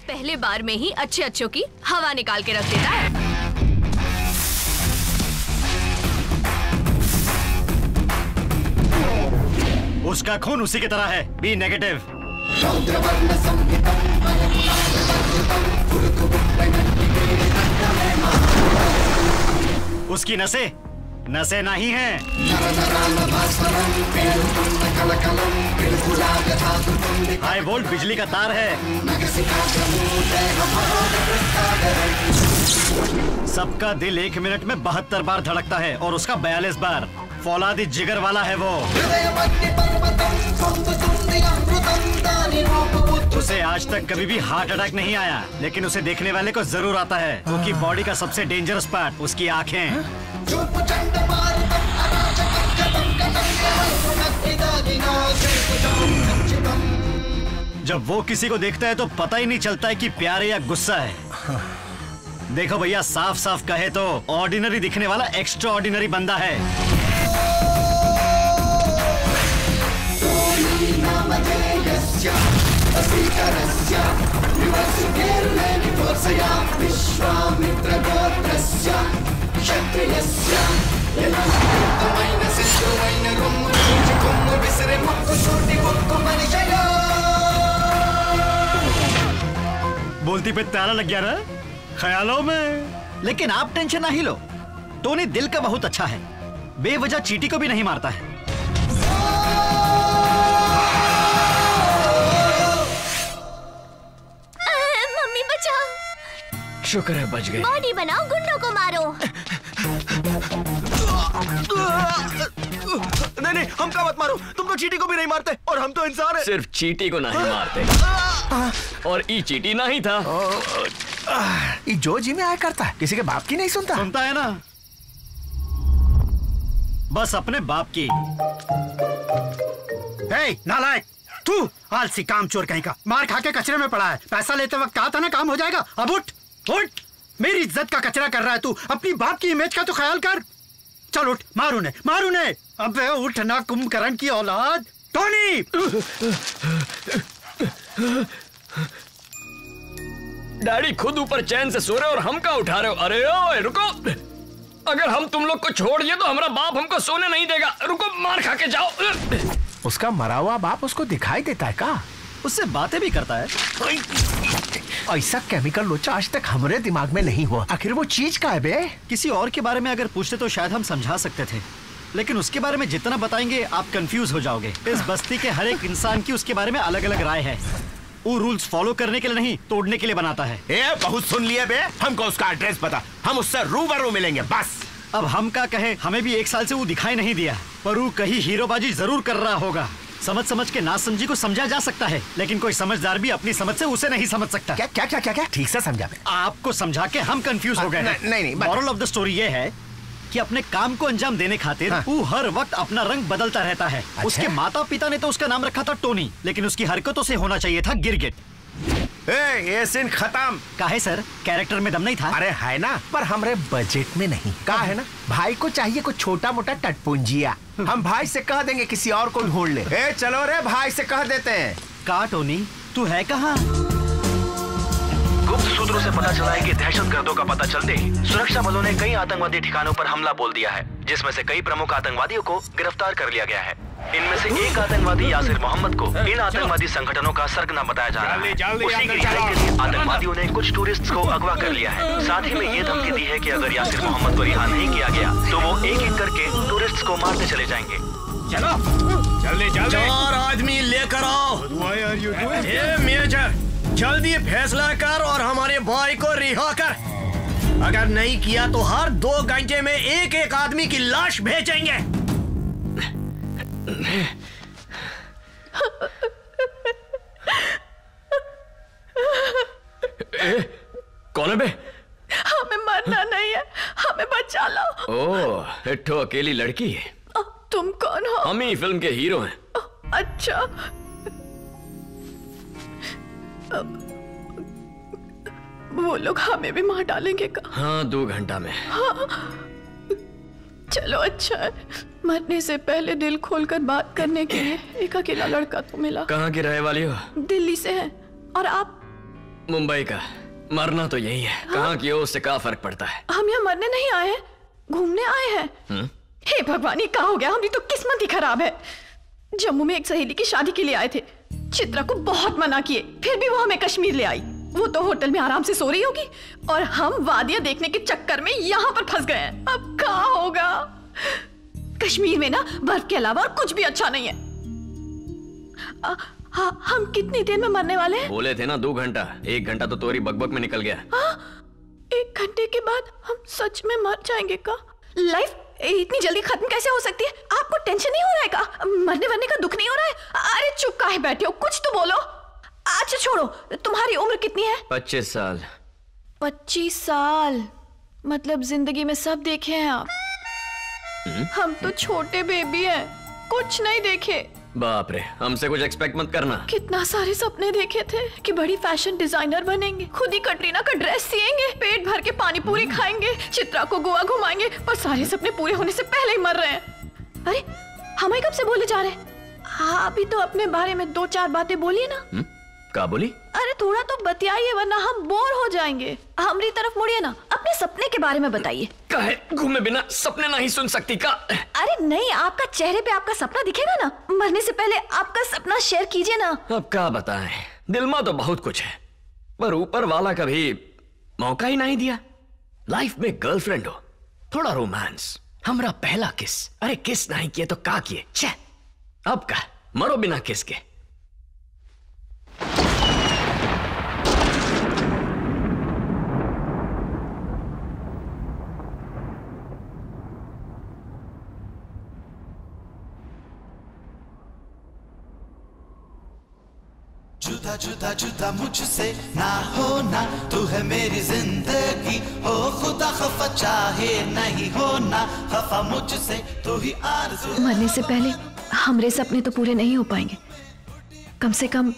पहले बार में ही अच्छे अच्छों की हवा निकाल के रख देता है। उसका खून उसी की तरह है, बी नेगेटिव। उसकी नसें नहीं हैं। हाई वोल्ट बिजली का तार है। सबका दिल 1 मिनट में 72 बार धड़कता है और उसका 42 बार। फौलादी जिगर वाला है वो। उसे आज तक कभी भी हार्ट अटैक नहीं आया, लेकिन उसे देखने वाले को जरूर आता है, क्योंकि बॉडी का सबसे डेंजरस पार्ट उसकी आंखें। जब वो किसी को देखता है तो पता ही नहीं चलता है कि प्यार है या गुस्सा है। देखो भैया, साफ साफ कहे तो ऑर्डिनरी दिखने वाला एक्स्ट्रा ऑर्डिनरी बंदा है। बोलती पे ताला लग गया ना ख्यालों में। लेकिन आप टेंशन ना ही लो, टोनी दिल का बहुत अच्छा है, बेवजह चीटी को भी नहीं मारता है। मम्मी बचाओ। शुक्र है बच गए। बॉडी बनाओ, गुंडों को मारो। नहीं, हमका मत मारो। तुम तो चीटी को भी नहीं मारते और हम तो इंसान हैं। सिर्फ चीटी को नहीं मारते और ई चीटी नहीं था। ये जो जी में आया करता है, किसी के बाप की नहीं सुनता। सुनता है ना, बस अपने बाप की। नालायक, तू आलसी कामचोर कहीं का, मार खा के कचरे में पड़ा है। पैसा लेते वक्त कहा था ना काम हो जाएगा। अब उठ उठ, मेरी इज्जत का कचरा कर रहा है तू। अपनी बाप की इमेज का तो ख्याल कर। चल उठ, मार उन्हें। अबे उठ ना कुंभकर्ण की औलाद। टोनी! डैडी खुद ऊपर चैन से सो रहे और हम का उठा रहे हो। अरे ओए रुको, अगर हम तुम लोग को छोड़ दिए तो हमारा बाप हमको सोने नहीं देगा। रुको, मार खा के जाओ। उसका मरा हुआ बाप उसको दिखाई देता है का? उससे बातें भी करता है। ऐसा केमिकल लोचा आज तक हमारे दिमाग में नहीं हुआ। आखिर वो चीज का है बे? किसी और के बारे में अगर पूछते तो शायद हम समझा सकते थे, लेकिन उसके बारे में जितना बताएंगे आप कंफ्यूज हो जाओगे। इस बस्ती के हर एक इंसान की उसके बारे में अलग अलग राय है। वो रूल्स फॉलो करने के लिए नहीं, तोड़ने के लिए बनाता है। बहुत सुन लिया बे, हमको उसका एड्रेस पता, हम उससे रूबरू मिलेंगे बस। अब हम क्या कहें, हमें भी 1 साल से वो दिखाई नहीं दिया, पर वो कहीं हीरोबाजी जरूर कर रहा होगा। समझ के नासमझी को समझा जा सकता है, लेकिन कोई समझदार भी अपनी समझ से उसे नहीं समझ सकता। क्या ठीक से समझा। आपको समझा के हम कंफ्यूज हो गए। नहीं, मॉरल ऑफ द स्टोरी ये है कि अपने काम को अंजाम देने खातिर वो हर वक्त अपना रंग बदलता रहता है। अच्छा? उसके माता पिता ने तो उसका नाम रखा था टोनी, लेकिन उसकी हरकतों से होना चाहिए था गिरगिट। ये सीन खत्म। काहे सर, कैरेक्टर में दम नहीं था? अरे है ना, पर हमारे बजट में नहीं। का है ना, भाई को चाहिए कुछ छोटा मोटा टटपुंजिया। हम भाई से कह देंगे किसी और को ढूंढ ले। चलो रे, भाई से कह देते हैं। का टोनी, तू है कहाँ? गुप्त सूत्रों से पता चला है कि दहशतगर्दों का पता चलते ही सुरक्षा बलों ने कई आतंकवादी ठिकानों पर हमला बोल दिया है, जिसमें से कई प्रमुख आतंकवादियों को गिरफ्तार कर लिया गया है। इनमें से एक आतंकवादी यासिर मोहम्मद को इन आतंकवादी संगठनों का सरगना बताया जा रहा है। उसी की रिहाई के लिए आतंकवादियों ने कुछ टूरिस्ट को अगवा कर लिया है। साथ ही में ये धमकी दी है कि अगर यासिर मोहम्मद को रिहा नहीं किया गया तो वो एक एक करके टूरिस्ट को मारते चले जाएंगे। चलो जल्दी 4 आदमी लेकर आओ। मेजर, जल्दी फैसला कर और हमारे बॉय को रिहा कर। अगर नहीं किया तो हर 2 घंटे में एक एक आदमी की लाश भेजेंगे। कौन है बे? हमें मरना नहीं है, हमें बचा लो। ओह, इट्ठो अकेली लड़की है। तुम कौन हो? हम ही फिल्म के हीरो हैं। अच्छा, वो लोग हमें भी मार डालेंगे का? हाँ, 2 घंटा में। हाँ। चलो अच्छा है, मरने से पहले दिल खोलकर बात करने के लिए एक अकेला लड़का तो मिला। कहाँ की रहने वाली हो? दिल्ली से है। और आप? मुंबई का। मरना तो यही है। कहाँ की हो उससे क्या फर्क पड़ता है? हम यहाँ मरने नहीं आए हैं, घूमने आए हैं। हे भगवान, ये क्या हो गया? हमारी तो किस्मत ही खराब है। जम्मू में एक सहेली की शादी के लिए आए थे। चित्रा को बहुत मना किए, फिर भी वो हमें कश्मीर ले आई। वो तो होटल में आराम से सो रही होगी और हम वादियां देखने के चक्कर में यहाँ पर फंस गए हैं। अब क्या होगा? कश्मीर में ना बर्फ के अलावा और कुछ भी अच्छा नहीं है। हम कितनी देर में मरने वाले हैं? बोले थे ना 2 घंटा। 1 घंटा तो तोरी बकबक में निकल गया। 1 घंटे के बाद हम सच में मर जाएंगे का? लाइफ इतनी जल्दी खत्म कैसे हो सकती है? आपको टेंशन नहीं हो रहा है का? मरने वरने का दुख नहीं हो रहा है? अरे चुप काहे बैठे हो, कुछ तो बोलो। अच्छा छोड़ो, तुम्हारी उम्र कितनी है? 25 साल। 25 साल मतलब जिंदगी में सब देखे हैं आप। हम तो छोटे बेबी हैं, कुछ नहीं देखे। बाप रे, हमसे कुछ एक्सपेक्ट मत करना। कितना सारे सपने देखे थे कि बड़ी फैशन डिजाइनर बनेंगे, खुद ही कटरीना का ड्रेस सिएंगे, पेट भर के पानी पूरी खाएंगे, चित्रा को गोवा घुमाएंगे, पर सारे सपने पूरे होने से पहले ही मर रहे हैं। अरे हमें कब से बोले जा रहे हैं? अभी तो अपने बारे में 2-4 बातें बोलिए ना। क्या बोली? अरे थोड़ा तो बतियाइए वरना हम बोर हो जाएंगे। हमारी तरफ मुड़िए ना, अपने सपने के बारे में बताइए। काहे घूमे बिना सपने नहीं सुन सकती का? अरे नहीं, आपका चेहरे पे आपका सपना दिखेगा ना। मरने से पहले आपका सपना शेयर कीजिए ना। अब क्या बताएं, दिल में तो बहुत कुछ है पर ऊपर वाला कभी मौका ही नहीं दिया। लाइफ में गर्लफ्रेंड हो, थोड़ा रोमांस, हमरा पहला किस। अरे किस नहीं किए तो क्या किए? छे, अब का मरो बिना किस के। जुदा जुदा जुदा मुझसे ना होना, तू है मेरी जिंदगी। हो खुदा खफा चाहे नहीं होना, खफा मुझसे तू ही आरज़ू। मरने से पहले हमारे सपने तो पूरे नहीं हो पाएंगे, कम से कम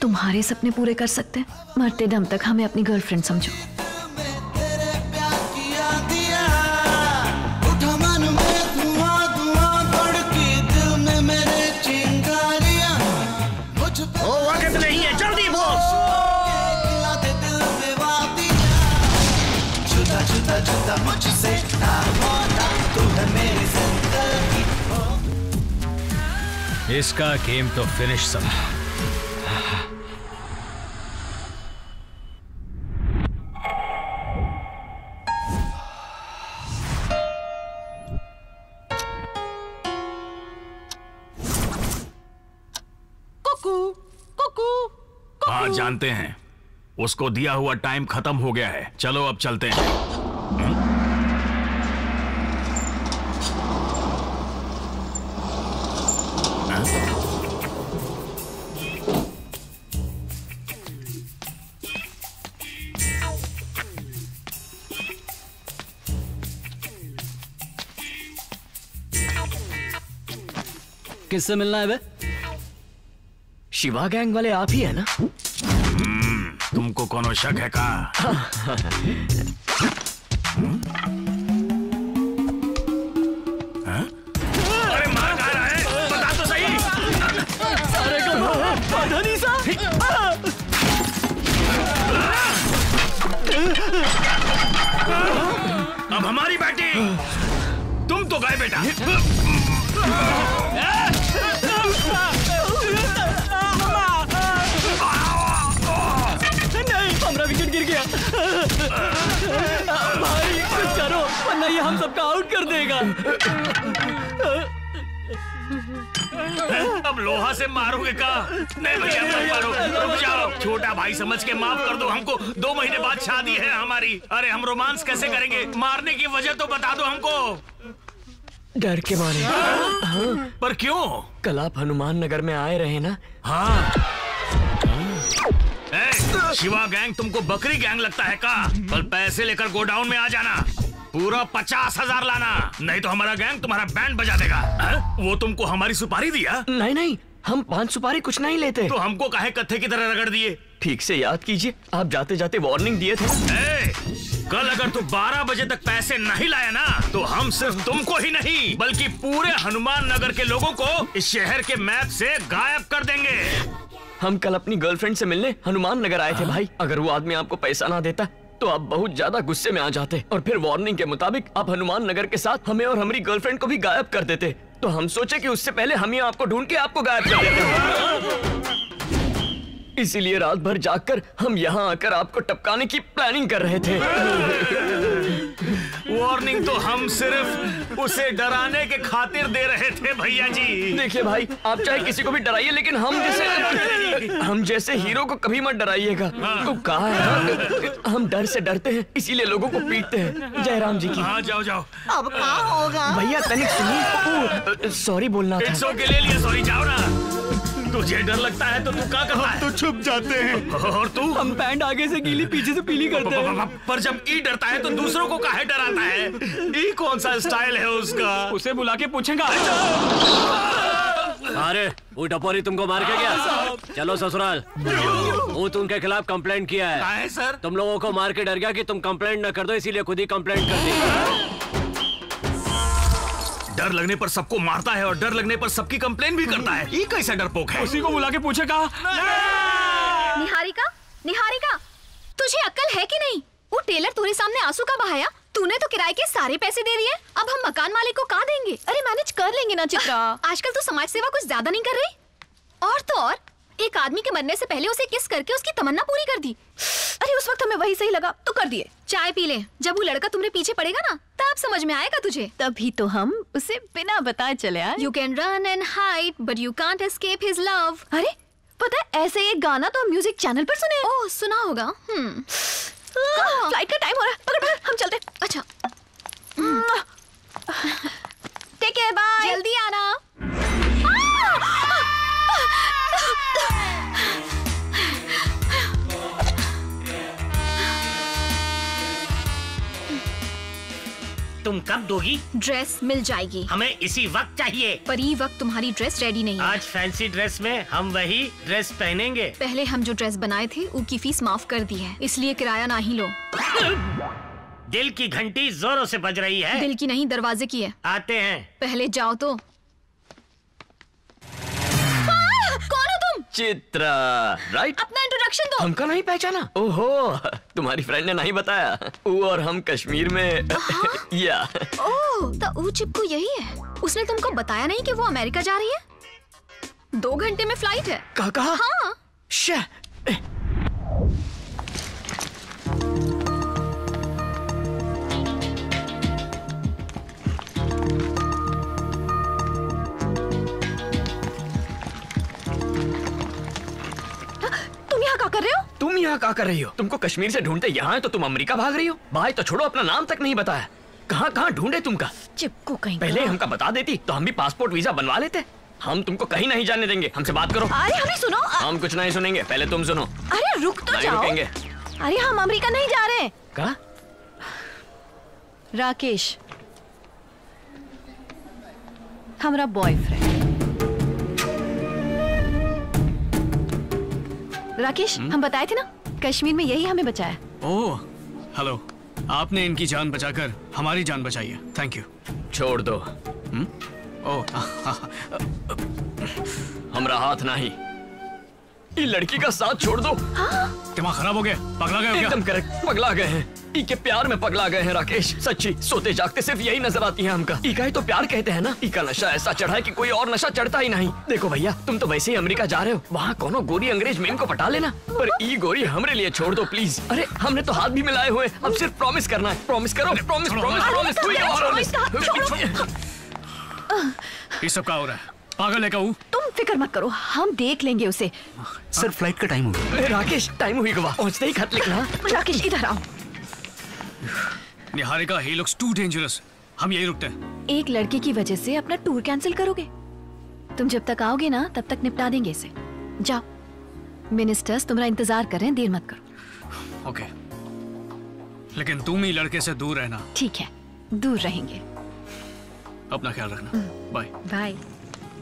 तुम्हारे सपने पूरे कर सकते हैं। मरते दम तक हमें अपनी गर्लफ्रेंड समझो। तेरे प्यार किया दिया, उठा मन में धुआं धुआं भड़की, दिल में मेरे चिंगारियां। मुझ पे ओ वक्त नहीं है, जल्दी बोल। खिला दे दिल में वादियां। जुदा जुदा जुदा मुझसे ना होना, तू है मेरी जिंदगी। इसका गेम तो फिनिश समझा। हाँ जानते हैं, उसको दिया हुआ टाइम खत्म हो गया है। चलो अब चलते हैं। किससे मिलना है बे? शिवा गैंग वाले आप ही है ना? तुमको कोनो शक है का? अरे मार कहाँ रहा है? बता तो सही। अरे धनी सा। अब हमारी बेटी, तुम तो गए बेटा। नहीं, हमारा विकेट गिर गया। भाई कुछ करो वरना ये हम सबका आउट कर देगा। अब लोहा से मारोगे का? नहीं भैया मत मारो, रुक जाओ। छोटा भाई समझ के माफ कर दो हमको। 2 महीने बाद शादी है हमारी। अरे हम रोमांस कैसे करेंगे? मारने की वजह तो बता दो हमको। डर के मारे। पर क्यों? कल आप हनुमान नगर में आए रहे ना? हाँ। शिवा गैंग तुमको बकरी गैंग लगता है का? कल पैसे लेकर गोडाउन में आ जाना, पूरा 50,000 लाना, नहीं तो हमारा गैंग तुम्हारा बैंड बजा देगा। वो तुमको हमारी सुपारी दिया? नहीं नहीं, हम 5 सुपारी कुछ नहीं लेते। तो हमको काहे कत्थे की तरह रगड़ दिए? ठीक से याद कीजिए, आप जाते जाते वार्निंग दिए थे। कल अगर तू 12 बजे तक पैसे नहीं लाया ना, तो हम सिर्फ तुमको ही नहीं बल्कि पूरे हनुमान नगर के लोगों को इस शहर के मैप से गायब कर देंगे। हम कल अपनी गर्लफ्रेंड से मिलने हनुमान नगर आए थे भाई। अगर वो आदमी आपको पैसा ना देता तो आप बहुत ज्यादा गुस्से में आ जाते और फिर वार्निंग के मुताबिक आप हनुमान नगर के साथ हमें और हमारी गर्लफ्रेंड को भी गायब कर देते। तो हम सोचे कि उससे पहले हम ही आपको ढूंढ के आपको गायब कर देते। इसीलिए रात भर जागकर हम यहाँ आकर आपको टपकाने की प्लानिंग कर रहे थे। वार्निंग तो हम सिर्फ उसे डराने के खातिर दे रहे थे भैया जी। देखिए भाई, आप चाहे किसी को भी डराइए लेकिन हम जैसे हीरो को कभी मत डराइएगा। तो कहा है हम डर से डरते हैं इसीलिए लोगों को पीटते हैं। जयराम जी की। हाँ जाओ जाओ। अब क्या होगा? भैया तनिक सुनिए, सॉरी बोलना था। इट्स ओके, ले लिया सॉरी, जाओ ना। तुझे डर लगता है तो तू क्या करता है? तो छुप जाते हैं। और तू? हम पैंट आगे से गीली पीछे से पीली करते हैं। पर जब ई डरता है तो दूसरों को काहे डराता है? ई कौन सा स्टाइल है उसका? उसे बुला के पूछेगा। अरे वो टपोरी तुमको मार के गया? चलो ससुराल। वो तुमके खिलाफ कंप्लेंट किया है सर। तुम लोगों को मार के डर गया कि तुम कंप्लेंट न कर दो, इसीलिए खुद ही कंप्लेंट कर दी। डर लगने पर सबको मारता है और डर लगने पर सबकी कंप्लेन भी करता है। ये कैसा डरपोक है? उसी को बुला के पूछेगा। निहारिका, निहारिका, तुझे अक्ल है कि नहीं? वो टेलर तुम्हारे सामने आंसू का बहाया। तूने तो किराए के सारे पैसे दे दिए। अब हम मकान मालिक को कहाँ देंगे? अरे मैनेज कर लेंगे ना चित्रा। आजकल तो समाज सेवा कुछ ज्यादा नहीं कर रही। और तो और एक आदमी के मरने से पहले उसे किस करके उसकी तमन्ना पूरी कर दी। अरे उस वक्त हमें वही सही लगा तो कर दिए। चाय पी ले, जब वो लड़का तुम्हारे पीछे पड़ेगा ना तब समझ में आएगा तुझे। तभी तो हम उसे बिना बताए चले आए। You can run and hide, but you can't escape his love। अरे पता है ऐसे एक गाना तो हम म्यूजिक चैनल पर सुने। ओह सुना होगा। फ्लाइट का टाइम हो रहा है, पकड़ पकड़ हम चलते। अच्छा टेक केयर, बाय। जल्दी आना। तुम कब दोगी? ड्रेस मिल जाएगी। हमें इसी वक्त चाहिए। पर ये वक्त तुम्हारी ड्रेस रेडी नहीं है। आज फैंसी ड्रेस में हम वही ड्रेस पहनेंगे। पहले हम जो ड्रेस बनाए थे उसकी फीस माफ कर दी है, इसलिए किराया ना ही लो। दिल की घंटी जोरों से बज रही है। दिल की नहीं, दरवाजे की है। आते हैं। पहले जाओ तो। कौन हो तुम? चित्रा, राइट? अपना इंट्रोडक्शन दो। हमका नहीं पहचाना? ओहो, तुम्हारी फ्रेंड ने नहीं बताया। वो और हम कश्मीर में या। ओह, तो ऊ चिपकू यही है। उसने तुमको बताया नहीं कि वो अमेरिका जा रही है? 2 घंटे में फ्लाइट है। कहा? हाँ। तुम यहाँ क्या कर रहे हो? तुम यहाँ क्या कर रही हो? तुमको कश्मीर से ढूंढते यहाँ है तो तुम अमेरिका भाग रही हो? भाई तो छोड़ो, अपना नाम तक नहीं बताया। कहाँ कहाँ ढूंढे तुमका? चिपकू कहीं। पहले हमका बता देती तो हम भी पासपोर्ट वीजा बनवा लेते। हम तुमको कहीं नहीं जाने देंगे। हमसे बात करो। अरे हमें सुनो। हम कुछ नहीं सुनेंगे, पहले तुम सुनो। अरे रुक तो नहीं जाओ। रुकेंगे। अरे हम अमेरिका नहीं जा रहे। कहा? राकेश हमारा बॉयफ्रेंड। राकेश, हम बताए थे ना कश्मीर में यही हमें बचाया। ओह हेलो, आपने इनकी जान बचाकर हमारी जान बचाई है। Thank you. छोड़ दो। ओह हमरा हाथ नहीं, ये लड़की का साथ छोड़ दो। दिमाग खराब हो गया? पगला गए हो क्या? एकदम करेक्ट, पगला गए हैं। इके प्यार में पगला गए हैं राकेश। सच्ची, सोते जागते सिर्फ यही नजर आती है हमका। इका ही तो प्यार कहते हैं ना। इका नशा ऐसा चढ़ा है कि कोई और नशा चढ़ता ही नहीं। देखो भैया, तुम तो वैसे ही अमेरिका जा रहे हो, वहाँ कोनो गोरी अंग्रेज मेन को पटा लेना, पर ई गोरी हमरे लिए छोड़ दो प्लीज। अरे हमने तो हाथ भी मिलाए हुए, अब सिर्फ प्रॉमिस करना है। प्रॉमिस करो, प्रॉमिस प्रॉमिस प्रॉमिस। ये सब क्या हो रहा है? पागल है क्या? तुम फिक्र मत करो, हम देख लेंगे उसे। सर फ्लाइट का टाइम हो गया। राकेश, टाइम हुई गवा, पहुंचते ही खत लिखना। राकेश इधर आओ। Niharika, he looks too dangerous। हम यही रुकते हैं। एक लड़के की वजह से अपना टूर कैंसिल करोगे? तुम जब तक आओगे ना तब तक निपटा देंगे इसे। जाओ, मिनिस्टर्स तुम्हारा इंतजार कर रहे हैं, देर मत करो। ओके, लेकिन तुम ही लड़के से दूर रहना। ठीक है, दूर रहेंगे। अपना ख्याल रखना। Bye bye.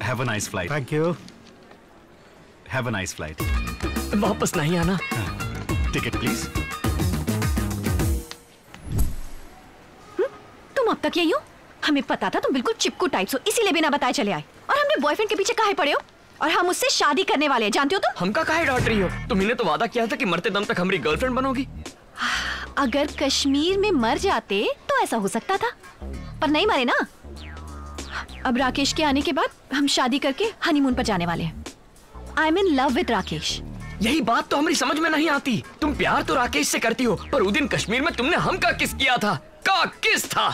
Have a nice flight. Thank you. Have a nice flight. वापस नहीं आना। Ticket please. तुम अब तक यही हो? हमें पता था तुम बिल्कुल चिपकू टाइप्स हो, इसीलिए बिना बताए चले आए। और हमने बॉयफ्रेंड के पीछे काहे पड़े हो? और हम उससे शादी करने वाले हैं, जानते हो तुम? हमका काहे डांट रही हो? तुमने तो वादा किया था कि मरते दम तक हमारी गर्लफ्रेंड बनोगी। अगर कश्मीर में मर जाते तो ऐसा हो सकता था, पर नहीं मरे ना। अब राकेश के आने के बाद हम शादी करके हनीमून पर जाने वाले हैं। I am in love with Rakesh. यही बात तो हमारी समझ में नहीं आती। तुम प्यार तो राकेश से करती हो, पर उस दिन कश्मीर में तुमने हमका किस किया था? का किस था?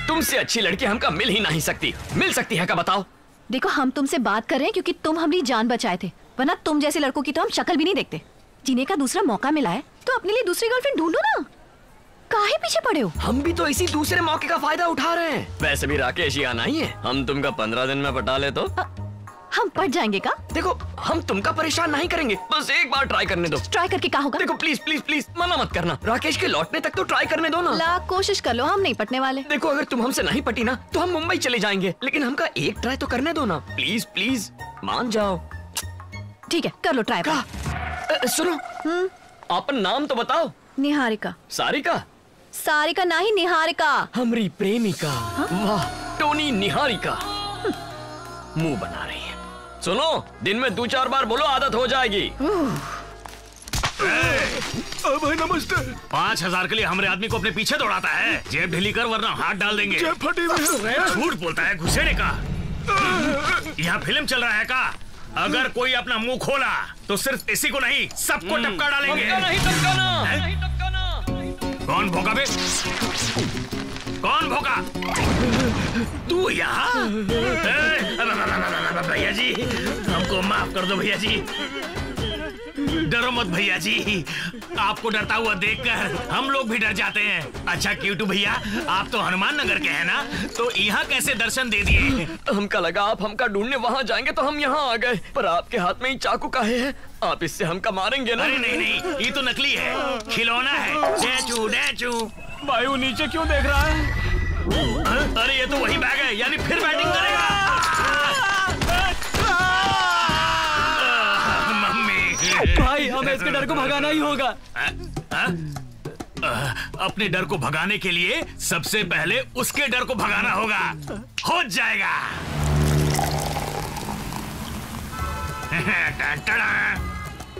तुमसे अच्छी लड़की हमका मिल ही नहीं सकती। मिल सकती है का बताओ? देखो, हम तुमसे बात कर रहे हैं क्योंकि तुम हमारी जान बचाए थे, वरना तुम जैसे लड़कों की तो हम शक्ल भी नहीं देखते। जीने का दूसरा मौका मिला है तो अपने लिए दूसरी गर्लफ्रेंड ढूंढो ना, काहे पीछे पड़े हो? हम भी तो इसी दूसरे मौके का फायदा उठा रहे हैं। वैसे भी राकेश ही आना ही है। हम तुमका 15 दिन में पटा ले तो हम पट जाएंगे का? देखो, हम तुमका परेशान नहीं करेंगे, बस एक बार ट्राई करने दो। ट्राई करके क्या होगा? देखो प्लीज प्लीज प्लीज मना मत करना। राकेश के लौटने तक तो ट्राई करने दो ना। लाख कोशिश कर लो, हम नहीं पटने वाले। देखो, अगर तुम हमसे नहीं पटी ना तो हम मुंबई चले जाएंगे, लेकिन हमका एक ट्राई तो करने दो ना। प्लीज प्लीज मान जाओ। ठीक है, कर लो ट्राई। सुनो, अपन नाम तो बताओ। निहारिका। सारिका? सारिका नहीं, निहारिका। हमारी प्रेमिका। वाह, टोनी निहारिका। मुंह बना रही है। सुनो, दिन में 2-4 बार बोलो, आदत हो जाएगी। भाई नमस्ते। 5000 के लिए हमारे आदमी को अपने पीछे दौड़ाता है। जेब ढीली कर वरना हाथ डाल देंगे। जेब फटी हुई है। झूठ बोलता है घुसेड़े का। यहाँ फिल्म चल रहा है का? अगर कोई अपना मुंह खोला तो सिर्फ इसी को नहीं, सबको टपका डालेंगे। नहीं टपकाना। कौन भोगा बे? कौन भोगा? तू यहाँ? भैया जी, हमको माफ कर दो भैया जी। डरो मत भैया जी, आपको डरता हुआ देखकर हम लोग भी डर जाते हैं। अच्छा क्यूटू भैया, आप तो हनुमान नगर के हैं ना, तो यहाँ कैसे दर्शन दे दिए? हमका लगा आप हमका ढूंढने वहाँ जाएंगे तो हम यहाँ आ गए, पर आपके हाथ में ही चाकू काहे है? आप इससे हमका मारेंगे ना? अरे नहीं नहीं, ये तो नकली है, खिलौना है। डैचू डैचू। भाई वो नीचे क्यों देख रहा है? अरे ये तो वही बैग है, यानी फिर बैटिंग करेगा। भाई हमें इसके डर को भगाना ही होगा। अपने डर को भगाने के लिए सबसे पहले उसके डर को भगाना होगा। हो जाएगा।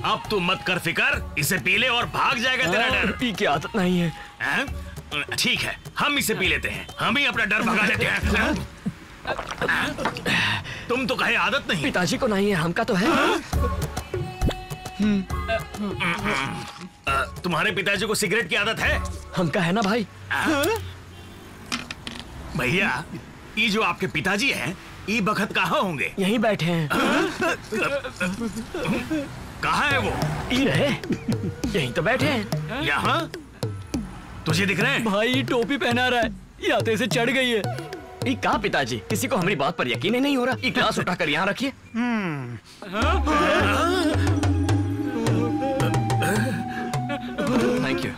अब तू मत कर फिकर, इसे पी ले और भाग जाएगा तेरा डर। पी की आदत नहीं है। ठीक है, हम इसे पी लेते हैं, हम ही अपना डर भगा लेते हैं। तुम तो कहे आदत नहीं। पिताजी को नहीं है, हमका तो है। तुम्हारे पिताजी को सिगरेट की आदत है? हमका है ना भाई। भैया, ये जो आपके पिताजी हैं, ये बखत कहाँ होंगे? यहीं बैठे हैं। कहाँ है वो? ये रहे, यहीं तो बैठे हैं। यहाँ? तुझे दिख रहे हैं? भाई टोपी पहना रहा है, या तो इसे चढ़ गई है। ये कहा पिताजी, किसी को हमारी बात पर यकीन ही नहीं हो रहा। ये ग्लास उठाकर यहाँ रखिए। Thank you.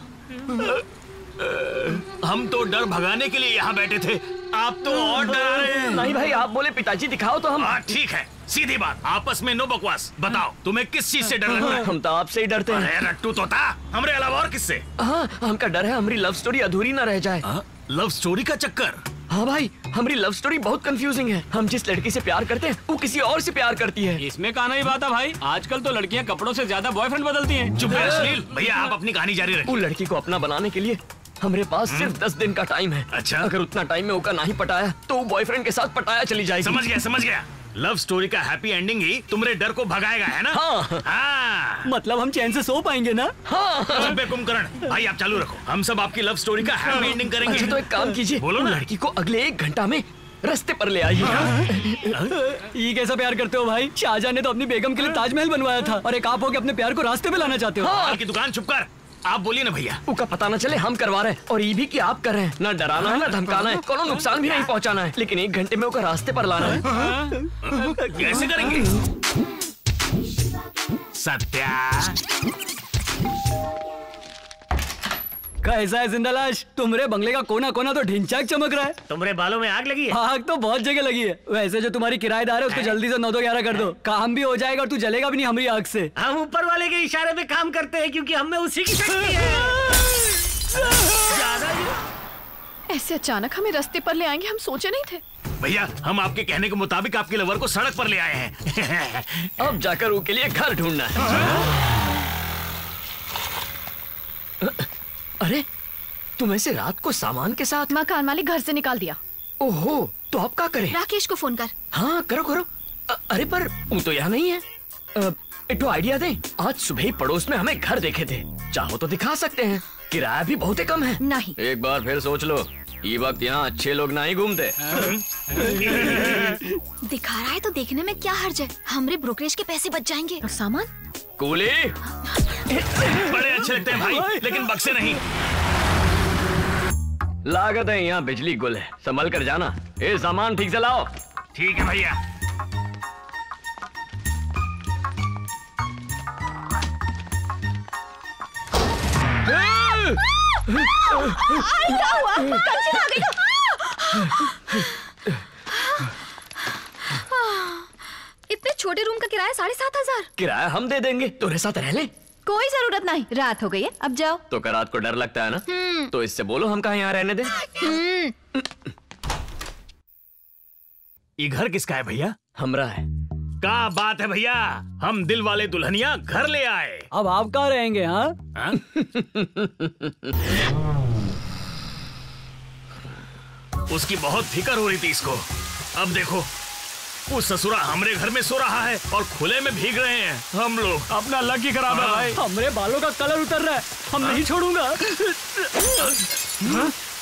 हम तो डर भगाने के लिए यहाँ बैठे थे, आप तो और डरा रहे हैं। नहीं भाई, आप बोले पिताजी दिखाओ तो हम। ठीक है, सीधी बात, आपस में नो बकवास। बताओ तुम्हें किस चीज से डर लगता है? हम तो आपसे ही डरते हैं। अरे रट्टू तोता, हमरे अलावा और किससे? हाँ, हमका डर है हमारी लव स्टोरी अधूरी ना रह जाए। लव स्टोरी का चक्कर? हाँ भाई, हमारी लव स्टोरी बहुत कंफ्यूजिंग है। हम जिस लड़की से प्यार करते हैं वो किसी और से प्यार करती है। इसमें कहानी बात है भाई, आजकल तो लड़कियां कपड़ों से ज्यादा बॉयफ्रेंड बदलती हैं। चुप है अश्लील। भैया आप अपनी कहानी जारी रखिए। वो लड़की को अपना बनाने के लिए हमारे पास सिर्फ 10 दिन का टाइम है। अच्छा, अगर उतना टाइम में ओका नहीं पटाया तो वो बॉयफ्रेंड के साथ पटाया चली जाएगी। समझ गया समझ गया। लव स्टोरी का हैप्पी एंडिंग ही तुम्हारे डर को भगाएगा, है ना? हाँ। हाँ। मतलब हम चैन से सो पाएंगे ना? हाँ। कुंभकर्ण, भाई आप चालू रखो, हम सब आपकी लव स्टोरी का हैप्पी एंडिंग करेंगे। अच्छा तो एक काम कीजिए, बोलो ना। लड़की को अगले 1 घंटा में रास्ते पर ले आइए। ये कैसा प्यार करते हो भाई? शाहजहां ने तो अपनी बेगम के लिए ताजमहल बनवाया था, और एक आप हो के अपने प्यार को रास्ते पे लाना चाहते हो। हाँ। की दुकान चुप कर, आप बोलिए ना भैया। उसका पता न चले हम करवा रहे हैं, और ये भी कि आप कर रहे हैं। ना डराना है ना धमकाना है, कोनो नुकसान भी नहीं पहुंचाना है, लेकिन 1 घंटे में उसका रास्ते पर लाना है। कैसे करेंगे? सत्या कैसा है जिंदालाश? तुम्हारे बंगले का कोना कोना तो ढिंचाक चमक रहा है। तुम्हारे बालों में आग लगी है? आग तो बहुत जगह लगी है। वैसे जो तुम्हारी किराएदार है उसको जल्दी से 9-11 कर दो, काम भी हो जाएगा और तू जलेगा भी नहीं हमारी आग से। हम ऊपर वाले के इशारे पे काम करते हैं, क्योंकि हम में उसी की शक्ति है। ऐसे अचानक हमें रास्ते पर ले आएंगे हम सोचे नहीं थे। भैया हम आपके कहने के मुताबिक आपके लवर को सड़क पर ले आए हैं। अब जाकर उसके लिए घर ढूंढना है। अरे तुम ऐसे रात को सामान के साथ? मकान मालिक घर से निकाल दिया। ओहो, तो अब क्या करें? राकेश को फोन कर। हाँ करो करो। अरे पर वो तो यहाँ नहीं है। एक आइडिया दे। आज सुबह ही पड़ोस में हमें घर देखे थे, चाहो तो दिखा सकते हैं, किराया भी बहुत ही कम है। नहीं। एक बार फिर सोच लो, ये वक्त यहाँ अच्छे लोग नहीं घूमते। दिखा रहा है तो देखने में क्या हर्ज है, हमरे ब्रोकरेज के पैसे बच जाएंगे। और सामान? कूली बड़े अच्छे लगते हैं भाई, लेकिन बक्से नहीं। लागत है यहाँ बिजली गुल है, संभल कर जाना। ये सामान ठीक से लाओ। ठीक है भैया। क्या हुआ? कंचन आ गई। इतने छोटे रूम का किराया 7,500। किराया हम दे देंगे, तुम्हारे साथ रह ले। कोई जरूरत नहीं, रात हो गई है, अब जाओ। तो क्या रात को डर लगता है ना? तो इससे बोलो हम कहाँ यहाँ रहने दें। ये घर किसका है भैया? हमरा है। क्या बात है भैया, हम दिल वाले दुल्हनिया घर ले आए। अब आप कहाँ रहेंगे? हाँ उसकी बहुत फिक्र हो रही थी इसको। अब देखो वो ससुरा हमरे घर में सो रहा है और खुले में भीग रहे हैं हम लोग। अपना लक ही खराब है भाई। हमरे बालों का कलर उतर रहा है, हम नहीं छोड़ूंगा।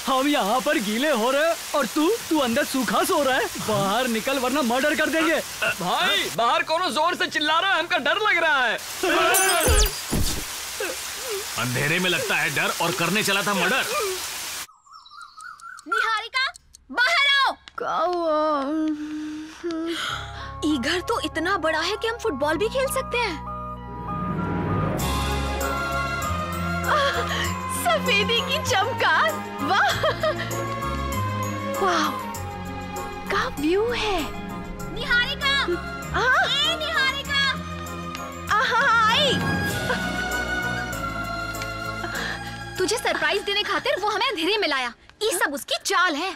हम यहाँ पर गीले हो रहे हैं और तू अंदर सूखा सो रहा है। बाहर निकल वरना मर्डर कर देंगे। भाई बाहर कोनो जोर से चिल्ला रहा है, हमका डर लग रहा है। अंधेरे में लगता है डर और करने चला था मर्डर। निहारिका बाहर आओ। ये घर तो इतना बड़ा है कि हम फुटबॉल भी खेल सकते हैं। सफेदी की चमकार, वाह वाह, क्या व्यू है। निहारिका, ए निहारिका, आई। तुझे सरप्राइज देने खातिर वो हमें अंधेरे में लाया। ये सब उसकी चाल है।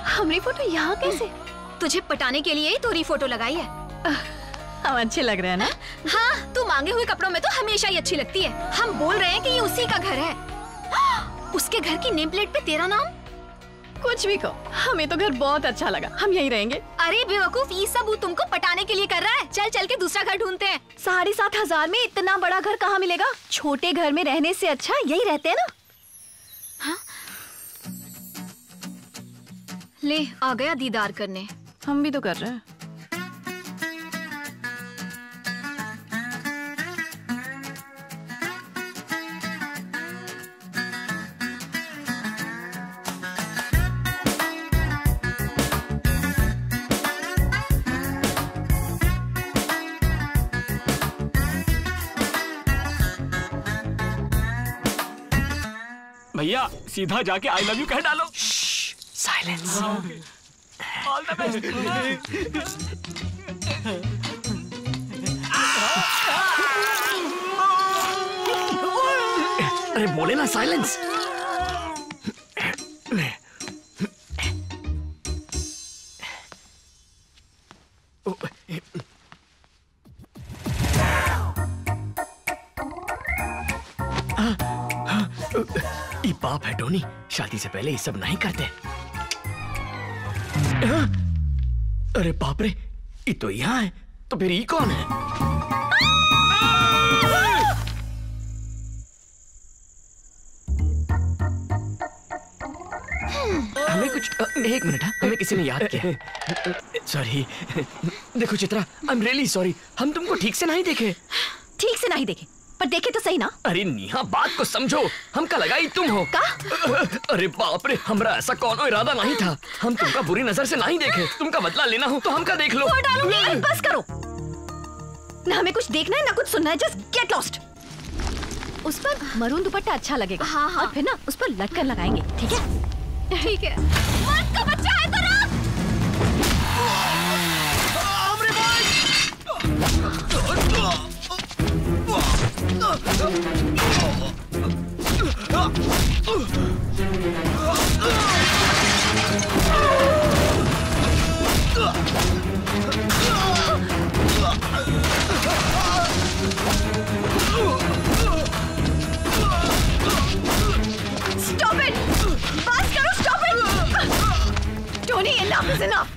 हमारी फोटो यहाँ कैसे? तुझे पटाने के लिए ही तोरी फोटो लगाई है। हम अच्छे लग रहे हैं ना? हाँ, तू मांगे हुए कपड़ों में तो हमेशा ही अच्छी लगती है। हम बोल रहे हैं कि ये उसी का घर है। उसके घर की नेम प्लेट पे तेरा नाम? कुछ भी कहो, हमें तो घर बहुत अच्छा लगा, हम यहीं रहेंगे। अरे बेवकूफ, ये सब वो तुमको पटाने के लिए कर रहा है। चल चल के दूसरा घर ढूंढते हैं। 7,500 में इतना बड़ा घर कहाँ मिलेगा? छोटे घर में रहने से अच्छा यही रहते हैं ना। हाँ? ले आ गया दीदार करने। हम भी तो कर रहे हैं। भैया सीधा जाके आई लव यू कह डालो। साइलेंस। All the best. अरे बोले ना साइलेंस। ये पाप है टोनी, शादी से पहले ये सब नहीं करते। अरे बाप रे, ये तो यहाँ है, तो फिर ये कौन है? हमें कुछ एक मिनट, हमें किसी ने याद किया। सॉरी। देखो Chitra, I am really sorry, हम तुमको ठीक से नहीं देखे। ठीक से नहीं देखे, पर देखे तो सही ना। अरे नेहा बात को समझो, हमका लगा ही तुम हो। का? अरे बाप रे, हमरा ऐसा कौनो इरादा नहीं था। हम तुमका बुरी नजर से नहीं देखे। तुमका बदला लेना हो तो हमका देख लो। बस करो, ना हमें कुछ देखना है ना कुछ सुनना है, जस्ट गेट लॉस्ट। उस पर मरून दुपट्टा अच्छा लगेगा। हाँ हाँ। और फिर ना उस पर लटकन लगाएंगे, ठीक है? ठीक है। मर्द का बच्चा है तो was enough.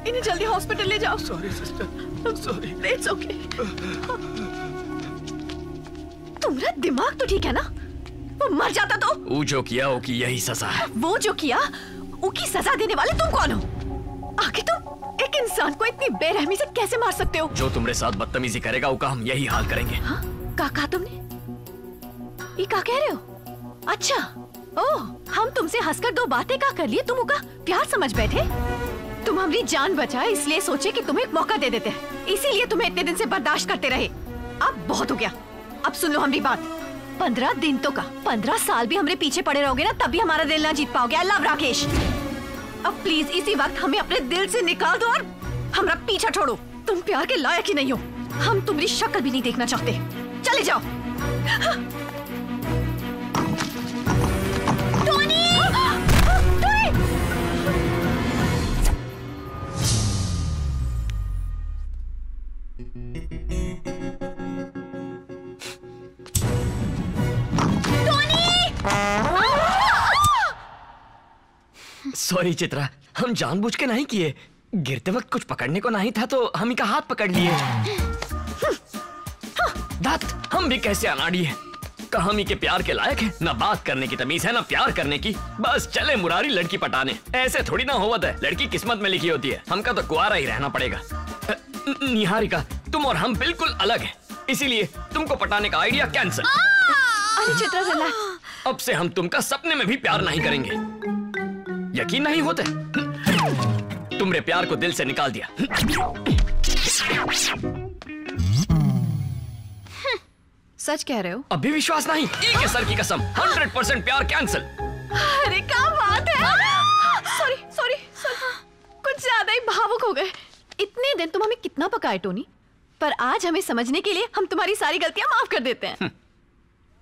इन्हें जल्दी हॉस्पिटल ले जाओ। Sorry sister, sorry. It's okay. तुम्हारा दिमाग तो ठीक है ना? वो मर जाता तो? वो जो किया वो की यही सजा है। वो जो किया वो की सजा देने वाले तुम कौन हो? आखिर तुम एक इंसान को इतनी बेरहमी से कैसे मार सकते हो? जो तुम्हारे साथ बदतमीजी करेगा वो का हम यही हाल करेंगे। हाँ? कहा तुमने? ये क्या कह रहे हो? अच्छा, ओह, हम तुमसे हंसकर दो बातें क्या कर लिए, तुम का प्यार समझ बैठे? तुम हमारी जान बचाए इसलिए सोचे कि तुम्हें एक मौका दे देते हैं, इसीलिए तुम्हें इतने दिन से बर्दाश्त करते रहे। अब बहुत हो गया, अब सुन लो हमारी बात। 15 दिन तो का 15 साल भी हमारे पीछे पड़े रहोगे ना, तब भी हमारा दिल ना जीत पाओगे। I love Rakesh. अब प्लीज इसी वक्त हमें अपने दिल से निकाल दो और हमारा पीछा छोड़ो। तुम प्यार के लायक ही नहीं हो, हम तुम्हारी शक्ल भी नहीं देखना चाहते। चले जाओ। टोनी! सॉरी चित्रा, हम जानबूझ के नहीं किए। गिरते वक्त कुछ पकड़ने को नहीं था तो हम ही का हाथ पकड़ लिए। दात, हम भी कैसे अनाड़ी हैं? कहानी के प्यार के लायक है, ना बात करने की तमीज है ना प्यार करने की। बस चले मुरारी लड़की पटाने। ऐसे थोड़ी ना होवत है, लड़की किस्मत में लिखी होती है। हमका तो कुआरा ही रहना पड़ेगा। निहारिका, तुम और हम बिल्कुल अलग हैं, इसीलिए तुमको पटाने का आइडिया कैंसिल। चित्रा रिलैक्स। अब से हम तुमका सपने में भी प्यार नहीं करेंगे। यकीन नहीं होते? तुमरे प्यार को दिल से निकाल दिया। सच कह रहे हो? अभी विश्वास नहीं? के सर की कसम, 100% प्यार कैंसिल। अरे क्या बात है। सॉरी सॉरी, कुछ ज्यादा ही भावुक हो गए। इतने दिन तुम हमें कितना पकाए टोनी, पर आज हमें समझने के लिए हम तुम्हारी सारी गलतियां माफ कर देते हैं।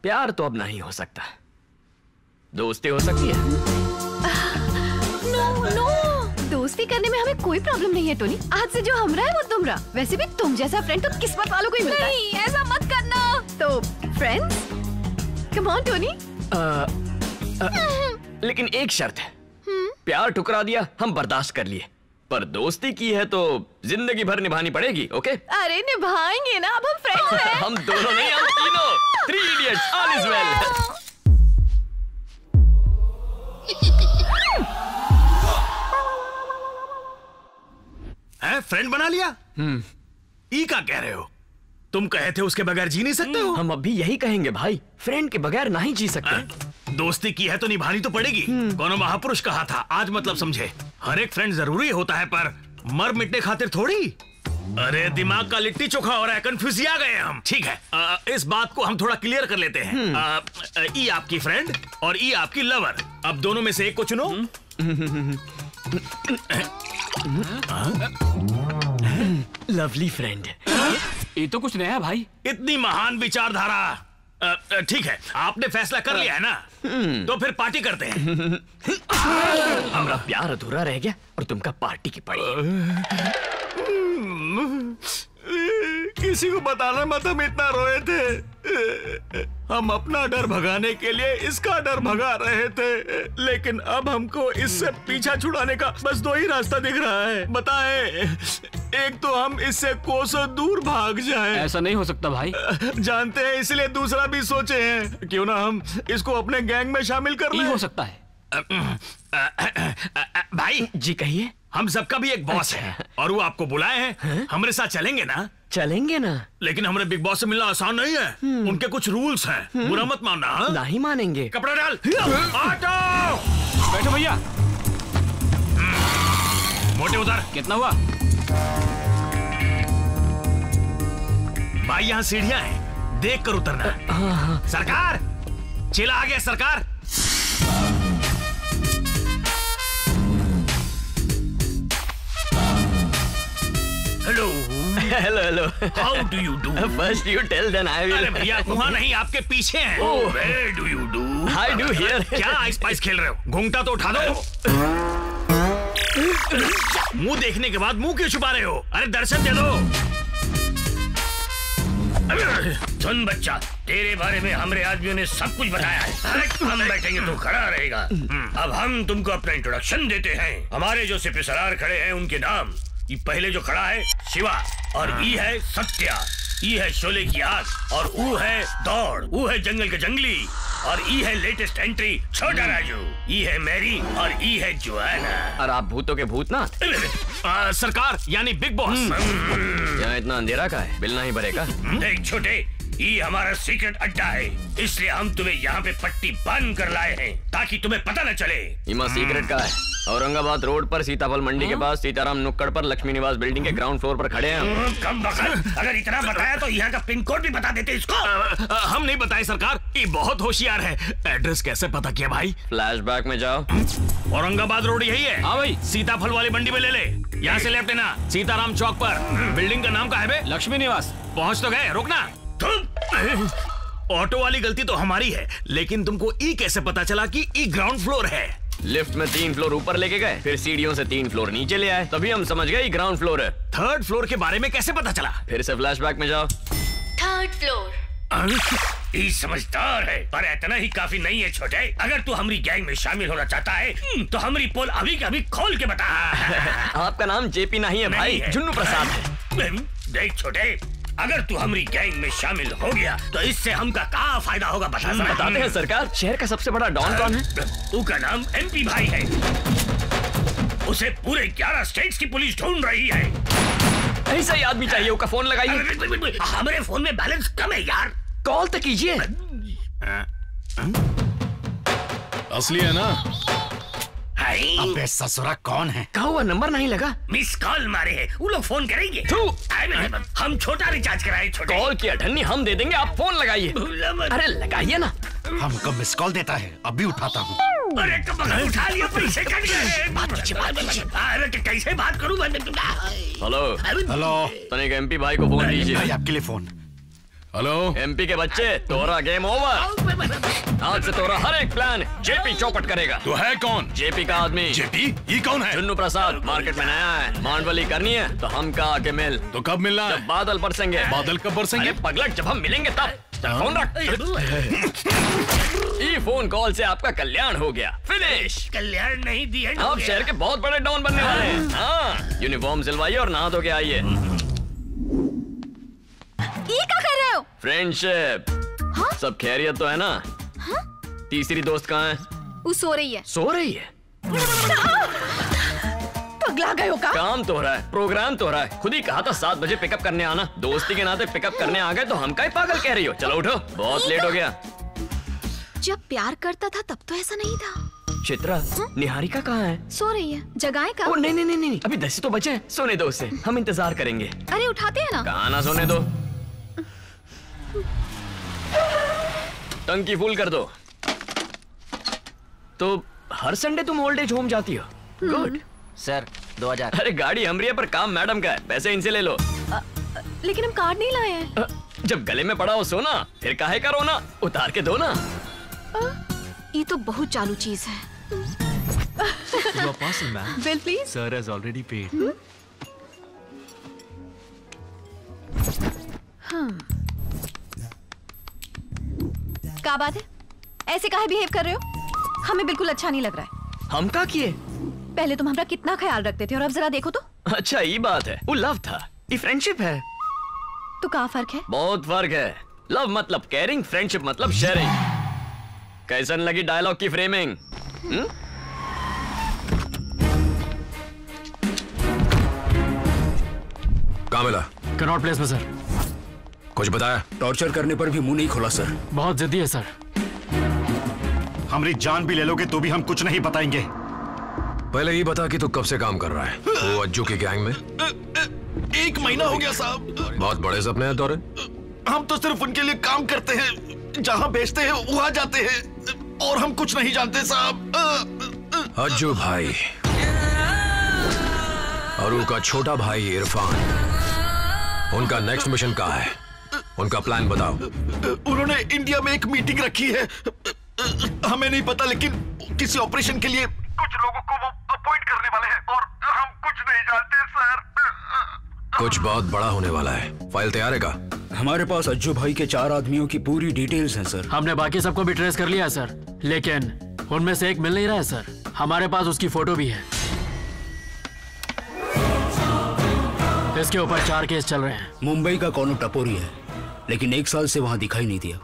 प्यार तो अब नहीं हो सकता, दोस्ती हो सकती है। नो, दोस्ती करने में हमें कोई प्रॉब्लम नहीं है टोनी। आज से जो हमरा है वो तुमरा। वैसे भी तुम जैसा फ्रेंड तो किस्मत वालों को ही मिलता है। नहीं, ऐसा मत करना। तो फ्रेंड्स, कम ऑन टोनी। लेकिन एक शर्त है। प्यार ठुकरा दिया हम बर्दाश्त कर लिए, पर दोस्ती की है तो जिंदगी भर निभानी पड़ेगी। ओके? अरे निभाएंगे ना, अब हम फ्रेंड्स हैं। हम दोनों नहीं, हम तीनों। 3 idiots, all is well. Friend बना लिया? ई क्या कह रहे हो? तुम कहे थे उसके बगैर जी नहीं सकते हो। हम अभी यही कहेंगे भाई, फ्रेंड के बगैर नहीं जी सकते। दोस्ती की है तो निभानी तो पड़ेगी। कोनो महापुरुष कहा था, आज मतलब समझे। हर एक फ्रेंड जरूरी होता है, पर मर मिटने खातिर थोड़ी। अरे दिमाग का लिट्टी चोखा हो रहा है, कंफ्यूज आ गए हम। ठीक है, इस बात को हम थोड़ा क्लियर कर लेते हैं। ई आपकी फ्रेंड और ई आपकी लवर। अब दोनों में से एक को चुनो। Lovely friend. ये तो कुछ नया भाई। इतनी महान विचारधारा। ठीक है, आपने फैसला कर लिया है ना, तो फिर पार्टी करते हैं। हमारा प्यार अधूरा रह गया और तुमका पार्टी की पड़ी। किसी को बताना मत हम इतना रोए थे। हम अपना डर भगाने के लिए इसका डर भगा रहे थे, लेकिन अब हमको इससे पीछा छुड़ाने का बस 2 ही रास्ता दिख रहा है। बताएं, एक तो हम इससे कोसों दूर भाग जाएं। ऐसा नहीं हो सकता भाई। जानते हैं, इसलिए दूसरा भी सोचे हैं, क्यों ना हम इसको अपने गैंग में शामिल कर लें। हो सकता है। भाई जी कहिए। हम सबका भी एक बॉस है और वो आपको बुलाए हैं। हमारे साथ चलेंगे ना? चलेंगे ना, लेकिन हमारे बिग बॉस से मिलना आसान नहीं है। उनके कुछ रूल्स हैं, बुरा मत मानना। नहीं मानेंगे। कपड़ा डाल। ऑटो बैठो भैया। मोटे उधर। कितना हुआ? भाई यहाँ सीढ़ियाँ हैं, देख कर उतरना। सरकार, चेला आ गया सरकार। Hello hello hello. How do you do? First you tell then I will. अरे भैया वहाँ नहीं, आपके पीछे हैं। Oh. Where do you do? I do here. क्या आइस पाइस खेल रहे हो? घूंघटा तो उठा दो। मुंह देखने के बाद मुंह क्यों छुपा रहे हो? अरे दर्शन दे दो। सुन बच्चा, तेरे बारे में हमारे आदमियों ने सब कुछ बताया है। हम बैठेंगे तो खड़ा रहेगा। अब हम तुमको अपना इंट्रोडक्शन देते हैं। हमारे जो सिपह सलार खड़े हैं उनके नाम, ये पहले जो खड़ा है शिवा, और ई है सत्या, ई है शोले की आग, और ऊ है दौड़, ऊ है जंगल के जंगली, और ई है लेटेस्ट एंट्री छोटा राजू, ई है मैरी, और ई है जोआना। और आप भूतों के भूतनाथ? सरकार यानी बिग बॉस। यहाँ इतना अंधेरा का है, बिल नहीं भरेगा? देख छोटे, ये हमारा सीक्रेट अड्डा है, इसलिए हम तुम्हें यहाँ पे पट्टी बांध कर लाए हैं ताकि तुम्हें पता न चले। इमा सीक्रेट का है। औरंगाबाद रोड पर सीताफल मंडी के पास सीताराम नुक्कड़ पर लक्ष्मी निवास बिल्डिंग के ग्राउंड फ्लोर पर खड़े हैं। कम बखत, अगर इतना बताया तो यहाँ का पिन कोड भी बता देते इसको। हम नहीं बताए सरकार, ये बहुत होशियार है। एड्रेस कैसे पता किया भाई? फ्लैशबैक में जाओ। औरंगाबाद रोड यही है। हाँ भाई, सीताफल वाली मंडी में ले ले। यहाँ से लेफ्ट लेना, सीताराम चौक पर। बिल्डिंग का नाम क्या है बे? लक्ष्मी निवास। पहुँच तो गए, रुकना। ऑटो वाली गलती तो हमारी है, लेकिन तुमको ई कैसे पता चला कि ई ग्राउंड फ्लोर है? लिफ्ट में 3 फ्लोर ऊपर लेके गए, फिर सीढ़ियों से 3 फ्लोर नीचे ले आए, तभी हम समझ गए ग्राउंड फ्लोर है। थर्ड फ्लोर के बारे में कैसे पता चला? फिर से फ्लैशबैक में जाओ। Third floor. ये समझदार है, पर इतना ही काफी नहीं है छोटे। अगर तू हमारी गैंग में शामिल होना चाहता है तो हमारी पोल अभी के अभी खोल के बता। आपका नाम जेपी नहीं है भाई, जुन्नू प्रसाद है। देख छोटे, अगर तू हमारी गैंग में शामिल हो गया तो इससे हमका क्या फायदा होगा बता। बताते हैं सरकार। शहर का सबसे बड़ा डॉन कौन है? उसका नाम एमपी भाई है। उसे पूरे 11 स्टेट्स की पुलिस ढूंढ रही है। ऐसा ही आदमी चाहिए, उसका फोन लगाइए। हमारे फोन में बैलेंस कम है यार, कॉल तो कीजिए। असली है ना? अबे ससुरा कौन है? कहा हुआ नंबर नहीं लगा। मिस कॉल मारे हैं, वो लोग फोन करेंगे। हम छोटा रिचार्ज कराए छोटे। कॉल की अठन्नी हम दे देंगे, आप फोन लगाइए। अरे लगाइए ना। हमको मिस कॉल देता है, अभी उठाता हूँ। अरे कब उठा लिया, पैसे कट गए। बात कीजिए। कैसे बात करूँ? हेलो हेलो, तनिक एमपी भाई को फोन कीजिए। भाई आपके लिए फोन। हेलो एमपी के बच्चे, तोरा गेम ओवर। आज से तोरा हर एक प्लान जेपी चौपट करेगा। तो है कौन? जेपी का आदमी। जेपी? ये कौन है? जुन्नू प्रसाद, मार्केट में नया है। मांडवली करनी है तो हम का आके मिल। तो कब मिलना है? जब बादल बरसेंगे। बादल कब बरसेंगे? अरे पगलट, जब हम मिलेंगे तब। फोन रख। ये फोन कॉल से आपका कल्याण हो गया। फिनिश। कल्याण नहीं दिया। आप शहर के बहुत बड़े डॉन बनने वाले हैं। हाँ, यूनिफॉर्म सिलवाइए और नहा धो के आइए। ये क्या कर रहे हो? फ्रेंडशिप। हाँ? सब खैरियत तो है ना? हाँ? तीसरी दोस्त कहाँ है? वो सो रही है। सो रही है? पगला गए हो का? काम तो हो रहा है, प्रोग्राम तो हो रहा है। खुद ही कहा था 7 बजे पिकअप करने आना। दोस्ती के नाते पिकअप करने आ गए तो हम काहे पागल कह रही हो? चलो उठो, बहुत लेट हो गया। जब प्यार करता था तब तो ऐसा नहीं था। चित्रा, निहारिका कहाँ है? सो रही है। जगाए का? नहीं नहीं नहीं नहीं, अभी 10 तो बचे हैं। सोने दो उसे, हम इंतजार करेंगे। अरे उठाते हैं ना। कहाँ ना सोने दो, टंकी फुल कर दो। तो हर संडे तुम ओल्ड एज होम जाती हो? Good sir, 2000। अरे गाड़ी हमरी है पर काम मैडम का है, पैसे इनसे ले लो। लेकिन हम कार्ड नहीं लाए हैं। जब गले में पड़ा हो सोना, फिर काहे का रोना? उतार के दो ना। ये तो बहुत चालू चीज है। Your parcel, ma'am. Bill, please. Sir has already paid. क्या बात है? ऐसे काहे बिहेव कर रहे हो? हमें बिल्कुल अच्छा नहीं लग रहा है। हम क्या किए? पहले तुम हमारा कितना ख्याल रखते थे और अब जरा देखो तो। अच्छा ये बात है, वो लव था, ये फ्रेंडशिप है। तो क्या फर्क है? बहुत फर्क है। लव मतलब केयरिंग, फ्रेंडशिप मतलब शेयरिंग। कैसन लगी डायलॉग की फ्रेमिंग? कहाँ मिला? कनॉट प्लेस में सर। कुछ बताया? टॉर्चर करने पर भी मुंह नहीं खोला सर। बहुत जिद्दी है सर। हमारी जान भी ले लोगे तो भी हम कुछ नहीं बताएंगे। पहले ये बता कि तू कब से काम कर रहा है वो अज्जू की गैंग में? 1 महीना हो गया साहब। बहुत बड़े सपने हैं तोरे। हम तो सिर्फ उनके लिए काम करते हैं, जहाँ भेजते हैं वहाँ जाते हैं, और हम कुछ नहीं जानते साहब। अज्जू भाई और उनका छोटा भाई इरफान, उनका नेक्स्ट मिशन क्या है? उनका प्लान बताओ। उन्होंने इंडिया में एक मीटिंग रखी है, हमें नहीं पता, लेकिन किसी ऑपरेशन के लिए कुछ लोगों को वो अपॉइंट करने वाले हैं और हम कुछ नहीं जानते सर। कुछ बहुत बड़ा होने वाला है। फाइल तैयार है का? हमारे पास अज्जू भाई के 4 आदमियों की पूरी डिटेल्स हैं सर। हमने बाकी सबको भी ट्रेस कर लिया है सर, लेकिन उनमें से एक मिल नहीं रहा है सर। हमारे पास उसकी फोटो भी है। इसके ऊपर 4 केस चल रहे हैं। मुंबई का कौनो टपोरी है, लेकिन 1 साल से वहां दिखाई नहीं दिया।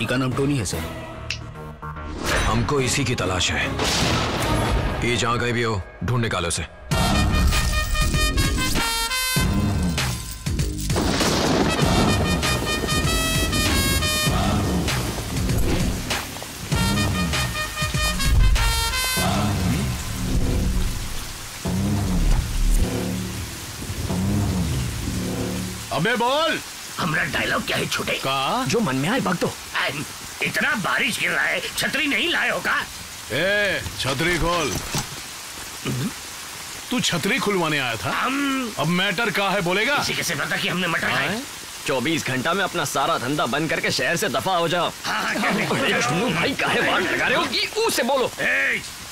इसका नाम टोनी है सर। हमको इसी की तलाश है। ये जहां कहीं भी हो, ढूंढ निकालो उसे। अबे बोल, हमरा डायलॉग क्या है छोटे का? जो मन में आए बक दो। इतना बारिश गिर रहा है, छतरी नहीं लाए हो का? ए, छतरी खोल। तू छतरी खुलवाने आया था? अब मैटर का है बोलेगा? किसी कैसे पता कि हमने मटर खाए? 24 घंटा में अपना सारा धंधा बंद करके शहर से दफा हो जाओ। भाई काहे बात लगा रहे हो? से बोलो।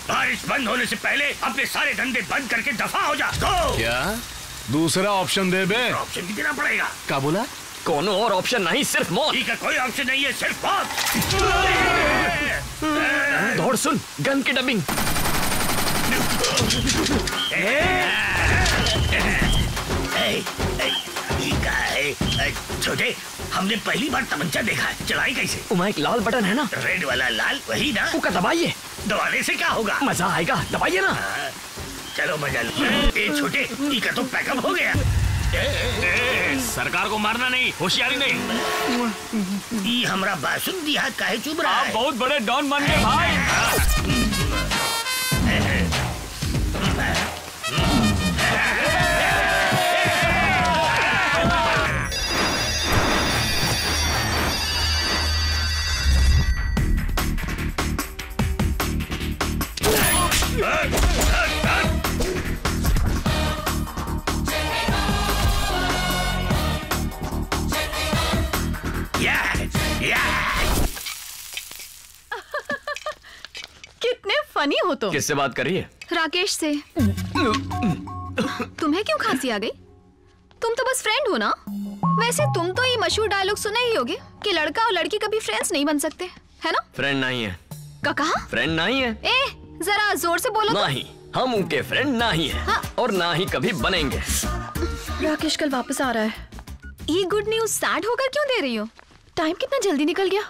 बारिश बंद होने से पहले अपने सारे धंधे बंद करके दफा हो जा। क्या दूसरा ऑप्शन दे बे? ऑप्शन भी देना पड़ेगा। क्या बोला? कोनो और ऑप्शन नहीं, सिर्फ मौत। ठीक है, कोई ऑप्शन नहीं है, सिर्फ मौत। दौड़ सुन, गन की डबिंग। छोटे, हमने पहली बार तमंचा देखा है, चलाई कैसे? उमा एक लाल बटन है ना, रेड वाला लाल, वही ना? उसका दबाइए। दबाने से क्या होगा? मजा आएगा, दबाइए ना। चलो मजा लो। छोटे, इसका तो पैकअप हो गया। सरकार को मारना नहीं, होशियारी नहीं। ये हमरा बासुन दिया काहे चुभ रहा है? आप बहुत बड़े डॉन बन गए भाई। कितने फनी हो तुम। किससे बात कर रही है? राकेश से। तुम्हें क्यों खांसी आ गई? तुम तो बस फ्रेंड हो ना। वैसे तुम तो ये मशहूर डायलॉग सुने ही होगे कि लड़का और लड़की कभी फ्रेंड्स नहीं बन सकते, है ना? फ्रेंड नहीं है। क्या कहा? फ्रेंड नहीं है। जरा जोर से बोलो। नहीं, हम उनके फ्रेंड नहीं है। हाँ। और ना ही कभी बनेंगे। राकेश कल वापस आ रहा है। ये गुड न्यूज सैड होकर क्यों दे रही हो? टाइम कितना जल्दी निकल गया,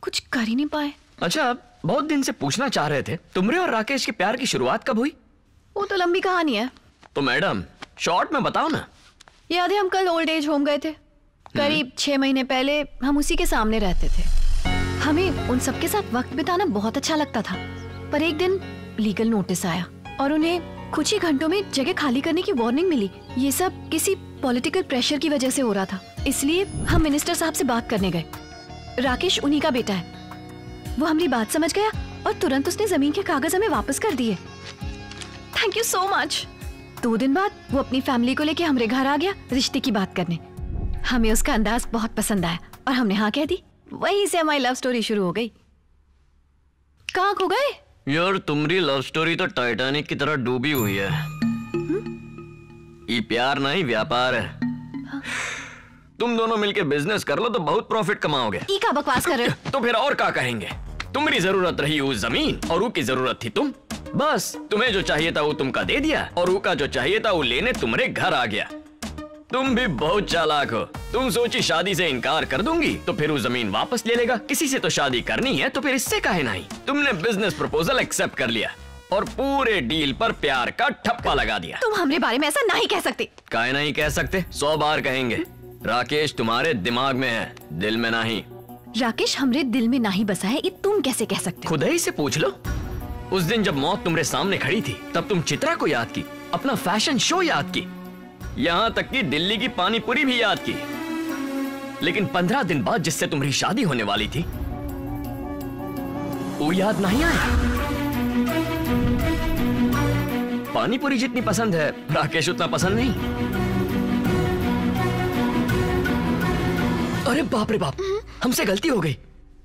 कुछ कर ही नहीं पाए। अच्छा, बहुत दिन से पूछना चाह रहे थे, तुमरे और राकेश के प्यार की शुरुआत कब हुई? वो तो लंबी कहानी है। तो मैडम शॉर्ट में बताओ ना। याद है हम कल ओल्ड एज होम गए थे, करीब 6 महीने पहले। हम उसी के सामने रहते थे। हमें उन सबके साथ वक्त बिताना बहुत अच्छा लगता था, पर एक दिन लीगल नोटिस आया और उन्हें कुछ ही घंटों में जगह खाली करने की वार्निंग मिली। ये सब किसी पॉलिटिकल प्रेशर की वजह से हो रहा था, इसलिए हम मिनिस्टर साहब से बात करने गए। राकेश उन्हीं का बेटा है। वो हमारी बात समझ गया और तुरंत उसने जमीन के कागज हमें वापस कर दिए। Thank you so much. 2 दिन बाद वो अपनी फैमिली को लेके हमारे घर आ गया रिश्ते की बात करने। हमें उसका अंदाज बहुत पसंद आया और हमने हाँ कह दी। वहीं से हमारी लव स्टोरी शुरू हो गई। कहाँ खो गए? यार तुम्हारी लव स्टोरी तो टाइटैनिक की तरह डूबी हुई है। ये प्यार नहीं व्यापार है। तुम दोनों मिलके बिजनेस कर लो तो बहुत प्रॉफिट कमाओगे। ई का बकवास कर रहे हो? तो फिर और क्या कहेंगे? तुम्हारी जरूरत रही उस जमीन और उसकी जरूरत थी तुम। बस तुम्हें जो चाहिए था वो तुमका दे दिया और उसका जो चाहिए था वो लेने तुम्हारे घर आ गया। तुम भी बहुत चालाक हो। तुम सोची शादी से इनकार कर दूंगी तो फिर वो जमीन वापस ले लेगा। किसी से तो शादी करनी है तो फिर इससे काहे नहीं। तुमने बिजनेस प्रपोजल एक्सेप्ट कर लिया और पूरे डील पर प्यार का ठप्पा लगा दिया। तुम हमारे बारे में ऐसा नहीं कह सकते। काहे नहीं कह सकते? 100 बार कहेंगे। राकेश तुम्हारे दिमाग में है, दिल में नहीं। राकेश हमरे दिल में नहीं बसा है, ये तुम कैसे कह सकते? खुद ही से पूछ लो। उस दिन जब मौत तुम्हारे सामने खड़ी थी तब तुम चित्रा को याद की, अपना फैशन शो याद की, यहाँ तक कि दिल्ली की पानीपुरी भी याद की। लेकिन 15 दिन बाद जिससे तुम्हारी शादी होने वाली थी वो याद नहीं आया। पानीपुरी जितनी पसंद है राकेश उतना पसंद नहीं। अरे बाप रे बाप, हमसे गलती हो गई।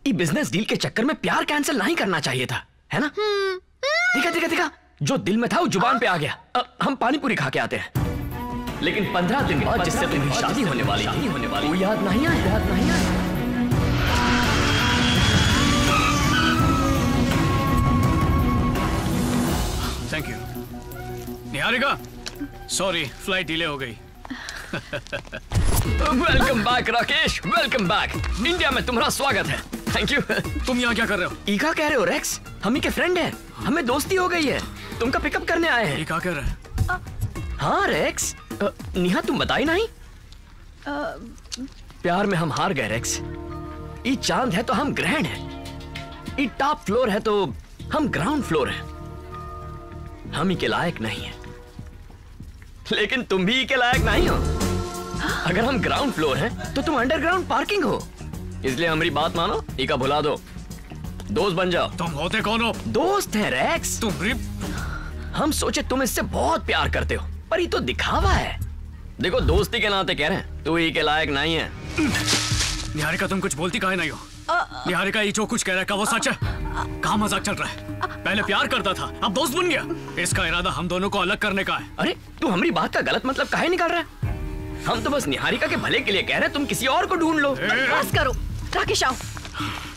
ये बिजनेस डील के चक्कर में प्यार कैंसिल नहीं करना चाहिए था, है ना? देखा देखा देखा, जो दिल में था वो जुबान पे आ गया। हम पानीपुरी खा के आते हैं। लेकिन 15 दिन बाद जिससे तुम्हारी शादी होने वाली वो याद नहीं आया। Thank you. Niharika, sorry flight delay हो गई। Welcome back Rakesh, welcome back. India में तुम्हारा स्वागत है। Thank you. तुम यहाँ क्या कर रहे हो? ईका कह रहे हो रेक्स? हम ही के फ्रेंड हैं, हमें दोस्ती हो गई है, तुमका पिकअप करने आए हैं। ईका कह रहे हैं? हाँ रेक्स। निहा तुम बताई नहीं? प्यार में हम हार गए रेक्स। ई चांद है तो हम ग्रहण है, ई टॉप फ्लोर है तो हम ग्राउंड फ्लोर है। हम ही के लायक नहीं है, लेकिन तुम भी के लायक नहीं हो। अगर हम ग्राउंड फ्लोर हैं तो तुम अंडरग्राउंड पार्किंग हो, इसलिए हमारी बात मानो, ईका भुला दो, दोस्त बन जाओ। तुम होते कौन हो? दोस्त हैं रेक्स। हम सोचे तुम इससे बहुत प्यार करते हो, पर ये तो दिखावा है। देखो दोस्ती के नाते कह रहे हैं, तू ही के लायक नहीं है। निहारिका तुम कुछ बोलती काहे नहीं हो? निहारिका ये जो कुछ कह रहा है क्या वो सच है? कहाँ मजाक चल रहा है? पहले प्यार करता था, अब दोस्त बन गया। इसका इरादा हम दोनों को अलग करने का है। अरे तू हमारी बात का गलत मतलब काहे निकाल रहा है? हम तो बस निहारिका के भले के लिए कह रहे हैं, तुम किसी और को ढूंढ लो। बस करो राकेश, आओ।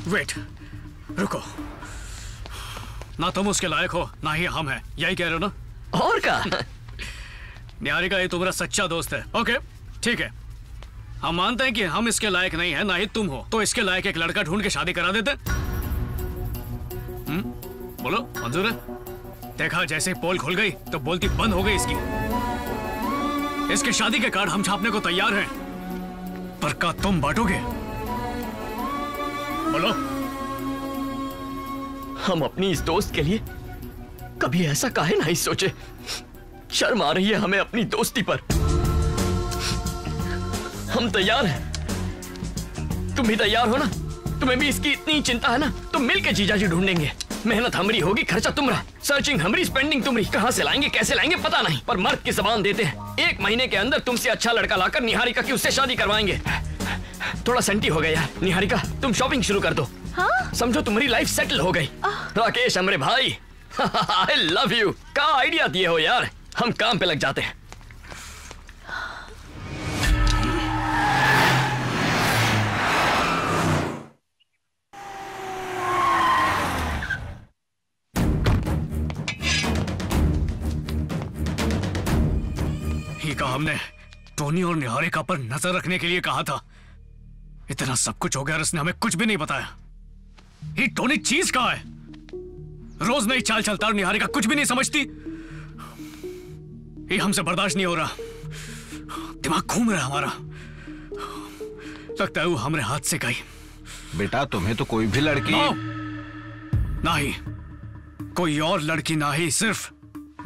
वेट, रुको। ना तुम उसके लायक हो ना ही हम हैं, यही कह रहे हो ना? और क्या? निहारिका ये तुम्हारा सच्चा दोस्त है। ओके ठीक है, हम मानते हैं कि हम इसके लायक नहीं है, ना ही तुम हो, तो इसके लायक एक लड़का ढूंढ के शादी करा देते। बोलो मंजूर है? देखा जैसे पोल खुल गई तो बोलती बंद हो गई इसकी। इसके शादी के कार्ड हम छापने को तैयार हैं, पर क्या तुम बांटोगे? बोलो। हम अपनी इस दोस्त के लिए कभी ऐसा काहे नहीं सोचे। शर्म आ रही है हमें अपनी दोस्ती पर। हम तैयार हैं, तुम भी तैयार हो ना? तुम्हें भी इसकी इतनी चिंता है ना, तो मिलके जीजाजी ढूंढेंगे। मेहनत हमारी होगी, खर्चा तुम्हारा, सर्चिंग हमारी, स्पेंडिंग तुम्हारी। कहां से लाएंगे कैसे लाएंगे पता नहीं, पर मर्द की जबान देते हैं 1 महीने के अंदर तुमसे अच्छा लड़का लाकर निहारिका की उससे शादी करवाएंगे। थोड़ा सेंटी हो गया यार। निहारिका तुम शॉपिंग शुरू कर दो। हाँ? समझो तुम्हारी लाइफ सेटल हो गई। राकेश हमरे भाई, आई लव यू का आइडिया दिए हो यार, हम काम पे लग जाते हैं। का हमने टोनी और निहारिका पर नजर रखने के लिए कहा था। इतना सब कुछ हो गया और इसने हमें कुछ भी नहीं बताया। ये टोनी चीज कहाँ है? रोज नई चाल चलता और निहारिका कुछ भी नहीं समझती। ये हमसे बर्दाश्त नहीं हो रहा, दिमाग घूम रहा है हमारा। लगता है वो हमारे हाथ से गई। बेटा तुम्हें तो कोई भी लड़की नहीं, कोई और लड़की नहीं, सिर्फ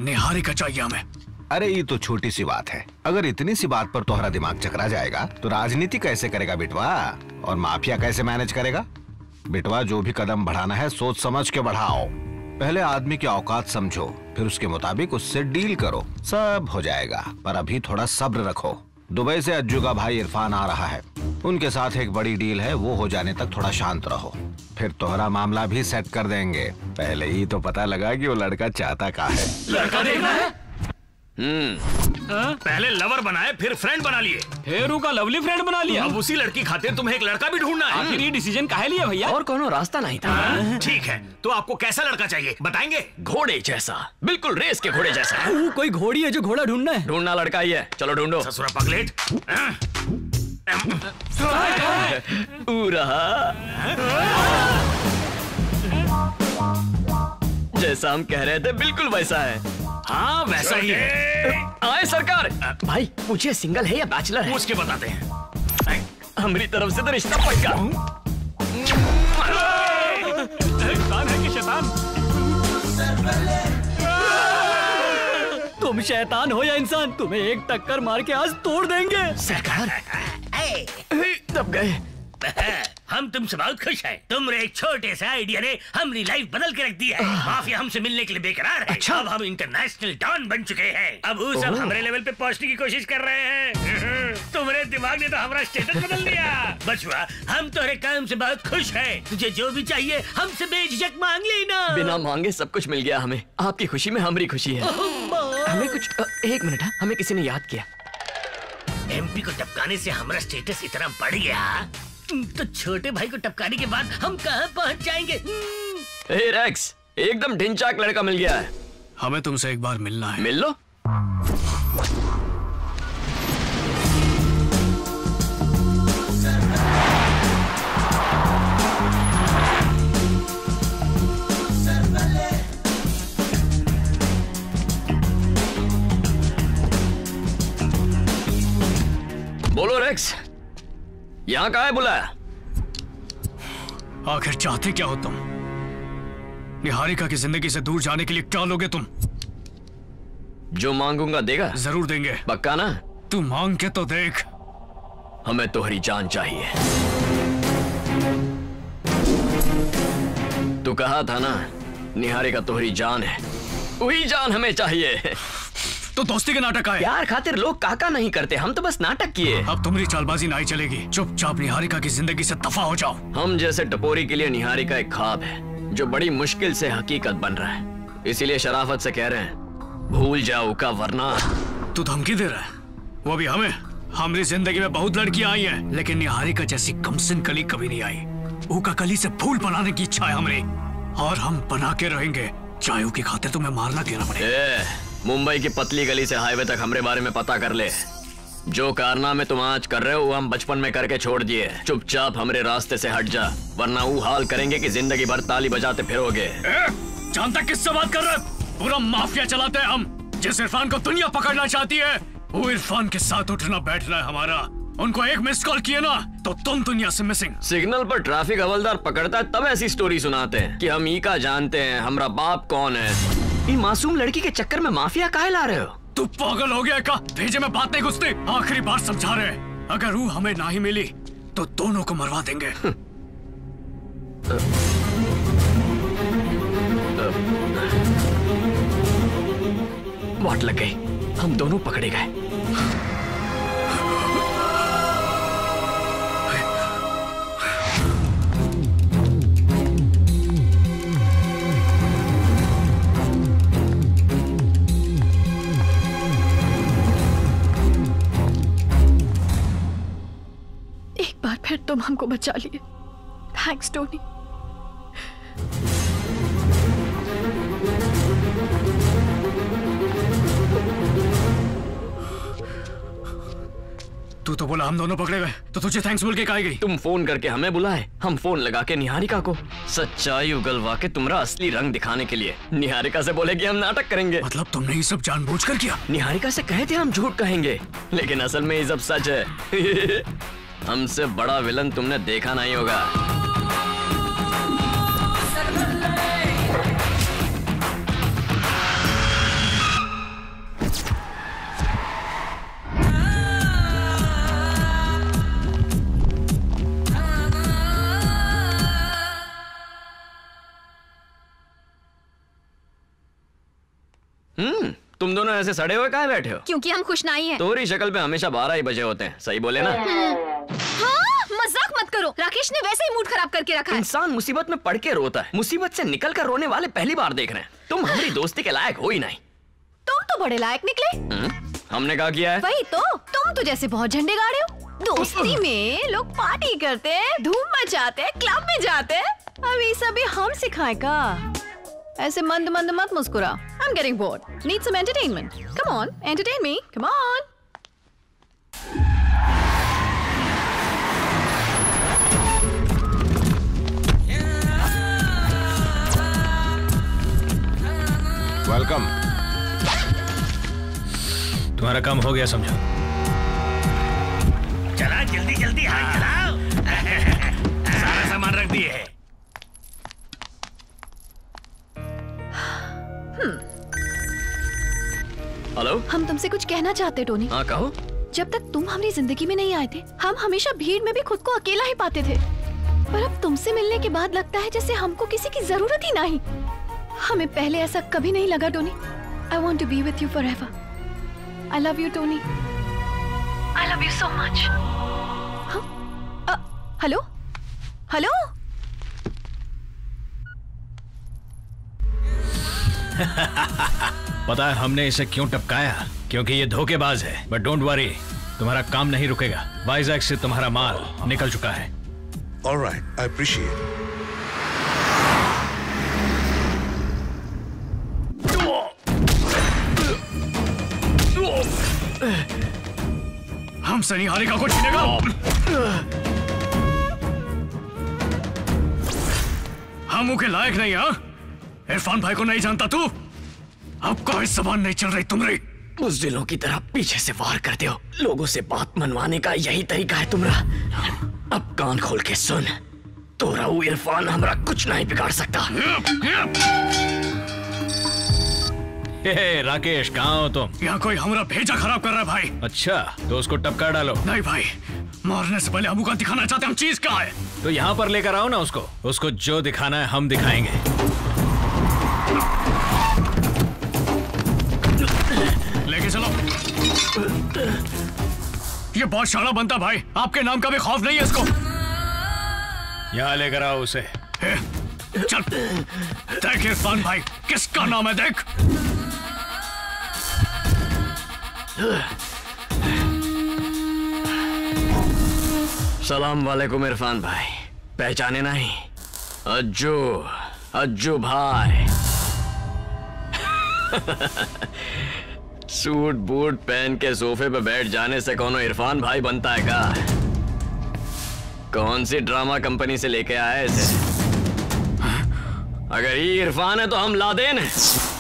निहारिका चाहिए हमें। अरे ये तो छोटी सी बात है। अगर इतनी सी बात पर तुम्हारा दिमाग चकरा जाएगा तो राजनीति कैसे करेगा बिटवा, और माफिया कैसे मैनेज करेगा? बिटवा जो भी कदम बढ़ाना है सोच समझ के बढ़ाओ। पहले आदमी की औकात समझो, फिर उसके मुताबिक उससे डील करो, सब हो जाएगा। पर अभी थोड़ा सब्र रखो। दुबई से अज्जू का भाई इरफान आ रहा है, उनके साथ एक बड़ी डील है, वो हो जाने तक थोड़ा शांत रहो, फिर तुम्हारा मामला भी सेट कर देंगे। पहले ही तो पता लगा कि वो लड़का चाहता क्या है। लड़का देखना है? पहले लवर बनाए फिर फ्रेंड बना लिए, हेरू का लवली फ्रेंड बना लिया। अब उसी लड़की खातिर तुम्हें एक लड़का भी ढूंढना है। आखिर ये डिसीजन काहे लिया भैया? और कोनो रास्ता नहीं था। ठीक है, तो आपको कैसा लड़का चाहिए बताएंगे? घोड़े जैसा, बिल्कुल रेस के घोड़े जैसा। कोई घोड़ी है जो घोड़ा ढूंढना है? ढूंढना लड़का ही है, चलो ढूंढो। ससुरा पगलेट। जैसा हम कह रहे थे बिल्कुल वैसा है। हाँ वैसा ही है। आए सरकार। भाई पूछिए सिंगल है या बैचलर है? पूछ के बताते हैं। हमारी तरफ से तो रिश्ता पक्का। शैतान है कि शैतान? तुम शैतान हो या इंसान, तुम्हें एक टक्कर मार के आज तोड़ देंगे। सरकार दब गए। हम तुमसे बहुत खुश हैं। तुम्हारे एक छोटे से आइडिया ने हमारी लाइफ बदल के रख दी है। माफिया हमसे मिलने के लिए बेकरार है। अच्छा? अब हम इंटरनेशनल डॉन बन चुके हैं। अब वो सब हमारे लेवल पे पहुंचने की कोशिश कर रहे हैं। तुम्हारे दिमाग ने तो हमारा स्टेटस बदल दिया। बचवा हम तुम्हारे काम से बहुत खुश हैं। तुझे जो भी चाहिए हमसे बेझिझक मांग लेना। बिना मांगे सब कुछ मिल गया हमें। आपकी खुशी में हमारी खुशी है। हमें कुछ एक मिनट, हमें किसी ने याद किया। एमपी को टपकाने से हमारा स्टेटस इतना बढ़ गया तो छोटे भाई को टपकाने के बाद हम कहाँ पहुँच जाएंगे? हे रेक्स, एकदम ढिंचाक लड़का मिल गया है। हमें तुमसे एक बार मिलना है। मिल लो। बोलो रेक्स, यहाँ कहाँ है बुलाया? आखिर चाहते क्या हो तुम? निहारिका की जिंदगी से दूर जाने के लिए क्या लोगे तुम? जो मांगूंगा देगा? जरूर देंगे। पक्का ना? तू मांग के तो देख। हमें तोहरी जान चाहिए। तू कहा था ना निहारिका तोहरी जान है, वही जान हमें चाहिए। तो दोस्ती के नाटक आए। प्यार खातिर लोग काका नहीं करते, हम तो बस नाटक किए। अब तुम्हारी चालबाजी नहीं चलेगी। चुपचाप निहारिका की जिंदगी से दफा हो जाओ। हम जैसे टपोरी के लिए निहारिका एक ख्वाब है जो बड़ी मुश्किल से हकीकत बन रहा है, इसीलिए शराफत से कह रहे हैं भूल जाओ का, वरना। तू धमकी दे रहा है? वो भी हमें? हमारी जिंदगी में बहुत लड़कियां आई हैं, लेकिन निहारिका जैसी कमसिन कली कभी नहीं आई। ऊका कली से फूल बनाने की इच्छा है हमारी, और हम बना के रहेंगे, चाहे की खातिर तुम्हें मारना देना पड़े। मुंबई की पतली गली से हाईवे तक हमारे बारे में पता कर ले। जो कारनामे तुम आज कर रहे हो वो हम बचपन में करके छोड़ दिए। चुपचाप हमारे रास्ते से हट जा, वरना वो हाल करेंगे कि जिंदगी भर ताली बजाते फिरोगे। जानता किससे बात कर रहे? पूरा माफिया चलाते हैं हम। जिस इरफान को दुनिया पकड़ना चाहती है वो इरफान के साथ उठना बैठना है हमारा। उनको एक मिस कॉल किए ना तो तुम दुनिया से मिसिंग। सिग्नल पर ट्रैफिक हवलदार पकड़ता है तब ऐसी स्टोरी सुनाते हैं कि हम ईका जानते हैं, हमारा बाप कौन है। ये मासूम लड़की के चक्कर में माफिया काहे ला रहे हो? तू पागल हो गया का? भेजे में बात नहीं घुसती। आखिरी बार समझा रहे, अगर वो हमें ना ही मिली तो दोनों को मरवा देंगे। वाट लग गई, हम दोनों पकड़े गए। एक बार फिर तुम हमको बचा लिए। Thanks Tony. तू तो बोला हम दोनों पकड़े गए, तो तुझे थैंक्स बोल के कहा गई? तुम फोन करके हमें बुलाए, हम फोन लगा के निहारिका को। सच्चाई उगलवा के तुम्हारा असली रंग दिखाने के लिए निहारिका से बोले कि हम नाटक करेंगे। मतलब तुमने ये सब जानबूझकर किया? निहारिका से कहे थे हम झूठ कहेंगे, लेकिन असल में ये सब सच है। हमसे बड़ा विलन तुमने देखा नहीं होगा। तुम दोनों ऐसे सड़े हुए काहे बैठे हो? क्योंकि हम खुश नहीं हैं। तोरी शक्ल पे हमेशा 12 ही बजे होते हैं, सही बोले ना? हाँ, मजाक मत करो। राकेश ने वैसे ही मूड खराब करके रखा है। इंसान मुसीबत में पड़ के रोता है, मुसीबत से निकल कर रोने वाले पहली बार देख रहे हैं। तुम हमारी दोस्ती के लायक हो ही नहीं। तुम तो बड़े लायक निकले। हमने क्या किया है? वही तो, तुम तो जैसे बहुत झंडे गाड़े हो। दोस्ती में लोग पार्टी करते हैं, धूम मचाते हैं, क्लब में जाते हैं। अब ये सब हम सिखाए का? ऐसे मंद मंद मत मुस्कुरा। I'm getting bored. Need some entertainment. Come on, entertain me. Come on. Welcome. तुम्हारा काम हो गया समझो। चला जल्दी जल्दी हाथ चलाओ। सारा सामान रख दिए है। हेलो, हम तुमसे कुछ कहना चाहते टोनी। हाँ कहो। जब तक तुम हमारी जिंदगी में नहीं आए थे, हम हमेशा भीड़ में भी खुद को अकेला ही पाते थे। पर अब तुमसे मिलने के बाद लगता है जैसे हमको किसी की जरूरत ही नहीं। हमें पहले ऐसा कभी नहीं लगा Tony. I want to be with you forever. I love you, Tony. I love you so much. Hello? Hello? पता है हमने इसे क्यों टपकाया? क्योंकि ये धोखेबाज है। बट डोंट वरी, तुम्हारा काम नहीं रुकेगा। वाइजैक से तुम्हारा माल निकल चुका है। Alright, I appreciate it. हमसे नहीं हारेगा कुछ छीनेगा। हम मुंह के लायक नहीं। हाँ, इरफान भाई को नहीं जानता तू? अब कोई जबान नहीं चल रही तुम्हारी। बुज़दिलों की तरह पीछे से वार करते हो। लोगों से बात मनवाने का यही तरीका है तुम्हारा। अब कान खोल के सुन, तोरा वो इरफान हमरा कुछ नहीं बिगाड़ सकता। राकेश, कहाँ हो तुम? यहाँ कोई हमारा भेजा खराब कर रहा है भाई। अच्छा, तो उसको टपका डालो। नहीं भाई, मारने से पहले हमको दिखाना चाहते हम चीज क्या है। तो यहाँ पर लेकर आओ ना उसको जो दिखाना है हम दिखाएंगे। लेके चलो। ये बहुत शाना बनता भाई, आपके नाम का भी खौफ नहीं है इसको। यहाँ लेकर आओ उसे। चल देख इरफान भाई किसका नाम है, देख। सलाम वालेकुम इरफान भाई, पहचाने नहीं? अज्जू भाई। सूट बूट पहन के सोफे पे बैठ जाने से कौनो इरफान भाई बनता है का? कौन सी ड्रामा कंपनी से लेके आए इसे? अगर ये इरफान है तो हम लादेन है,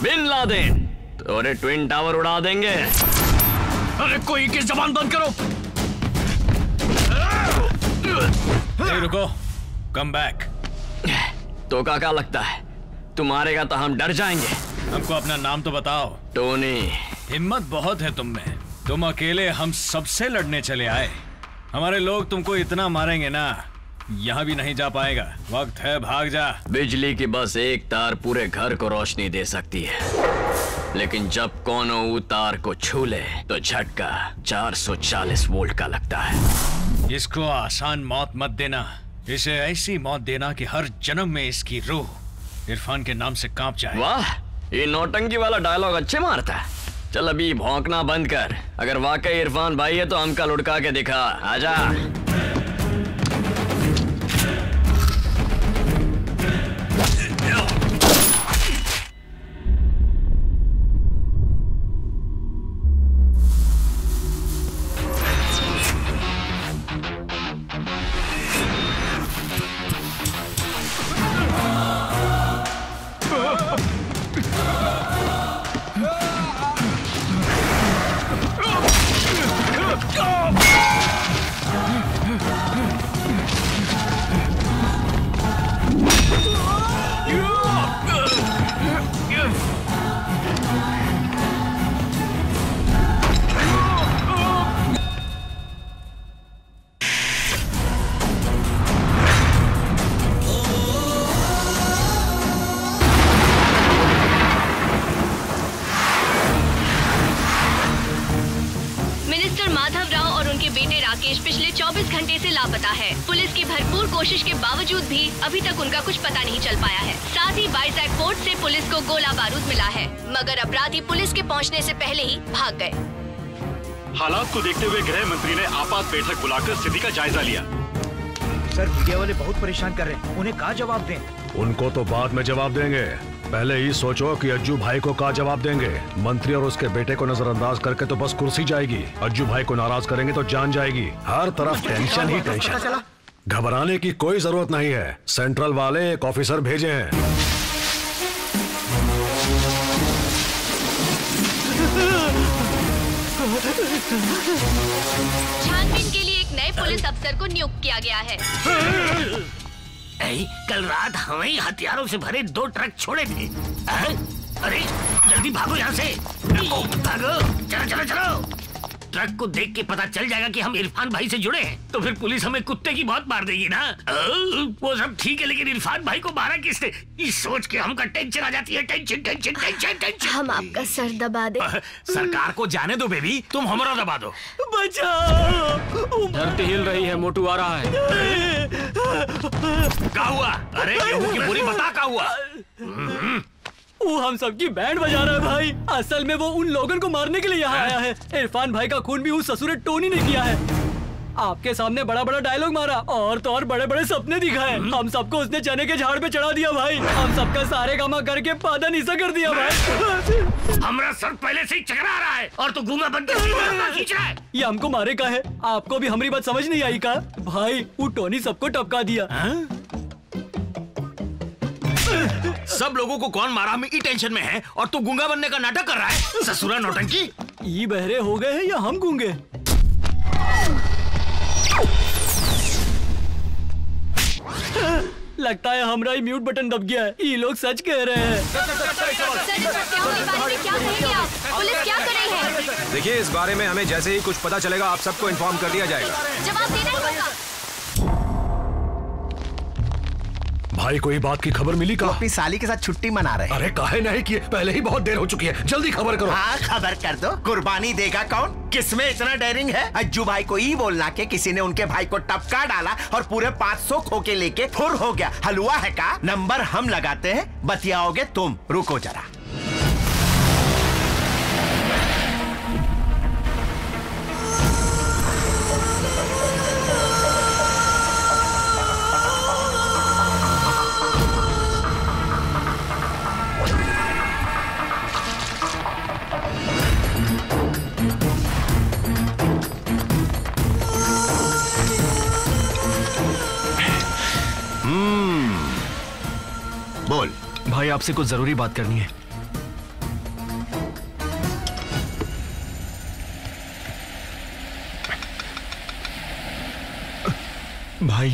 बिन लादेन। तो अरे ट्विन टावर उड़ा देंगे। अरे कोई किस जबान बंद करो। नहीं, रुको, कम बैक। तो क्या लगता है तुम्हारे का तो हम डर जाएंगे? हमको अपना नाम तो बताओ। टोनी। हिम्मत बहुत है तुम में। तुम अकेले हम सबसे लड़ने चले आए। हमारे लोग तुमको इतना मारेंगे ना, यहाँ भी नहीं जा पाएगा। वक्त है, भाग जा। बिजली की बस एक तार पूरे घर को रोशनी दे सकती है, लेकिन जब कोनो वो तार को छू ले तो झटका 440 वोल्ट का लगता है। इसको आसान मौत मत देना, इसे ऐसी मौत देना कि हर जन्म में इसकी रूह इरफान के नाम से कांप जाए। वाह, ये नौटंकी वाला डायलॉग अच्छे मारता है। चल अभी भौंकना बंद कर। अगर वाकई इरफान भाई है तो हमका लुढ़का के दिखा। आजा। पिछले 24 घंटे से लापता है। पुलिस की भरपूर कोशिश के बावजूद भी अभी तक उनका कुछ पता नहीं चल पाया है। साथ ही वाइजैक पोर्ट से पुलिस को गोला बारूद मिला है, मगर अपराधी पुलिस के पहुंचने से पहले ही भाग गए। हालात को देखते हुए गृह मंत्री ने आपात बैठक बुलाकर स्थिति का जायजा लिया। सर, मीडिया वाले बहुत परेशान कर रहे हैं, उन्हें क्या जवाब दें? उनको तो बाद में जवाब देंगे, पहले ही सोचो कि अज्जू भाई को क्या जवाब देंगे। मंत्री और उसके बेटे को नजरअंदाज करके तो बस कुर्सी जाएगी, अज्जू भाई को नाराज करेंगे तो जान जाएगी। हर तरफ टेंशन ही टेंशन। घबराने की कोई जरूरत नहीं है, सेंट्रल वाले एक ऑफिसर भेजे हैं। छानबीन के लिए एक नए पुलिस अफसर को नियुक्त किया गया है। कल रात हमें हथियारों से भरे 2 ट्रक छोड़े थे। अरे जल्दी भागो यहाँ से, भागो, चलो चलो चलो। ट्रक को देख के पता चल जाएगा कि हम इरफान भाई से जुड़े हैं, तो फिर पुलिस हमें कुत्ते की मौत मार देगी ना। वो सब ठीक है, लेकिन इरफान भाई को मारा किसने, इस सोच के हमका टेंशन आ जाती है। Tension tension tension tension. हम आपका सर दबा दे। सरकार को जाने दो बेबी, तुम हमारा दबा दो। बचाओ, धरती हिल रही है, मोटू आ रहा है। क्या हुआ? अरे गेहूं की बोरी बता क्या हुआ? वो हम सबकी बैंड बजा रहा है भाई। असल में वो उन लोगों को मारने के लिए यहाँ आया है। इरफान भाई का खून भी उस ससुरे टोनी ने किया है। आपके सामने बड़ा बड़ा डायलॉग मारा और तो और बड़े बड़े सपने दिखाए। हम सबको उसने चने के झाड़ पे चढ़ा दिया भाई। हम सबका सारे कामा करके पादा नीसा कर दिया भाई। हमारा सर पहले से ही चकरा रहा है और तू गूंगा बन के खींच रहा है। ये हमको मारे का है, आपको भी हमारी बात समझ नहीं आई का? भाई वो टोनी सबको टपका दिया। सब लोगों को कौन मारा हमें टेंशन में है और तू गूंगा बनने का नाटक कर रहा है। ससुरा नौटंकी। ये बहरे हो गए हैं या हम गूंगे? लगता है हमारा ही म्यूट बटन दब गया है। ये लोग सच कह रहे हैं। पुलिस क्या कर रही है? देखिए, इस बारे में हमें जैसे ही कुछ पता चलेगा आप सबको इन्फॉर्म कर दिया जाएगा। जवाब देना ही होगा। भाई कोई बात की खबर मिली का? अपनी साली के साथ छुट्टी मना रहे। अरे काहे नहीं किए, पहले ही बहुत देर हो चुकी है, जल्दी खबर करो। हाँ खबर कर दो। कुर्बानी देगा कौन? किसमें इतना डेयरिंग है? अज्जू भाई को ही बोलना कि किसी ने उनके भाई को टपका डाला और पूरे 500 खोके लेके फुर हो गया। हलवा है का? नंबर हम लगाते हैं, बतियाओगे तुम। रुको जरा। बोल भाई, आपसे कुछ जरूरी बात करनी है। भाई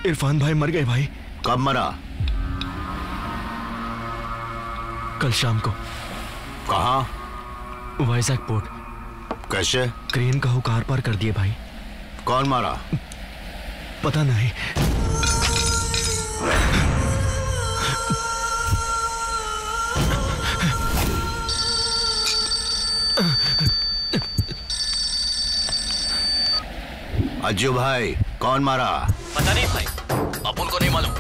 इरफान भाई मर गए भाई। कब मरा? कल शाम को। कहाँ? वाइजैक पोर्ट। कैसे? क्रेन का हुक आर पार कर दिए भाई। कौन मारा? पता नहीं। अज्जू भाई कौन मारा? पता नहीं भाई, अपन को नहीं मालूम।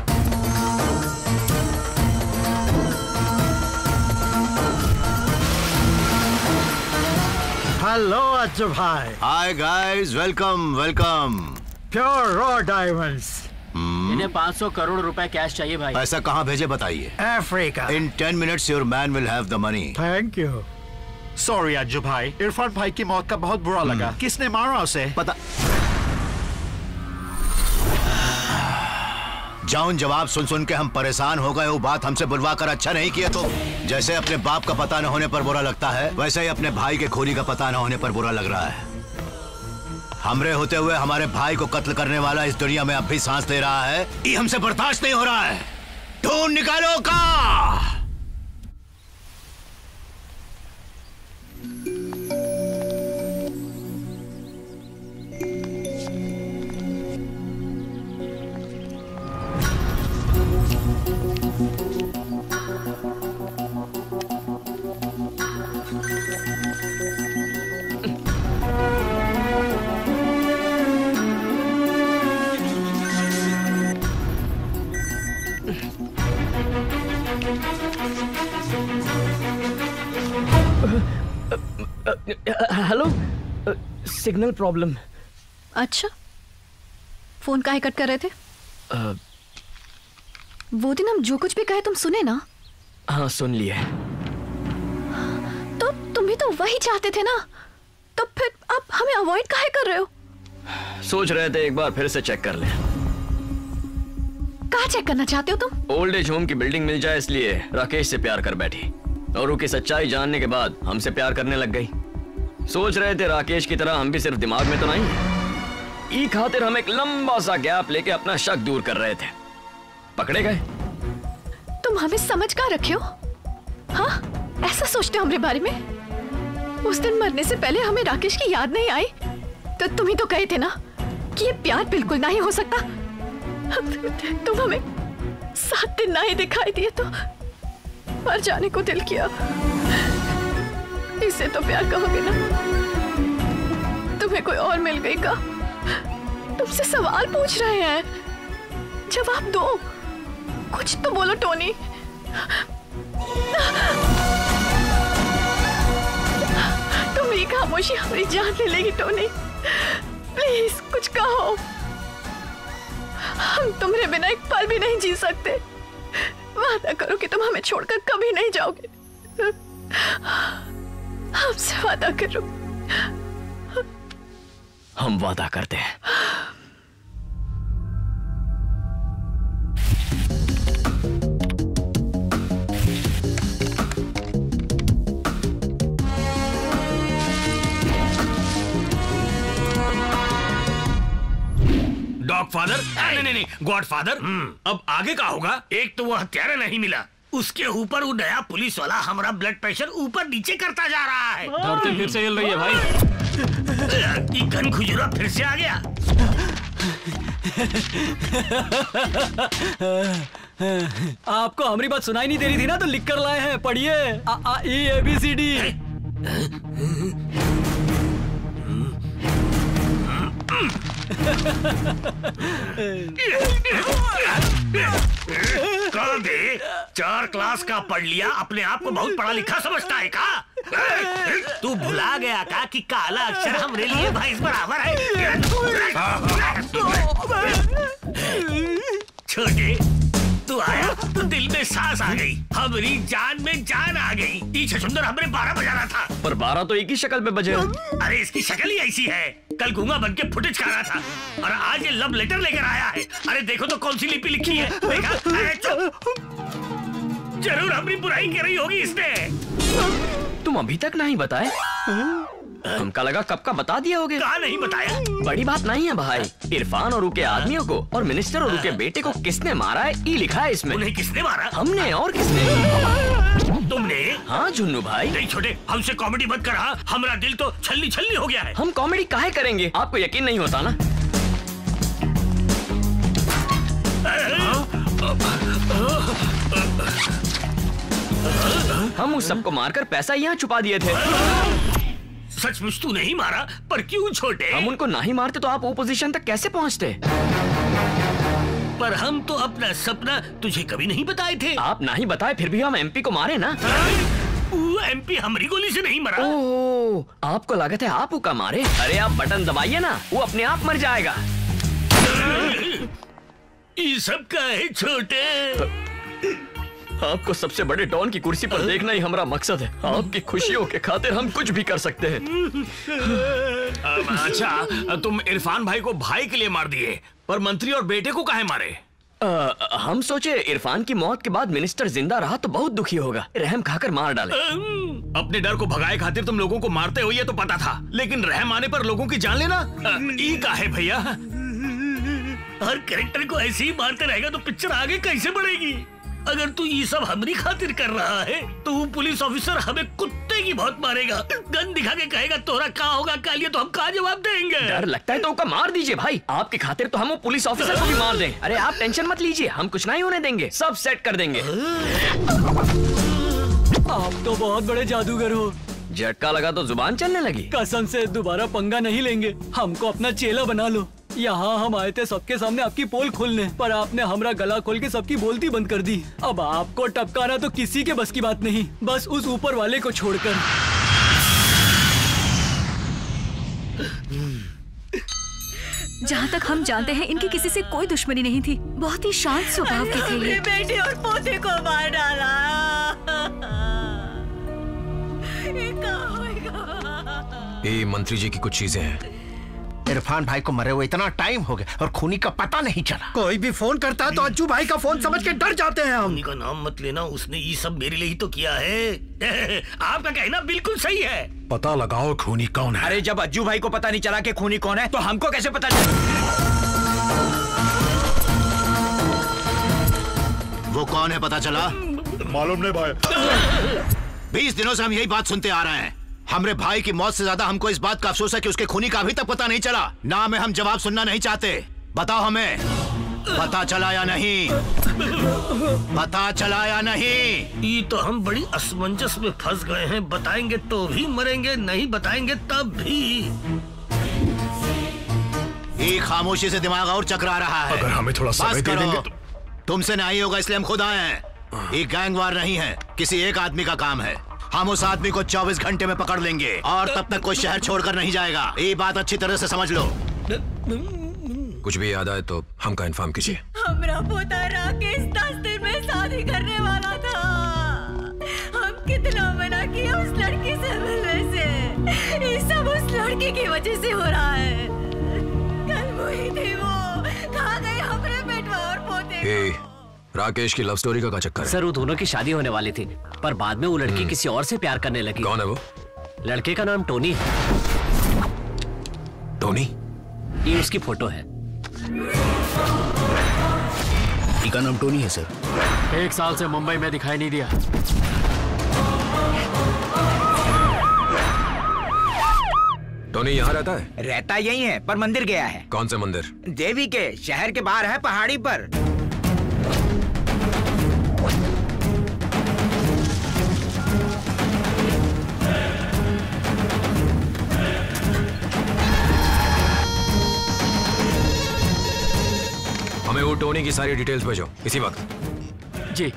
हेलो अज्जू भाई। Hi guys, welcome welcome. Pure raw diamonds. इन्हें 500 करोड़ रुपए कैश चाहिए भाई। पैसा कहाँ भेजे बताइए? Africa. In 10 minutes your man will have the money. Thank you. Sorry Ajju भाई, इरफान भाई की मौत का बहुत बुरा लगा। किसने मारा उसे? पता। जाउन जवाब सुन सुन के हम परेशान हो गए। वो बात हमसे बुलवा कर अच्छा नहीं किया तो। जैसे अपने बाप का पता न होने पर बुरा लगता है, वैसे ही अपने भाई के खूनी का पता न होने पर बुरा लग रहा है। हमरे होते हुए हमारे भाई को कत्ल करने वाला इस दुनिया में अब भी सांस ले रहा है। ये हमसे बर्दाश्त नहीं हो रहा है। ढूंढ निकालो का। Hello, signal problem. अच्छा, फोन काहे कट कर रहे थे? वो दिन हम जो कुछ भी कहे तुम सुने ना? हाँ सुन लिए। तो तुम भी तो वही चाहते थे ना, तो फिर आप हमें अवॉइड काहे कर रहे हो? सोच रहे थे एक बार फिर से चेक कर ले। कहाँ चेक करना चाहते हो तुम? ओल्ड एज होम की बिल्डिंग मिल जाए इसलिए राकेश से प्यार कर बैठी और उसकी सच्चाई जानने के बाद हमसे प्यार करने लग गई। सोच रहे थे राकेश की तरह हम भी सिर्फ दिमाग में तो नहीं। ई खातिर हम एक लंबा सा गैप लेके अपना शक दूर कर रहे थे। पकड़े गए। तुम हमें समझ का रखे हो? हाँ, ऐसा सोचते हो हमारे बारे में? उस दिन मरने से पहले हमें राकेश की याद नहीं आई तो तुम ही तो कहे थे ना कि ये प्यार बिल्कुल नहीं हो सकता। तुम हमें 7 दिन नहीं दिखाई दिए तो मर जाने को दिल किया। इसे तो प्यार कहोगे ना? तुम्हें कोई और मिल गई का? तुमसे सवाल पूछ रहे हैं, जवाब दो। कुछ तो बोलो टोनी। तुम्हारी खामोशी हमारी जान ले लेगी टोनी। प्लीज कुछ कहो। हम तुम्हारे बिना एक पल भी नहीं जी सकते। वादा करो कि तुम हमें छोड़कर कभी नहीं जाओगे। हमसे वादा करो। हम वादा करते हैं। Dog father? नहीं, गॉड फादर। अब आगे का होगा? एक तो वो हत्यारा नहीं मिला, उसके ऊपर वो नया पुलिस वाला हमारा ब्लड प्रेशर ऊपर नीचे करता जा रहा है। धरती फिर से हिल रही है भाई। ये गन खुजूरा फिर से आ गया। आपको हमारी बात सुनाई नहीं दे रही थी ना, तो लिख कर लाए हैं, पढ़िए। ABCD। कल दे 4 क्लास का पढ़ लिया, अपने आप को बहुत पढ़ा लिखा समझता है का? तू भुला गया का कि काला अक्षर हमरे लिए भाई बराबर है। छोटे तू आया तो दिल में सांस आ गई, हमारी जान में जान आ गई। पीछे सुंदर हमने 12 बजाना था, पर 12 तो एक ही शक्ल पे बजे। अरे इसकी शक्ल ही ऐसी है। कल गूंगा बन के फुटेज खा रहा था और आज ये लव लेटर लेकर आया है। अरे देखो तो कौन सी लिपि लिखी है, देखा? अरे चुप, जरूर हमारी बुराई कर रही होगी इसने। तुम अभी तक नहीं बताए? हमका लगा कब का बता दिए होगे। कहा नहीं बताया? बड़ी बात नहीं है भाई। इरफान और उनके आदमियों को और मिनिस्टर और उनके बेटे को किसने मारा है ये लिखा है इसमें। उन्हें किसने मारा? हमने। और किसने? तुमने? हाँ झुन्नू भाई। नहीं छोटे, हमसे कॉमेडी मत कर। हमारा दिल तो छल्ली छल्ली हो गया है। हम कॉमेडी काहे करेंगे? आपको यकीन नहीं होता ना? हम उस सबको मारकर पैसा यहाँ छुपा दिए थे। सचमुच तू नहीं मारा? पर क्यों छोटे? हम उनको नहीं मारते तो आप वो पोजीशन तक कैसे पहुँचते? पर हम तो अपना सपना तुझे कभी नहीं बताए थे। आप नहीं बताए फिर भी हम MP को मारे ना। वो MP हमारी गोली से नहीं मरा। ओह, आपको लागत है आप उसका मारे? अरे आप बटन दबाइए ना, वो अपने आप मर जाएगा। ये सब का है छोटे। आपको सबसे बड़े डॉन की कुर्सी पर देखना ही हमारा मकसद है। आपकी खुशियों के खातिर हम कुछ भी कर सकते हैं। अच्छा, तुम इरफान भाई को भाई के लिए मार दिए, पर मंत्री और बेटे को काहे मारे? हम सोचे इरफान की मौत के बाद मिनिस्टर जिंदा रहा तो बहुत दुखी होगा, रहम खाकर मार डाले। अपने डर को भगाए खातिर तुम लोगों को मारते हो ये तो पता था, लेकिन रहम आने पर लोगों की जान लेना ये काहे भैया? हर कैरेक्टर को ऐसे ही मारते रहेगा तो पिक्चर आगे कैसे बढ़ेगी? अगर तू ये सब हमारी खातिर कर रहा है तो वो पुलिस ऑफिसर हमें कुत्ते की बहुत मारेगा। गन दिखा के कहेगा तोरा क्या होगा क्या लिए, तो हम क्या जवाब देंगे? डर लगता है तो उसका मार दीजिए भाई। आपकी खातिर तो हम वो पुलिस ऑफिसर को भी मार दें। अरे आप टेंशन मत लीजिए, हम कुछ नहीं होने देंगे, सब सेट कर देंगे। आप तो बहुत बड़े जादूगर हो। झटका लगा तो जुबान चलने लगी। कसम से दोबारा पंगा नहीं लेंगे, हमको अपना चेला बना लो। यहाँ हम आए थे सबके सामने आपकी पोल खोलने, पर आपने हमारा गला खोल के सबकी बोलती बंद कर दी। अब आपको टपकाना तो किसी के बस की बात नहीं, बस उस ऊपर वाले को छोड़कर। जहाँ तक हम जानते हैं इनकी किसी से कोई दुश्मनी नहीं थी, बहुत ही शांत स्वभाव के थे ये। बेटे और पोते को मार डाला। ये मंत्री जी की कुछ चीजें हैं। इरफान भाई को मरे हुए इतना टाइम हो गया और खूनी का पता नहीं चला। कोई भी फोन करता है तो अज्जू भाई का फोन समझ के डर जाते हैं हम। खूनी का नाम मत लेना, उसने ये सब मेरे लिए ही तो किया है। आपका कहना बिल्कुल सही है। पता लगाओ खूनी कौन है। अरे जब अज्जू भाई को पता नहीं चला कि खूनी कौन है तो हमको कैसे पता चला? वो कौन है पता चला? मालूम नहीं भाई। 20 दिनों से हम यही बात सुनते आ रहे हैं। हमरे भाई की मौत से ज्यादा हमको इस बात का अफसोस है कि उसके खूनी का अभी तक पता नहीं चला। ना में हम जवाब सुनना नहीं चाहते। बताओ हमें पता चला या नहीं? पता चला या नहीं? ये तो हम बड़ी असमंजस में फंस गए हैं। बताएंगे तो भी मरेंगे, नहीं बताएंगे तब भी। ये खामोशी से दिमाग और चकरा रहा है। अगर हमें थोड़ा समय दे देंगे तो... तुमसे नहीं होगा इसलिए हम खुद आए हैं। ये गैंग वार नहीं है, किसी एक आदमी का काम है। हम उस आदमी को 24 घंटे में पकड़ लेंगे और तब तक कोई शहर छोड़कर नहीं जाएगा। ये बात अच्छी तरह से समझ लो। कुछ भी याद आए तो हमका इन्फॉर्म कीजिए। हमारा पोता राकेश 10 दिन में शादी करने वाला था। हम कितना मना किया उस लड़की से मिलने से। ये सब उस लड़की की वजह से हो रहा है। कल वही थी वो, खा गई हमारे बेटवा और पोते को। राकेश की लव स्टोरी का चक्कर है? सर वो दोनों की शादी होने वाली थी, पर बाद में वो लड़की किसी और से प्यार करने लगी। कौन है वो? लड़के का नाम टोनी है। टोनी? ये उसकी फोटो है। इसका नाम टोनी है सर। 1 साल से मुंबई में दिखाई नहीं दिया। टोनी यहाँ रहता है? रहता यही है, पर मंदिर गया है। कौन से मंदिर? देवी के, शहर के बाहर है, पहाड़ी पर। हमें वो टोनी की सारी डिटेल्स भेजो इसी वक्त। जी।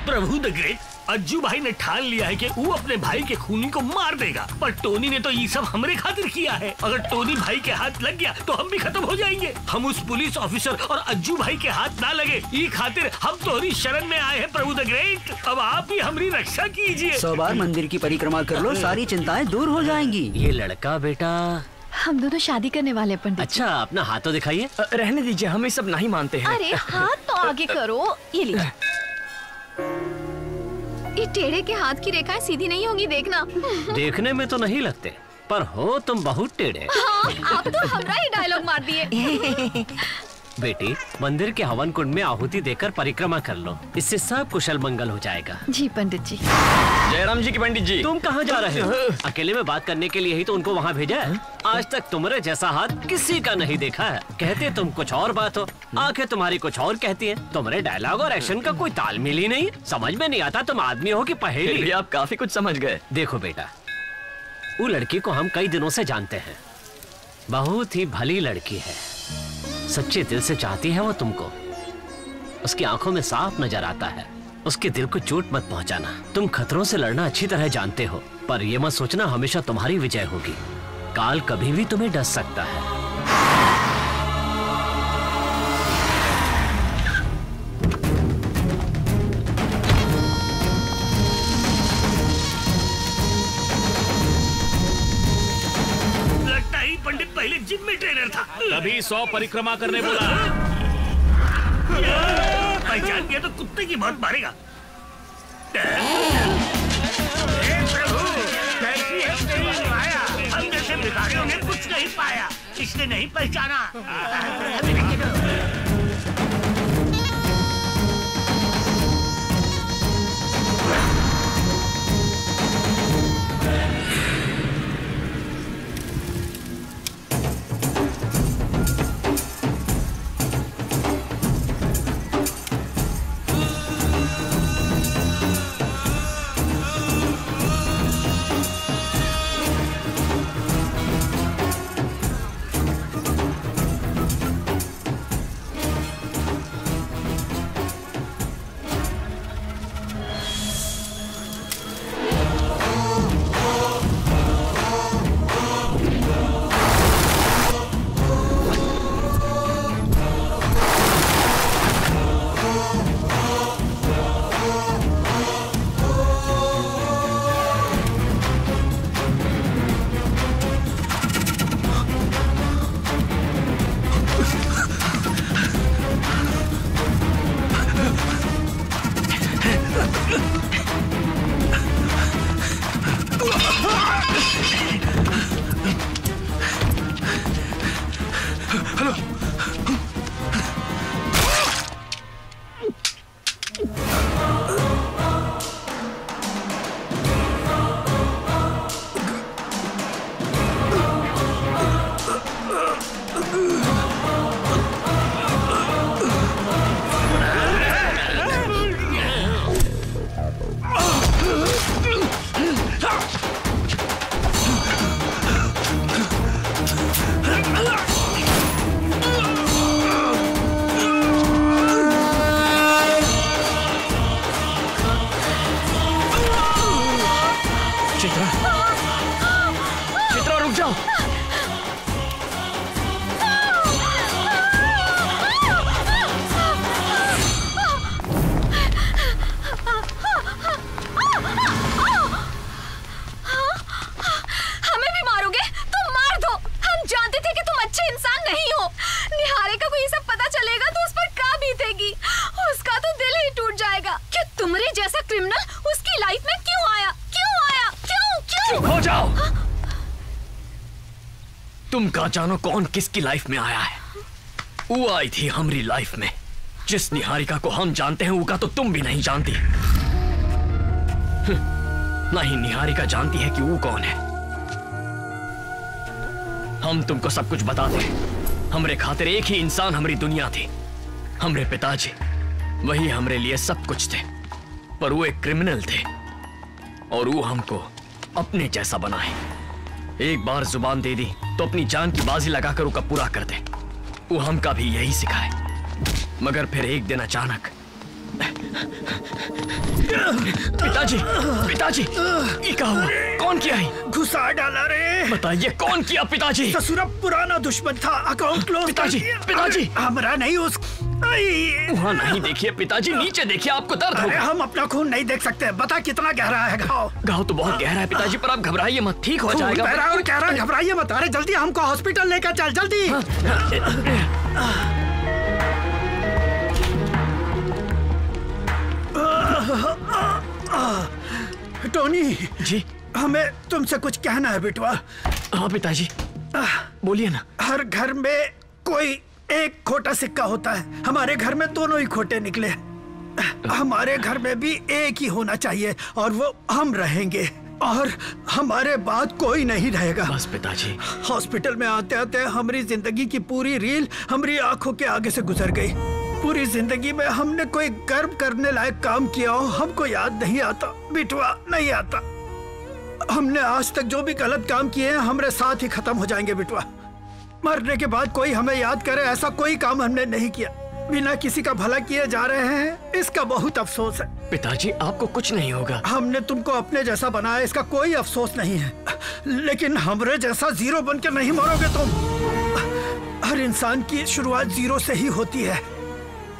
प्रभु द ग्रेट, अज्जू भाई ने ठान लिया है कि वो अपने भाई के खूनी को मार देगा, पर टोनी ने तो ये सब हमरे खातिर किया है। अगर टोनी भाई के हाथ लग गया तो हम भी खत्म हो जाएंगे। हम उस पुलिस ऑफिसर और अज्जू भाई के हाथ ना लगे, ये खातिर हम तोहरी शरण में आए हैं प्रभु द ग्रेट। अब आप ही हमारी रक्षा कीजिए। 100 बार मंदिर की परिक्रमा कर लो, सारी चिंताएं दूर हो जाएंगी। ये लड़का बेटा, हम दोनों शादी करने वाले पंडित। अच्छा, अपना हाथ तो दिखाइए। रहने दीजिए, हम ये सब नहीं मानते हैं। अरे हाथ तो आगे करो। ये लीजिए। ये टेढ़े के हाथ की रेखाएं सीधी नहीं होंगी, देखना। देखने में तो नहीं लगते, पर हो तुम बहुत टेढ़े। हाँ, आप तो हमारा ही डायलॉग मार दिए। बेटी, मंदिर के हवन कुंड में आहुति देकर परिक्रमा कर लो, इससे सब कुशल मंगल हो जाएगा। जी पंडित जी। जयराम जी की पंडित जी। तुम कहाँ जा रहे हो? अकेले में बात करने के लिए ही तो उनको वहाँ भेजा है। आज तक तुम्हारे जैसा हाथ किसी का नहीं देखा है। कहते तुम कुछ और बात हो, आंखें तुम्हारी कुछ और कहती हैं। तुम्हारे डायलॉग और एक्शन का कोई तालमेल ही नहीं। समझ में नहीं आता तुम आदमी हो कि पहेली। आप काफी कुछ समझ गए। देखो बेटा, वो लड़की को हम कई दिनों से जानते हैं। बहुत ही भली लड़की है, सच्चे दिल से चाहती है वो तुमको। उसकी आंखों में साफ नजर आता है। उसके दिल को चोट मत पहुंचाना। तुम खतरों से लड़ना अच्छी तरह जानते हो, पर ये मत सोचना हमेशा तुम्हारी विजय होगी। काल कभी भी तुम्हें डस सकता है। लगता ही पंडित पहले जिम में ट्रेनर था, तभी 100 परिक्रमा करने बोला। पहचान गया तो कुत्ते की मौत मारेगा। हम जैसे भिखारियों ने कुछ नहीं पाया, इसने नहीं पहचाना। तुम्हारे जैसा क्रिमिनल उसकी लाइफ में क्यों आया? क्यों? हो जाओ। तुम का जानो कौन किसकी लाइफ में आया है। वो आई थी हमारी लाइफ में। जिस निहारिका को हम जानते हैं उसका तो तुम भी नहीं जानती। नहीं निहारिका जानती है कि वो कौन है। हम तुमको सब कुछ बताते हैं। हमरे खातिर एक ही इंसान हमारी दुनिया थी, हमरे पिताजी। वही हमरे लिए सब कुछ थे, पर वो एक क्रिमिनल थे और वो हमको अपने जैसा बनाए। एक बार जुबान दे दी तो अपनी जान की बाजी लगाकर उसका पूरा कर दे। वो हमका भी यही सिखाए। मगर फिर एक दिन अचानक पिताजी ये क्या हुआ? कौन किया है? घुसा डाला रे। बताइए कौन किया पिताजी? ससुरा पुराना दुश्मन था, अकाउंट क्लोज। पिताजी हमारा नहीं उस वहाँ नहीं देखिए पिताजी, नीचे देखिए, आपको दर्द होगा। हम अपना खून नहीं देख सकते। बता कितना गहरा है घाव? घाव तो बहुत गहरा है पिताजी, पर आप घबराइए मत, ठीक हो जाएगा। और कह रहा घबराइए मत। अरे जल्दी हमको हॉस्पिटल लेकर चल, जल्दी। टोनी जी, हमें तुमसे कुछ कहना है बेटवा। हाँ पिताजी बोलिए ना। हर घर में कोई एक खोटा सिक्का होता है। हमारे घर में दोनों ही खोटे निकले। हमारे घर में भी एक ही होना चाहिए और वो हम रहेंगे और हमारे बाद कोई नहीं रहेगा। बस पिताजी। हॉस्पिटल में आते आते हमारी जिंदगी की पूरी रील हमारी आंखों के आगे से गुजर गई। पूरी जिंदगी में हमने कोई गर्व करने लायक काम किया हो हमको याद नहीं आता बिटवा, नहीं आता। हमने आज तक जो भी गलत काम किए हैं हमारे साथ ही खत्म हो जाएंगे बिटवा। मरने के बाद कोई हमें याद करे ऐसा कोई काम हमने नहीं किया। बिना किसी का भला किए जा रहे हैं, इसका बहुत अफसोस है। पिताजी आपको कुछ नहीं होगा। हमने तुमको अपने जैसा बनाया, इसका कोई अफसोस नहीं है। लेकिन हमरे जैसा जीरो बन के नहीं मरोगे तुम। हर इंसान की शुरुआत जीरो से ही होती है,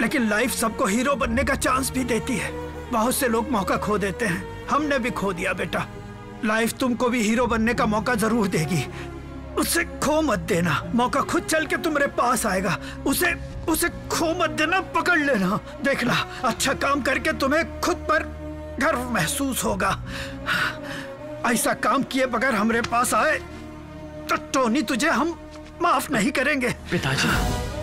लेकिन लाइफ सबको हीरो बनने का चांस भी देती है। बहुत से लोग मौका खो देते हैं, हमने भी खो दिया बेटा। लाइफ तुमको भी हीरो बनने का मौका जरूर देगी, उसे खो मत देना। मौका खुद चल के तुम्हारे पास आएगा, उसे खो मत देना, पकड़ लेना। देखना अच्छा काम करके तुम्हें खुद पर गर्व महसूस होगा। ऐसा काम किए बगैर हमारे पास आए तो टोनी तुझे हम माफ नहीं करेंगे। पिताजी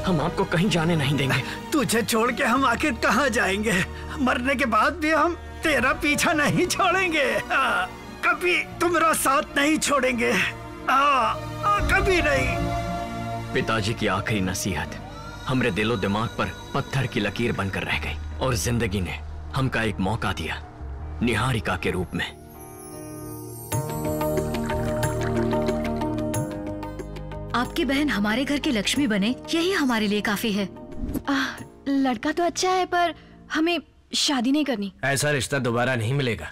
हम आपको कहीं जाने नहीं देंगे। तुझे छोड़ के हम आखिर कहाँ जाएंगे? मरने के बाद भी हम तेरा पीछा नहीं छोड़ेंगे। कभी तुम्हारा साथ नहीं छोड़ेंगे, कभी नहीं। पिताजी की आखिरी नसीहत हमरे दिलो दिमाग पर पत्थर की लकीर बनकर रह गई और जिंदगी ने हमका एक मौका दिया निहारिका के रूप में। आपकी बहन हमारे घर की लक्ष्मी बने, यही हमारे लिए काफी है। लड़का तो अच्छा है पर हमें शादी नहीं करनी। ऐसा रिश्ता दोबारा नहीं मिलेगा।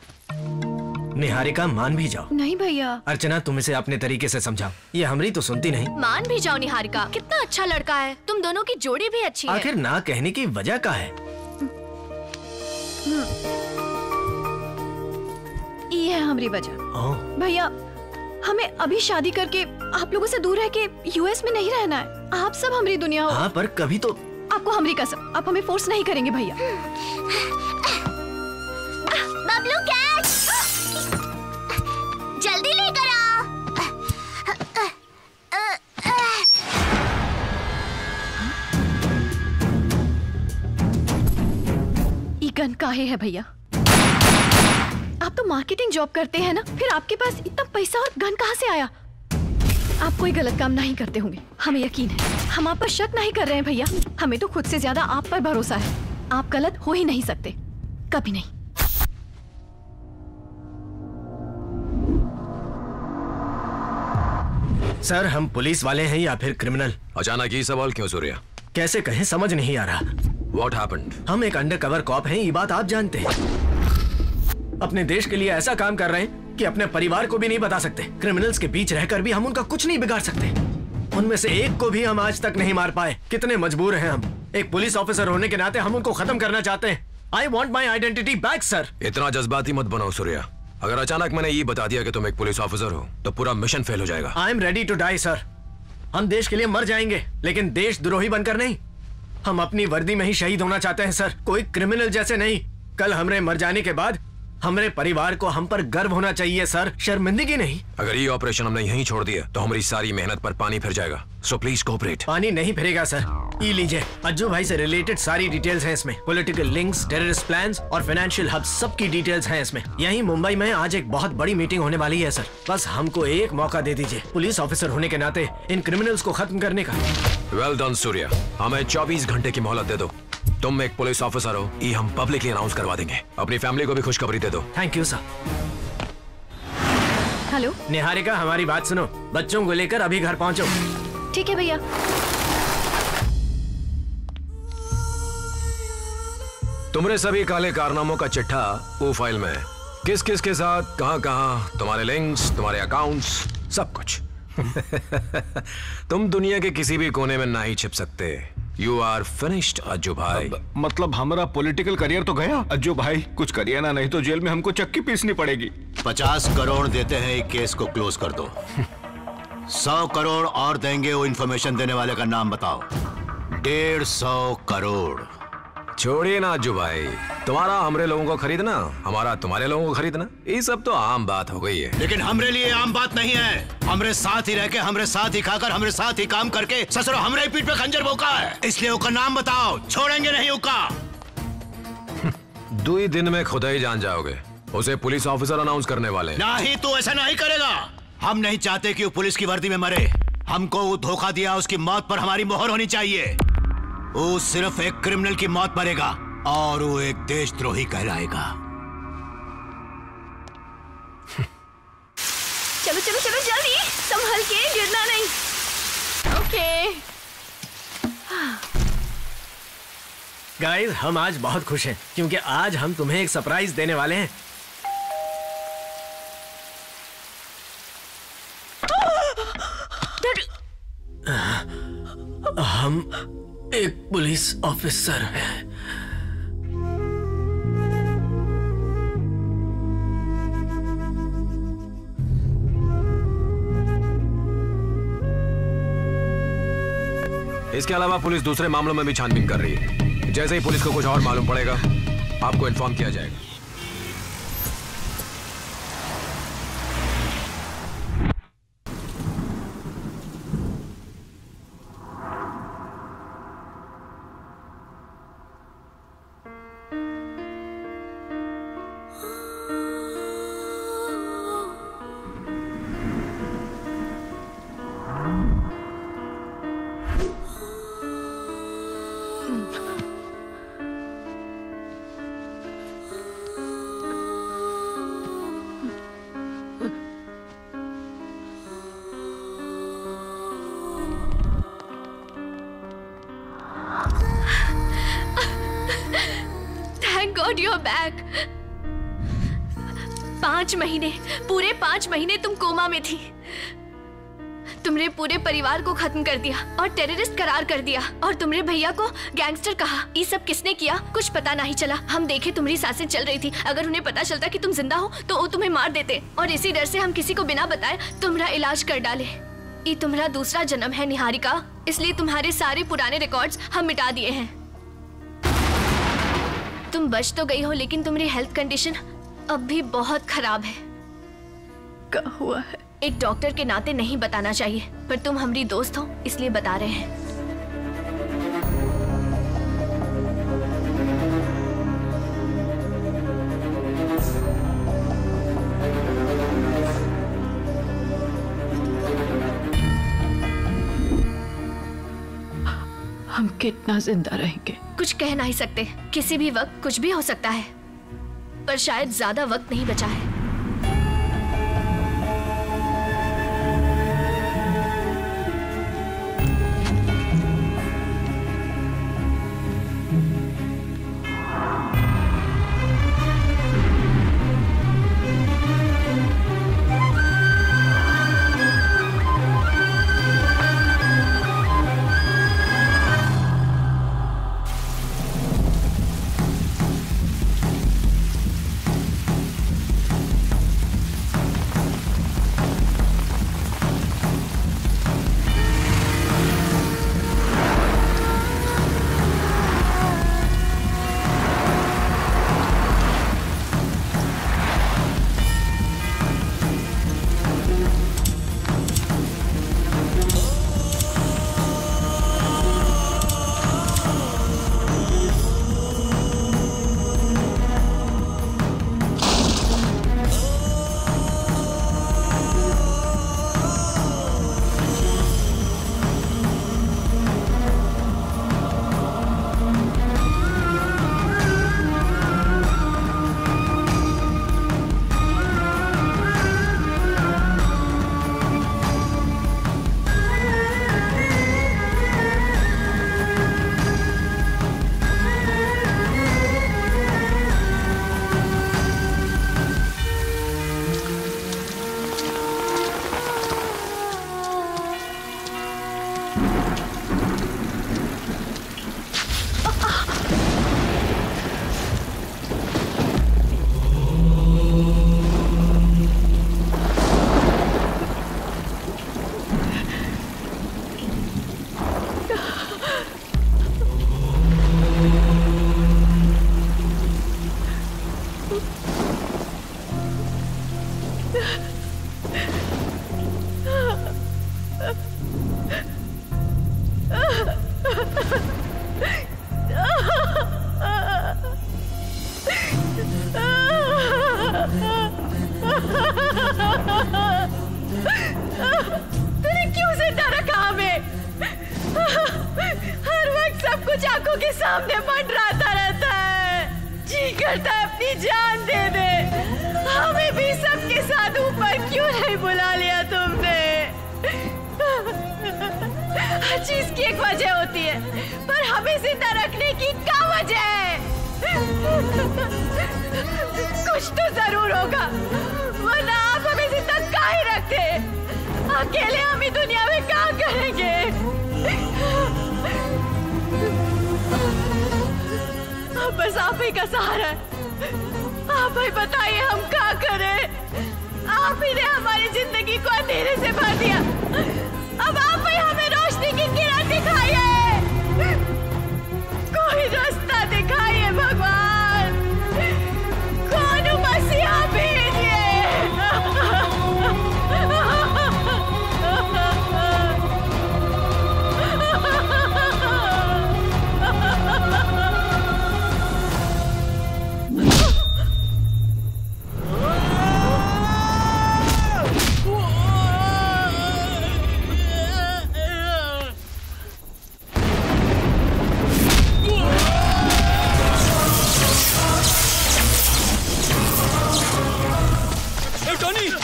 निहारिका मान भी जाओ। नहीं भैया। अर्चना तुम इसे अपने तरीके से समझाओ, ये हमारी तो सुनती नहीं। मान भी जाओ निहारिका, कितना अच्छा लड़का है। तुम दोनों की जोड़ी भी अच्छी है। आखिर ना कहने की वजह क्या है? ये है हमारी वजह। भैया हमें अभी शादी करके आप लोगों से दूर रह के यूएस में नहीं रहना है। आप सब हमारी दुनिया हो। हाँ पर कभी तो आपको हमारी कसम, आप हमें फोर्स नहीं करेंगे भैया। बबलू कैट जल्दी लेकर आओ। ये गन काहे है भैया? आप तो मार्केटिंग जॉब करते हैं ना, फिर आपके पास इतना पैसा और गन कहाँ से आया? आप कोई गलत काम नहीं करते होंगे, हमें यकीन है। हम आप पर शक नहीं कर रहे हैं भैया, हमें तो खुद से ज्यादा आप पर भरोसा है। आप गलत हो ही नहीं सकते, कभी नहीं। सर हम पुलिस वाले हैं या फिर क्रिमिनल? अचानक ये सवाल क्यों सूर्या? कैसे कहें समझ नहीं आ रहा। What happened? हम एक अंडरकवर कॉप हैं, ये बात आप जानते हैं। अपने देश के लिए ऐसा काम कर रहे हैं कि अपने परिवार को भी नहीं बता सकते। क्रिमिनल्स के बीच रहकर भी हम उनका कुछ नहीं बिगाड़ सकते। उनमें से एक को भी हम आज तक नहीं मार पाए। कितने मजबूर हैं हम। एक पुलिस ऑफिसर होने के नाते हम उनको खत्म करना चाहते हैं। I want my identity back sir. इतना जज्बाती मत बनाओ सूर्या। अगर अचानक मैंने ये बता दिया कि तुम एक पुलिस ऑफिसर हो तो पूरा मिशन फेल हो जाएगा। I am ready to die sir. हम देश के लिए मर जाएंगे, लेकिन देशद्रोही बनकर नहीं। हम अपनी वर्दी में ही शहीद होना चाहते हैं सर, कोई क्रिमिनल जैसे नहीं। कल हमरे मर जाने के बाद हमारे परिवार को हम पर गर्व होना चाहिए सर, शर्मिंदगी नहीं। अगर ये ऑपरेशन हमने यहीं छोड़ दिया तो हमारी सारी मेहनत पर पानी फिर जाएगा। So please cooperate. पानी नहीं फिरेगा सर। ये लीजिए, अज्जू भाई से रिलेटेड सारी डिटेल्स हैं इसमें। पॉलिटिकल लिंक्स, टेररिस्ट प्लान्स और फाइनेंशियल हब, सबकी डिटेल्स हैं इसमें। यहीं मुंबई में आज एक बहुत बड़ी मीटिंग होने वाली है सर। बस हमको एक मौका दे दीजिए, पुलिस ऑफिसर होने के नाते इन क्रिमिनल्स को खत्म करने का। वेल डन सूर्या, हमें 24 घंटे की मोहलत दे दो। तुम एक पुलिस ऑफिसर हो, ये हम पब्लिकली अनाउंस करवा देंगे। अपनी फैमिली को भी खुशखबरी दे दो। Thank you sir. Hello Niharika, हमारी बात सुनो। बच्चों को लेकर अभी घर पहुंचो। ठीक है भैया। तुम्हारे सभी काले कारनामों का चिट्ठा वो फाइल में है। किस किस के साथ, कहां कहां, तुम्हारे लिंक्स, तुम्हारे अकाउंट्स, सब कुछ। तुम दुनिया के किसी भी कोने में ना ही छिप सकते। यू आर फिनिश्ड अज्जू भाई। मतलब हमारा पॉलिटिकल करियर तो गया अज्जू भाई। कुछ करिए ना, नहीं तो जेल में हमको चक्की पीसनी पड़ेगी। 50 करोड़ देते हैं, एक केस को क्लोज कर दो। 100 करोड़ और देंगे। वो इन्फॉर्मेशन देने वाले का नाम बताओ। 150 करोड़। छोड़िए ना अज्जू भाई, तुम्हारा हमरे लोगों को खरीदना, हमारा तुम्हारे लोगों को खरीदना, ये सब तो आम बात हो गई है। लेकिन हमरे लिए आम बात नहीं है। हमरे साथ ही रह के, हमरे साथ ही खाकर, हमरे साथ ही काम करके ससुरो हमरे ही पीठ पे खंजर भोंका है। इसलिए उसका नाम बताओ, छोड़ेंगे नहीं उसका। 2 दिन में खुद ही जान जाओगे। उसे पुलिस ऑफिसर अनाउंस करने वाले। नहीं, तू ऐसा नहीं करेगा। हम नहीं चाहते कि वो पुलिस की वर्दी में मरे। हमको वो धोखा दिया, उसकी मौत पर हमारी मोहर होनी चाहिए। वो सिर्फ एक क्रिमिनल की मौत मरेगा और वो एक देशद्रोही कहलाएगा। चलो चलो चलो जल्दी, संभल के, गिरना नहीं। ओके। गाइस, हम आज बहुत खुश हैं क्योंकि आज हम तुम्हें एक सरप्राइज देने वाले हैं। हम एक पुलिस ऑफिसर हैं। इसके अलावा पुलिस दूसरे मामलों में भी छानबीन कर रही है। जैसे ही पुलिस को कुछ और मालूम पड़ेगा, आपको इन्फॉर्म किया जाएगा। God you're back। 5 महीने, पूरे 5 महीने तुम कोमा में थी। तुमने पूरे परिवार को खत्म कर दिया और टेररिस्ट करार कर दिया और तुमने भैया को गैंगस्टर कहा। ये सब किसने किया, कुछ पता नहीं चला। हम देखे तुम्हारी सांसें चल रही थी। अगर उन्हें पता चलता कि तुम जिंदा हो तो वो तुम्हें मार देते और इसी डर से हम किसी को बिना बताए तुम्हारा इलाज कर डाले। ये तुम्हारा दूसरा जन्म है निहारिका, इसलिए तुम्हारे सारे पुराने रिकॉर्ड्स हम मिटा दिए हैं। तुम बच तो गई हो लेकिन तुम्हारी हेल्थ कंडीशन अब भी बहुत खराब है। क्या हुआ है? एक डॉक्टर के नाते नहीं बताना चाहिए, पर तुम हमारी दोस्त हो इसलिए बता रहे हैं। हम कितना जिंदा रहेंगे कुछ कह नहीं सकते, किसी भी वक्त कुछ भी हो सकता है, पर शायद ज्यादा वक्त नहीं बचा है। सामने मंडराता रहता है, जी करता है अपनी जान दे दे। हमें भी सबके साथ ऊपर क्यों नहीं बुला लिया तुमने? हर चीज की एक वजह होती है, पर हमें जिंदा रखने की क्या वजह है? कुछ तो जरूर होगा, वरना आप हमें जिंदा काहे रखते? अकेले हम ही दुनिया में क्या करेंगे? बस आप ही का सहारा है। आप ही बताइए हम क्या करें? आप ही ने हमारी जिंदगी को अंधेरे से भर दिया, अब आप ही हमें रोशनी की किरण दिखाइए, कोई रास्ता दिखाइए भगवान, कौन मसीहा भेजिए।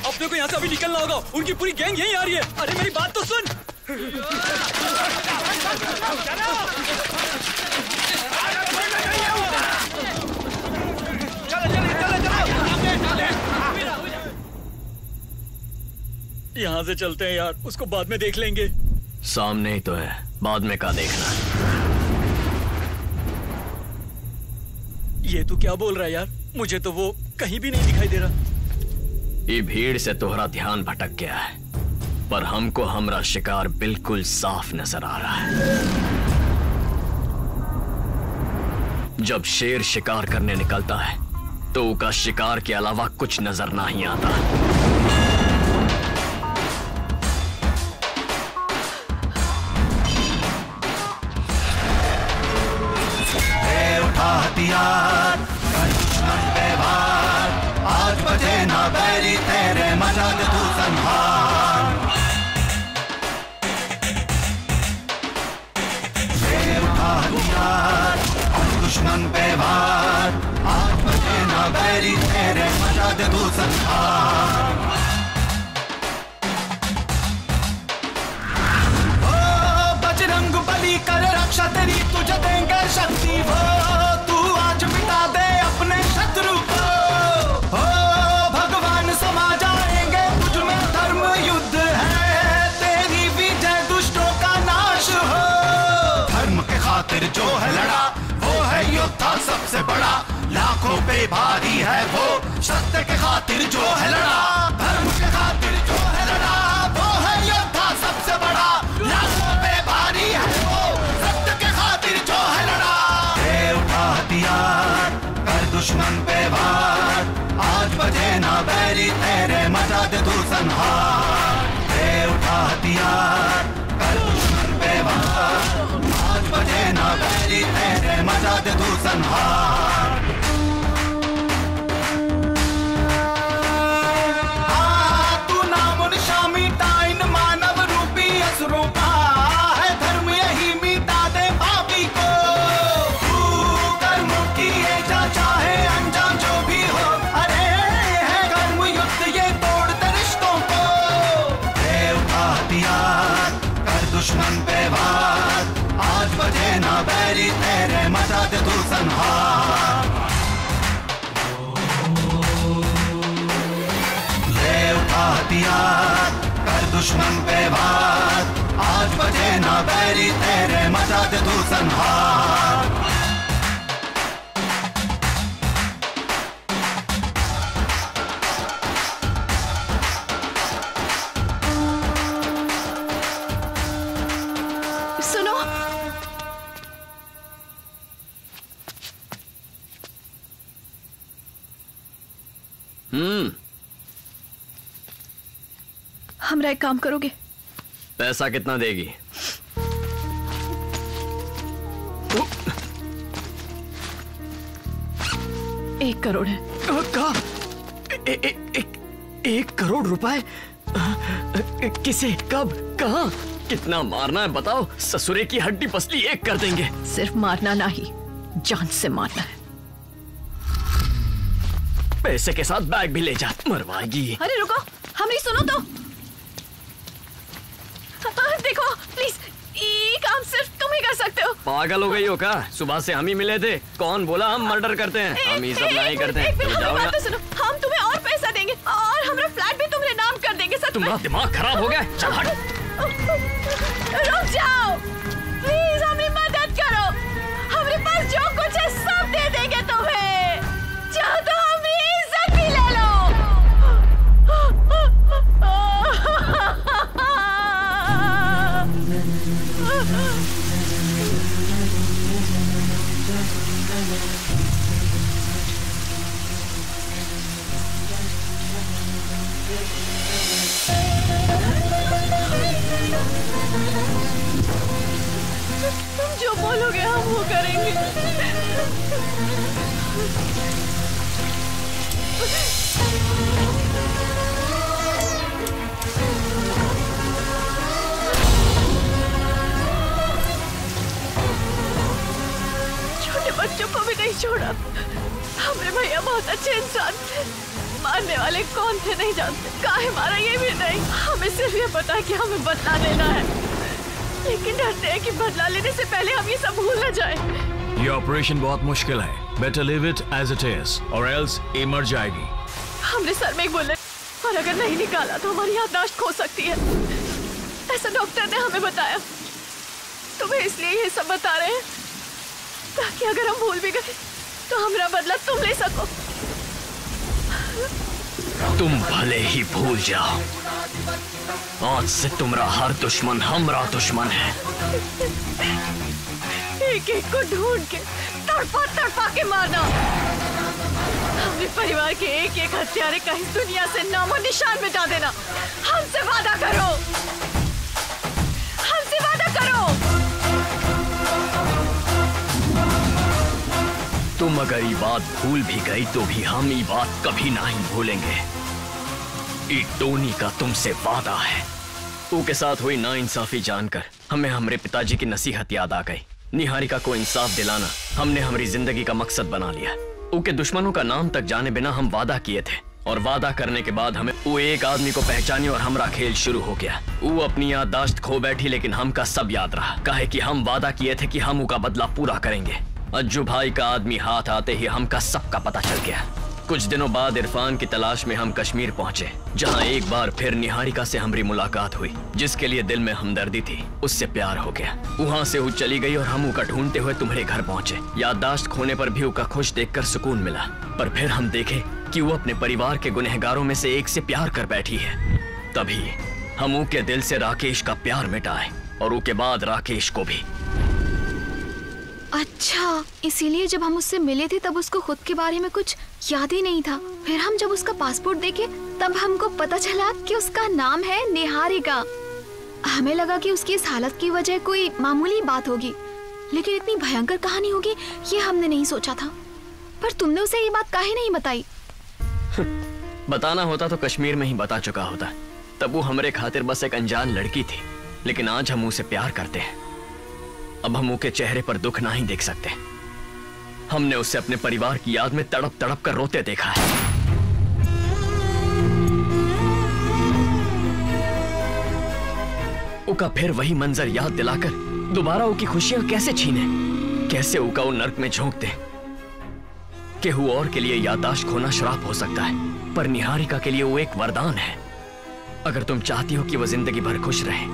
अपने को यहाँ से अभी निकलना होगा, उनकी पूरी गैंग यहीं आ रही है। अरे मेरी बात तो सुन। यहाँ से चलते हैं यार, उसको बाद में देख लेंगे। सामने ही तो है, बाद में क्या देखना है? ये तू क्या बोल रहा है यार? मुझे तो वो कहीं भी नहीं दिखाई दे रहा। ये भीड़ से तोहरा ध्यान भटक गया है, पर हमको हमरा शिकार बिल्कुल साफ नजर आ रहा है। जब शेर शिकार करने निकलता है तो उसका शिकार के अलावा कुछ नजर नहीं आता। उठा हथियार, दुश्मन पे वार, आज बचे ना बैरी तेरे, मचा दे तू संहार। उठा हथियार, दुश्मन पे वार, आज बचे ना बैरी तेरे, मचा दे तू संहार। ओ बजरंग बली कर रक्षा तेरी, तुझे देंगे शक्ति वो, तू आज मिटा दे अपने शत्रु को। ओ भगवान समा जाएंगे तुझ में, धर्म युद्ध है तेरी विजय, दुष्टों का नाश हो। धर्म के खातिर जो है लड़ा, वो है योद्धा सबसे बड़ा, लाखों पे भारी है वो, सत्य के खातिर जो है लड़ा। धर्म के खातिर जो है लड़ा, वो है योद्धा सबसे बड़ा, लाखों पे भारी है वो, सत्य के खातिर जो है लड़ा। दे उठा हथियार, कर दुश्मन पे वार, आज बजे ना बैरी तेरे, मचा दे तू संहार। दे उठा हथियार, कर दुश्मन पे वार, आज बजे ना बैरी तेरे, मचा दे तू संहार। तू नाम निशा मिटा इन मानव रूपी असुरों का, है धर्म यही मिटा दे पापी को। तू कर्म किए जा चाहे अंजाम जो भी हो, अरे है कर्म युद्ध ये तोड़ दे रिश्तों को। दे उठा हथियार, कर दुश्मन पे वार, आज बजे ना बैरी तेरे, मचा दे तू संहार। दे उठा हथियार, कर दुश्मन पे वार, आज बजे ना बैरी तेरे, मचा दे तू संहार। सुनो, हमरा एक काम करोगे? पैसा कितना देगी? एक करोड़ है। का? 1 करोड़ रुपए? किसे? कब? कहाँ? कितना मारना है बताओ? ससुरे की हड्डी पसली एक कर देंगे। सिर्फ मारना नहीं, जान से मारना है। पैसे के साथ बैग भी ले जा, मरवाएगी। अरे रुको, हमें सुनो तो। देखो प्लीज, ये काम सिर्फ तुम ही कर सकते हो। पागल हो गई हो क्या? सुबह से हम ही मिले थे। कौन बोला हम मर्डर करते हैं? हम ही सब नहीं करते हैं। तो सुनो, हम तुम्हें और पैसा देंगे और हमारा फ्लैट भी तुम्हारे नाम कर देंगे। सच में? तुम्हारा दिमाग खराब हो गया? चल हट। रुक जाओ प्लीज, हमारी मदद करो। हमारे पास जो कुछ है सब दे देंगे तुम्हें। चाहो तो हमारी इज्जत भी ले लो। तुम जो बोलोगे हम वो करेंगे। छोटे बच्चों को भी नहीं छोड़ा। हमारे भैया बहुत अच्छे इंसान थे। मारने वाले कौन थे नहीं जानते, काहे मारा ये भी नहीं। हमें सिर्फ ये पता है कि हमें बदला लेना है, लेकिन डरते हैं कि बदला लेने से पहले हम ये सब भूल न जाए। ये ऑपरेशन बहुत मुश्किल है। Better leave it as it is or else ये मर जाएगी। हमने सर में एक बुलेट और अगर नहीं निकाला तो हमारी याददाश्त खो सकती है, ऐसा डॉक्टर ने हमें बताया। तुम्हें इसलिए ये सब बता रहे हैं ताकि अगर हम भूल भी गए तो हमारा बदला तुम ले सको। तुम भले ही भूल जाओ, आज से तुम्हारा हर दुश्मन हमारा दुश्मन है। एक एक को ढूंढ के तड़पा तड़पा के मारना। हमारे परिवार के एक एक हत्यारे का इस दुनिया से नामो निशान मिटा देना। हमसे वादा करो, हमसे वादा करो। तुम अगर ये बात भूल भी गई तो भी हम ये बात कभी नहीं भूलेंगे। ये टोनी का तुमसे वादा है। के साथ हुई नाइंसाफी जानकर हमें हमारे पिताजी की नसीहत याद आ गई। निहारिका को इंसाफ दिलाना हमने हमारी जिंदगी का मकसद बना लिया। उनके दुश्मनों का नाम तक जाने बिना हम वादा किए थे और वादा करने के बाद हमें वो एक आदमी को पहचानी और हमारा खेल शुरू हो गया। वो अपनी याददाश्त खो बैठी लेकिन हमका सब याद रहा। काहे कि हम वादा किए थे कि हम उनका बदला पूरा करेंगे। अज्जू भाई का आदमी हाथ आते ही हमका सबका पता चल गया। कुछ दिनों बाद इरफान की तलाश में हम कश्मीर पहुंचे, जहां एक बार फिर निहारिका से हमारी मुलाकात हुई। जिसके लिए दिल में हमदर्दी थी उससे प्यार हो गया। वहां से वो चली गई और हम उका ढूंढते हुए तुम्हारे घर पहुंचे। याददाश्त खोने पर भी उका खुश देखकर सुकून मिला, पर फिर हम देखे कि वो अपने परिवार के गुनहगारों में से एक से प्यार कर बैठी है। तभी हम उनके दिल से राकेश का प्यार मिटाए और उसके बाद राकेश को भी। अच्छा, इसीलिए जब हम उससे मिले थे तब उसको खुद के बारे में कुछ याद ही नहीं था। फिर हम जब उसका पासपोर्ट देखे तब हमको पता चला कि उसका नाम है निहारिका। हमें लगा कि उसकी इस हालत की वजह कोई मामूली बात होगी, लेकिन इतनी भयंकर कहानी होगी ये हमने नहीं सोचा था। पर तुमने उसे ये बात काहे नहीं बताई? बताना होता तो कश्मीर में ही बता चुका होता। तब वो हमारे खातिर बस एक अनजान लड़की थी, लेकिन आज हम उसे प्यार करते हैं। अब हम उसके चेहरे पर दुख नहीं देख सकते। हमने उसे अपने परिवार की याद में तड़प तड़प कर रोते देखा है। उका फिर वही मंजर याद दिलाकर दोबारा उकी खुशियां कैसे छीने, कैसे उका वो नर्क में झोंक दे। केहू और के लिए याददाश्त खोना श्राप हो सकता है, पर निहारिका के लिए वो एक वरदान है। अगर तुम चाहती हो कि वो जिंदगी भर खुश रहे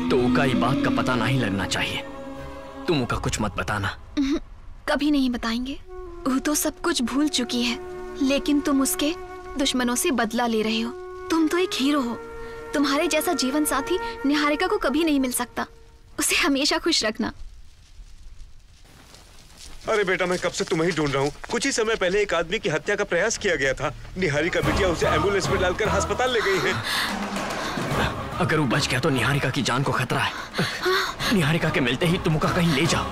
तो उका ये बात का पता नहीं लगना चाहिए। तुम उका कुछ मत बताना। कभी नहीं बताएंगे। वो तो सब कुछ भूल चुकी है, लेकिन तुम उसके दुश्मनों से बदला ले रहे हो। तुम तो एक हीरो हो। तुम्हारे जैसा जीवन साथी निहारिका को कभी नहीं मिल सकता। उसे हमेशा खुश रखना। अरे बेटा, मैं कब से तुम्हें ही ढूंढ रहा हूँ। कुछ ही समय पहले एक आदमी की हत्या का प्रयास किया गया था। निहारिका बिटिया उसे एम्बुलेंस में डालकर अस्पताल ले गई है। अगर वो बच गया तो निहारिका की जान को खतरा है। निहारिका के मिलते ही तुम उका कहीं ले जाओ।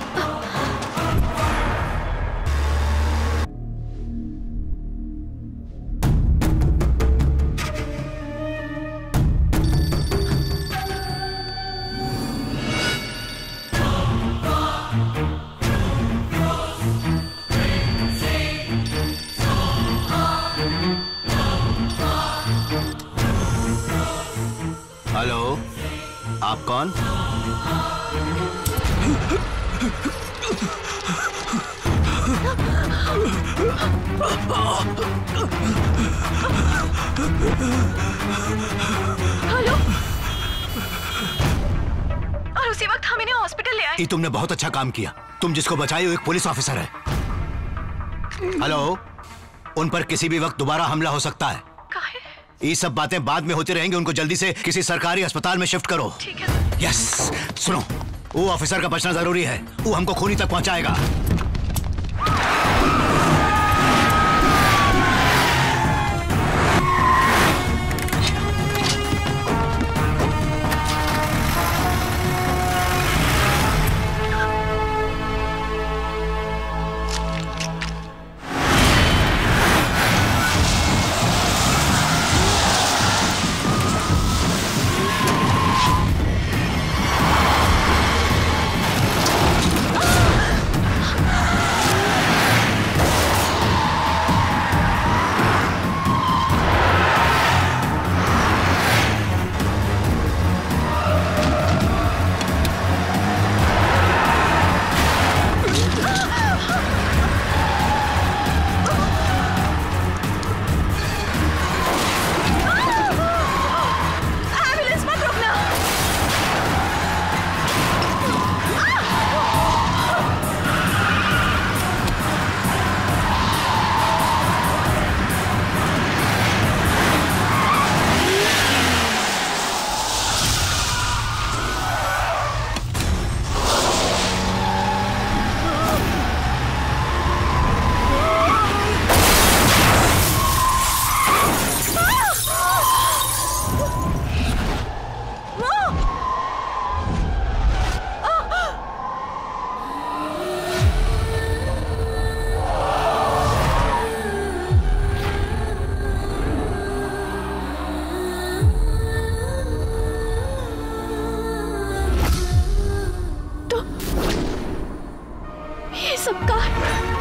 आप कौन? हेलो। और उसी वक्त हम इन्हें हॉस्पिटल ले आए। ये तुमने बहुत अच्छा काम किया। तुम जिसको बचाई हो एक पुलिस ऑफिसर है। हेलो, उन पर किसी भी वक्त दोबारा हमला हो सकता है। ये सब बातें बाद में होती रहेंगी। उनको जल्दी से किसी सरकारी अस्पताल में शिफ्ट करो। ठीक है। यस, सुनो, वो ऑफिसर का बचना जरूरी है। वो हमको खूनी तक पहुंचाएगा।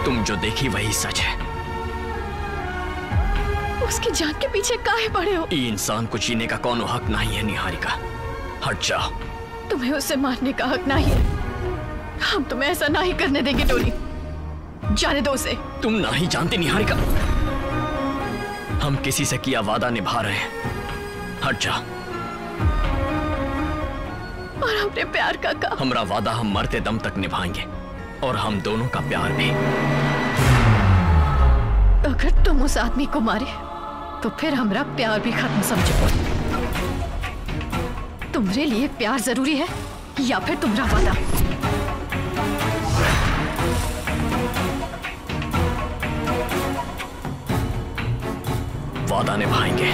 तुम जो देखी वही सच है। उसकी जान के पीछे काहे पड़े हो? ये इंसान को जीने का कौन हक नहीं है निहारिका। हट जाओ। तुम्हें उसे मारने का हक नहीं है। हम तुम्हें ऐसा नहीं करने देंगे टोनी। जाने दो उसे। तुम नहीं जानती निहारिका, हम किसी से किया वादा निभा रहे हैं। हट जाओ। और अपने प्यार का हमारा वादा हम मरते दम तक निभाएंगे, और हम दोनों का प्यार भी। अगर तुम उस आदमी को मारे तो फिर हमारा प्यार भी खत्म समझो। तुम्हारे लिए प्यार जरूरी है या फिर तुम्हारा वादा? वादा निभाएंगे।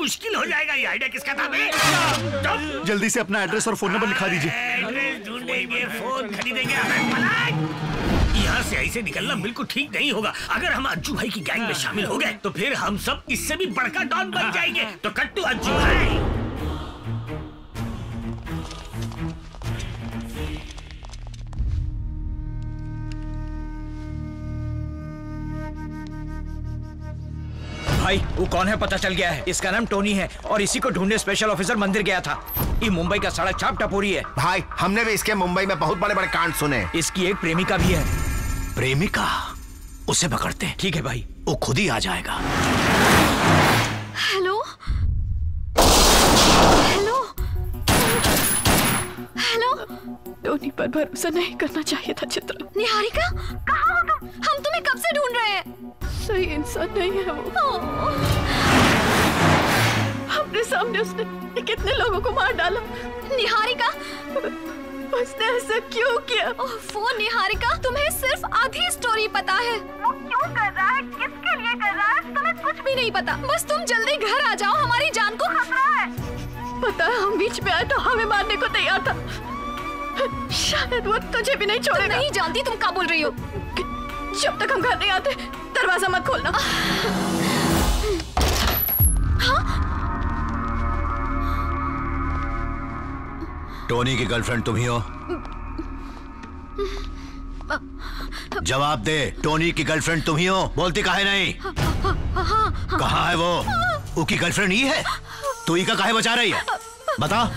मुश्किल हो जाएगा। ये आइडिया किसका था बे? जल्दी से अपना एड्रेस और फोन नंबर लिखा दीजिए। एड्रेस ढूंढेंगे, फोन खरीदेंगे। यहाँ से ऐसे निकलना बिल्कुल ठीक नहीं होगा। अगर हम अज्जू भाई की गैंग में शामिल हो गए तो फिर हम सब इससे भी बड़का डॉन बन जाएंगे। तो कट्टू अज्जू भाई। भाई वो कौन है पता चल गया है। इसका नाम टोनी है और इसी को ढूंढने स्पेशल ऑफिसर मंदिर गया था। ये मुंबई का सड़क छाप टपोरी है। भाई हमने भी इसके मुंबई में बहुत बड़े बड़े कांड सुने। इसकी एक प्रेमिका भी है। प्रेमिका? उसे पकड़ते हैं। ठीक है भाई, वो खुद ही आ जाएगा। Hello hello hello. टोनी पर भरोसा नहीं करना चाहिए था चित्रा। निहारिका, कहाँ हो तुम? हम तुम्हें कब से ढूंढ रहे हैं। सही इंसान नहीं है वो। अपने सामने उसने कितने लोगों को मार डाला। निहारिका, उसने ऐसा क्यों किया? वो निहारिका, तुम्हें सिर्फ आधी स्टोरी पता है। वो क्यों कर रहा है, किसके लिए कर रहा है, तुम्हें कुछ भी नहीं पता। बस तुम जल्दी घर आ जाओ, हमारी जान को खतरा है। पता है हम बीच में आए तो हमें मारने को तैयार था। शायद वो तुझे भी नहीं छोड़ेगा। तुम नहीं जानती तुम क्या बोल रही हो। जब तक हम घर नहीं आते दरवाजा मत खोलना। टोनी की गर्लफ्रेंड तुम ही हो? जवाब दे, टोनी की गर्लफ्रेंड तुम ही हो? बोलती काहे नहीं? कहाँ है वो? उसकी गर्लफ्रेंड ही है? तू ही का काहे बचा रही है? बता,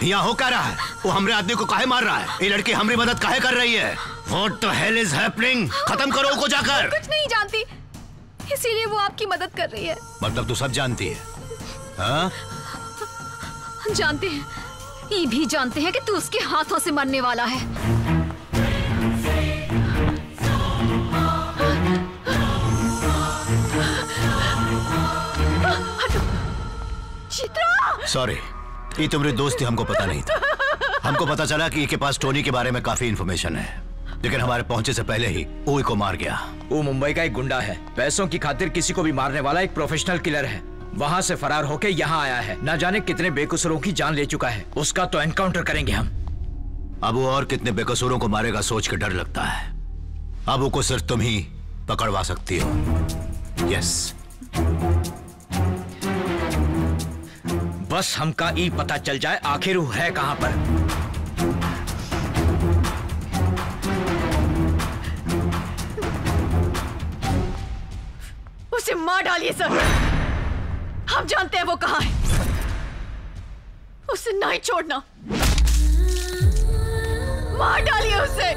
यहाँ हो क्या रहा है? वो हमरे आदमी को काहे मार रहा है? ये लड़की हमारी मदद काहे कर रही है? What the hell is happening? खत्म करो उसको जाकर। कुछ नहीं जानती, इसीलिए वो आपकी मदद कर रही है। मतलब तू सब जानती है? हाँ? जानते हैं, ये भी जानते हैं कि तू उसके हाथों से मरने वाला है। चित्रा! सॉरी, ये तुम्हारी दोस्ती हमको पता नहीं था। हमको पता चला कि इसके पास टोनी के बारे में काफी इंफॉर्मेशन है, लेकिन हमारे पहुंचे से पहले ही वो को मार गया। वो मुंबई का एक गुंडा है, पैसों की खातिर किसी को भी मारने वाला एक प्रोफेशनल किलर है। वहाँ से फरार होके यहाँ आया है। न जाने कितने बेकसूरों की जान ले चुका है। उसका तो एनकाउंटर करेंगे हम। अब वो और कितने बेकसूरों को मारेगा सोच के डर लगता है। अब वो को सिर्फ तुम ही पकड़वा सकती हो। यस। बस हमका ई पता चल जाए आखिर वो है कहाँ पर। उसे मार डालिए सर। हम जानते हैं वो कहाँ है। उसे नहीं छोड़ना। मार डालिए उसे।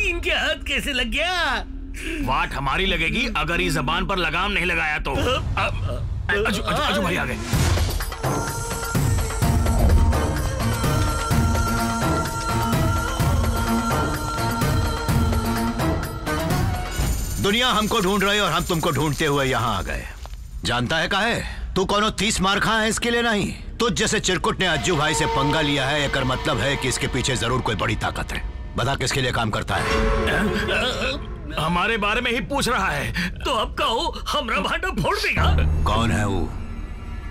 इनके हाथ कैसे लग गया? वाट हमारी लगेगी अगर इस जबान पर लगाम नहीं लगाया तो। अजू भाई आ गए। दुनिया हमको ढूंढ रही और हम तुमको ढूंढते हुए यहाँ आ गए। जानता है काहे? तू कोनो 30 मार खा है इसके लिए नहीं। तुझ जैसे चिरकुट ने अज्जू भाई से पंगा लिया है, एक मतलब है कि इसके पीछे जरूर कोई बड़ी ताकत है। बता किसके लिए काम करता है? हमारे बारे में ही पूछ रहा है तो अब कहो हमरा भांडा फोड़ देगा। कौन है वो?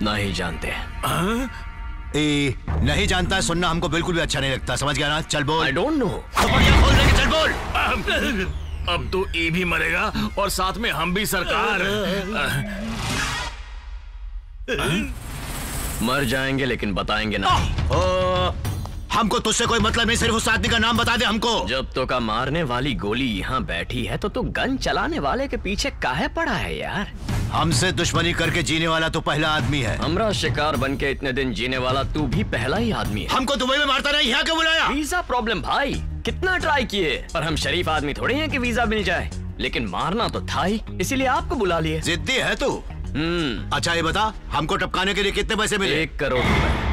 नहीं जानते। नहीं जानता सुनना हमको बिल्कुल भी अच्छा नहीं लगता, समझ गया ना? चल बोल। I don't know। खोल दे, चल बोल। अब तो ये भी मरेगा और साथ में हम भी सरकार। मर जाएंगे लेकिन बताएंगे नहीं। हमको तुझसे कोई मतलब नहीं, सिर्फ उस आदमी का नाम बता दे हमको। जब तो का मारने वाली गोली यहाँ बैठी है तो तू गन चलाने वाले के पीछे काहे पड़ा है यार? हमसे दुश्मनी करके जीने वाला तो पहला आदमी है। हमरा शिकार बन के इतने दिन जीने वाला तू भी पहला ही आदमी है। हमको दुबई में मारता नहीं, यहाँ क्यों बुलाया? वीजा प्रॉब्लम भाई, कितना ट्राई किए पर हम शरीफ आदमी थोड़े हैं कि वीजा मिल जाए, लेकिन मारना तो था ही, इसीलिए आपको बुला लिए। जिद्दी है तू। अच्छा ये बता, हमको टपकाने के लिए कितने पैसे मिले? 1 करोड़ रुपए।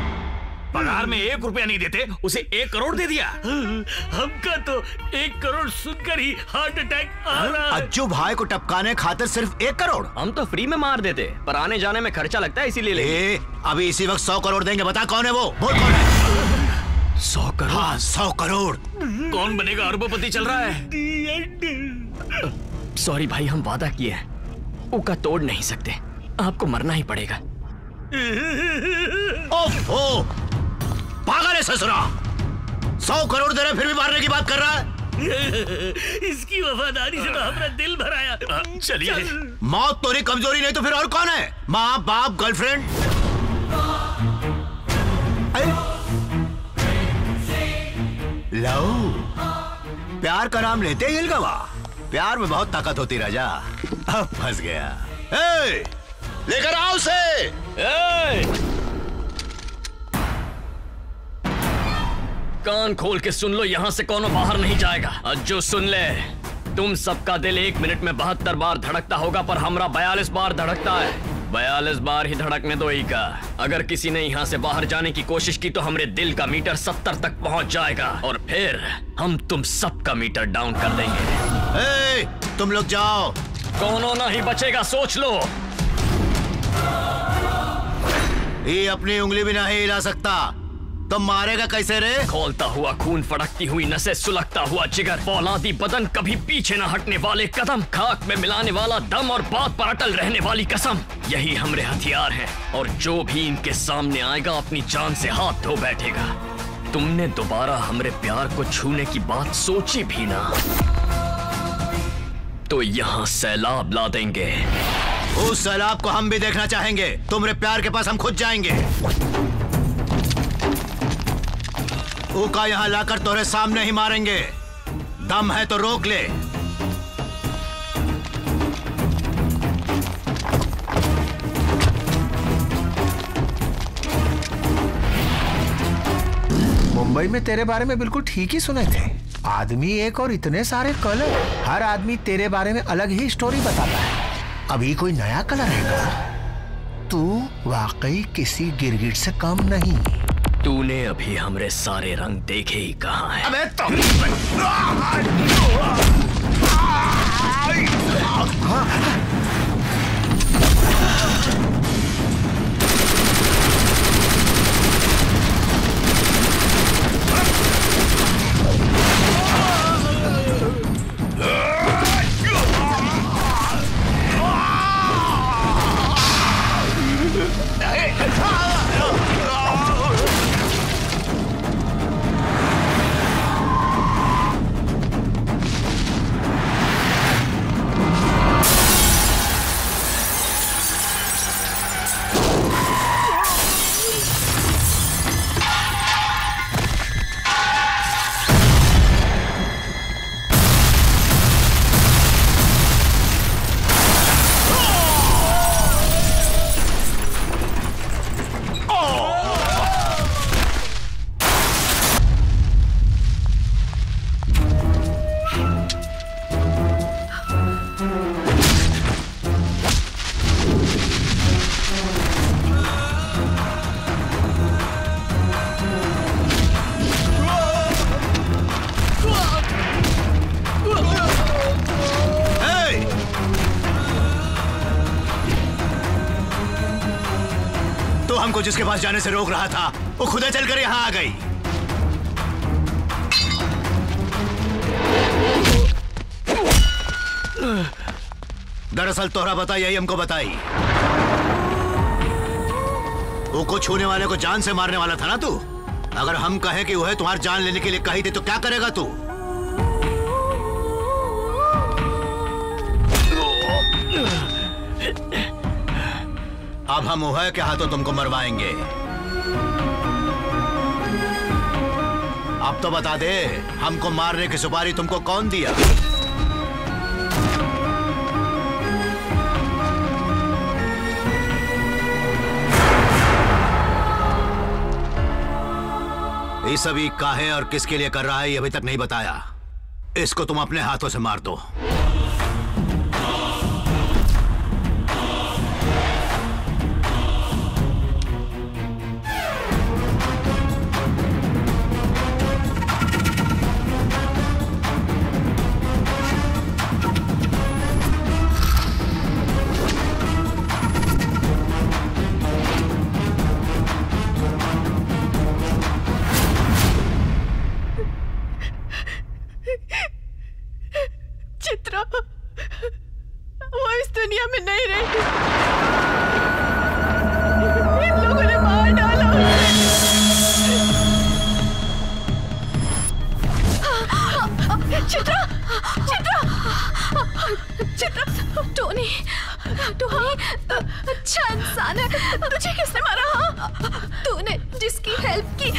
पगार में 1 रुपया नहीं देते, उसे 1 करोड़ दे दिया। हमका तो 1 करोड़ सुनकर ही हार्ट अटैक आ रहा है। अज्जू भाई को टपकाने खातिर सिर्फ 1 करोड़? हम तो फ्री में मार देते, पर आने जाने में खर्चा लगता है इसीलिए। अभी इसी वक्त 100 करोड़ देंगे। बता कौन है वो? बोल कौन है? 100 करोड़? हाँ 100 करोड़। कौन बनेगा अरबोपति चल रहा है। सॉरी भाई, हम वादा किए हैं, उका तोड़ नहीं सकते, आपको मरना ही पड़ेगा। ओह पागल है ससुरा, 100 करोड़ दे रहे फिर भी मारने की बात कर रहा है। इसकी वफादारी से तो हमारा दिल भर आया। चलिए। मौत तोरी कमजोरी नहीं तो फिर और कौन है? माँ बाप गर्लफ्रेंड? लो, प्यार का नाम लेते ही हिल गवा। प्यार में बहुत ताकत होती राजा। अब फंस गया। लेकर आओ उसे। कान खोल के सुन लो, यहाँ से कोनो बाहर नहीं जाएगा। अज्जू सुन ले, तुम सबका दिल 1 मिनट में 72 बार धड़कता होगा, पर हमरा 42 बार धड़कता है। 42 बार ही धड़कने दो ही का। अगर किसी ने यहाँ से बाहर जाने की कोशिश की तो हमरे दिल का मीटर 70 तक पहुँच जाएगा और फिर हम तुम सबका मीटर डाउन कर देंगे। तुम लोग जाओ। कोनो नहीं बचेगा, सोच लो। ये अपनी उंगली भी नहीं हिला सकता, तो मारेगा कैसे रे? खोलता हुआ खून, फड़कती हुई नसें, सुलगता हुआ जिगर, फौलादी बदन, कभी पीछे न हटने वाले कदम, खाक में मिलाने वाला दम और बात पर अटल रहने वाली कसम, यही हमरे हथियार हैं। और जो भी इनके सामने आएगा अपनी जान से हाथ धो बैठेगा। तुमने दोबारा हमरे प्यार को छूने की बात सोची भी ना तो यहाँ सैलाब ला देंगे। उस सैलाब को हम भी देखना चाहेंगे। तुम्हारे प्यार के पास हम खुद जाएंगे। ऊका यहाँ लाकर तोरे सामने ही मारेंगे। दम है तो रोक ले। मुंबई में तेरे बारे में बिल्कुल ठीक ही सुने थे। आदमी एक और इतने सारे कलर। हर आदमी तेरे बारे में अलग ही स्टोरी बताता है। अभी कोई नया कलर है क्या? तू वाकई किसी गिरगिट से कम नहीं। तूने अभी हमरे सारे रंग देखे ही कहाँ हैं? अबे हमको जिसके पास जाने से रोक रहा था वो खुद चलकर यहाँ आ गई। दरअसल तोहरा बता यही हमको बताई। वो को छूने वाले को जान से मारने वाला था ना तू। अगर हम कहें कि वह तुम्हारी जान लेने के लिए कही थी तो क्या करेगा तू? अब हम वह के हाथों तुमको मरवाएंगे। अब तो बता दे, हमको मारने की सुपारी तुमको कौन दिया? ये सभी काहे और किसके लिए कर रहा है ये अभी तक नहीं बताया। इसको तुम अपने हाथों से मार दो। चित्रा, वो इस दुनिया में नहीं रही। इन लोगों ने मार डाला उसे। भगवान है, तुझे किसने मारा? तूने जिसकी हेल्प की।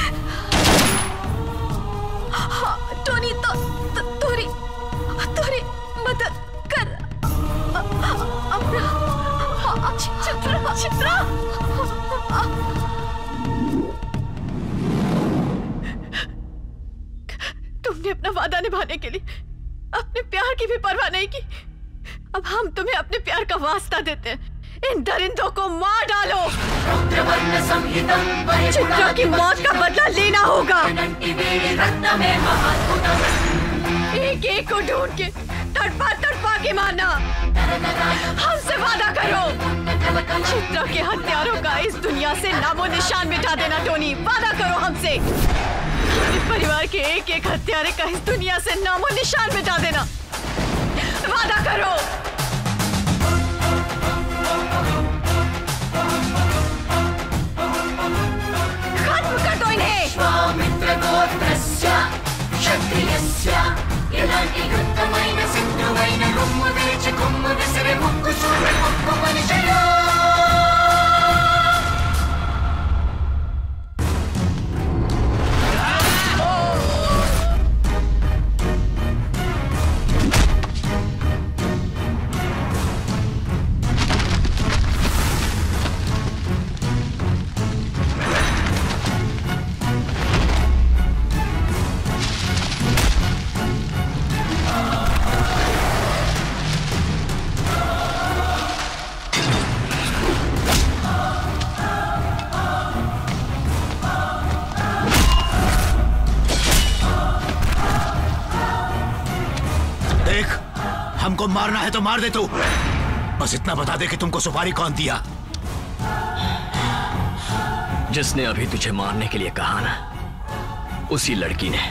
टोनी तोरी मदद कर। चित्रा तुमने अपना वादा निभाने के लिए अपने प्यार की भी परवाह नहीं की। अब हम तुम्हें अपने प्यार का वास्ता देते हैं, इन दरिंदों को मार डालो। चित्रा की मौत का बदला लेना होगा। एक एक को ढूंढ के तड़पा के मारना। हमसे वादा करो, चित्रा के हत्यारों का इस दुनिया से नामो निशान मिटा देना। टोनी, वादा करो हमसे, परिवार के एक एक हत्यारे का इस दुनिया से नामो निशान मिटा देना। वादा करो। खत्म कर दो इन्हें। हमको मारना है तो मार दे तू, बस इतना बता दे कि तुमको सुपारी कौन दिया। जिसने अभी तुझे मारने के लिए कहा ना, उसी लड़की ने।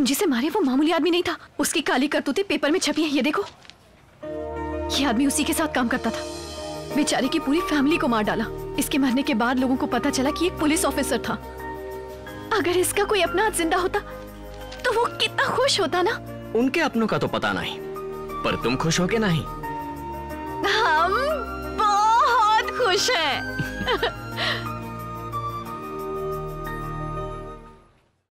जिसे मारे वो मामूली आदमी नहीं था, उसकी काली करतूतें पेपर में छपी हैं। ये देखो, ये आदमी उसी के साथ काम करता था। बेचारे की पूरी फैमिली को मार डाला। इसके मरने के बाद लोगों को पता चला कि एक पुलिस ऑफिसर था। अगर इसका कोई अपना जिंदा होता तो वो कितना खुश होता ना। उनके अपनों का तो पता नहीं, पर तुम खुश हो के नहीं? हम बहुत खुश हैं।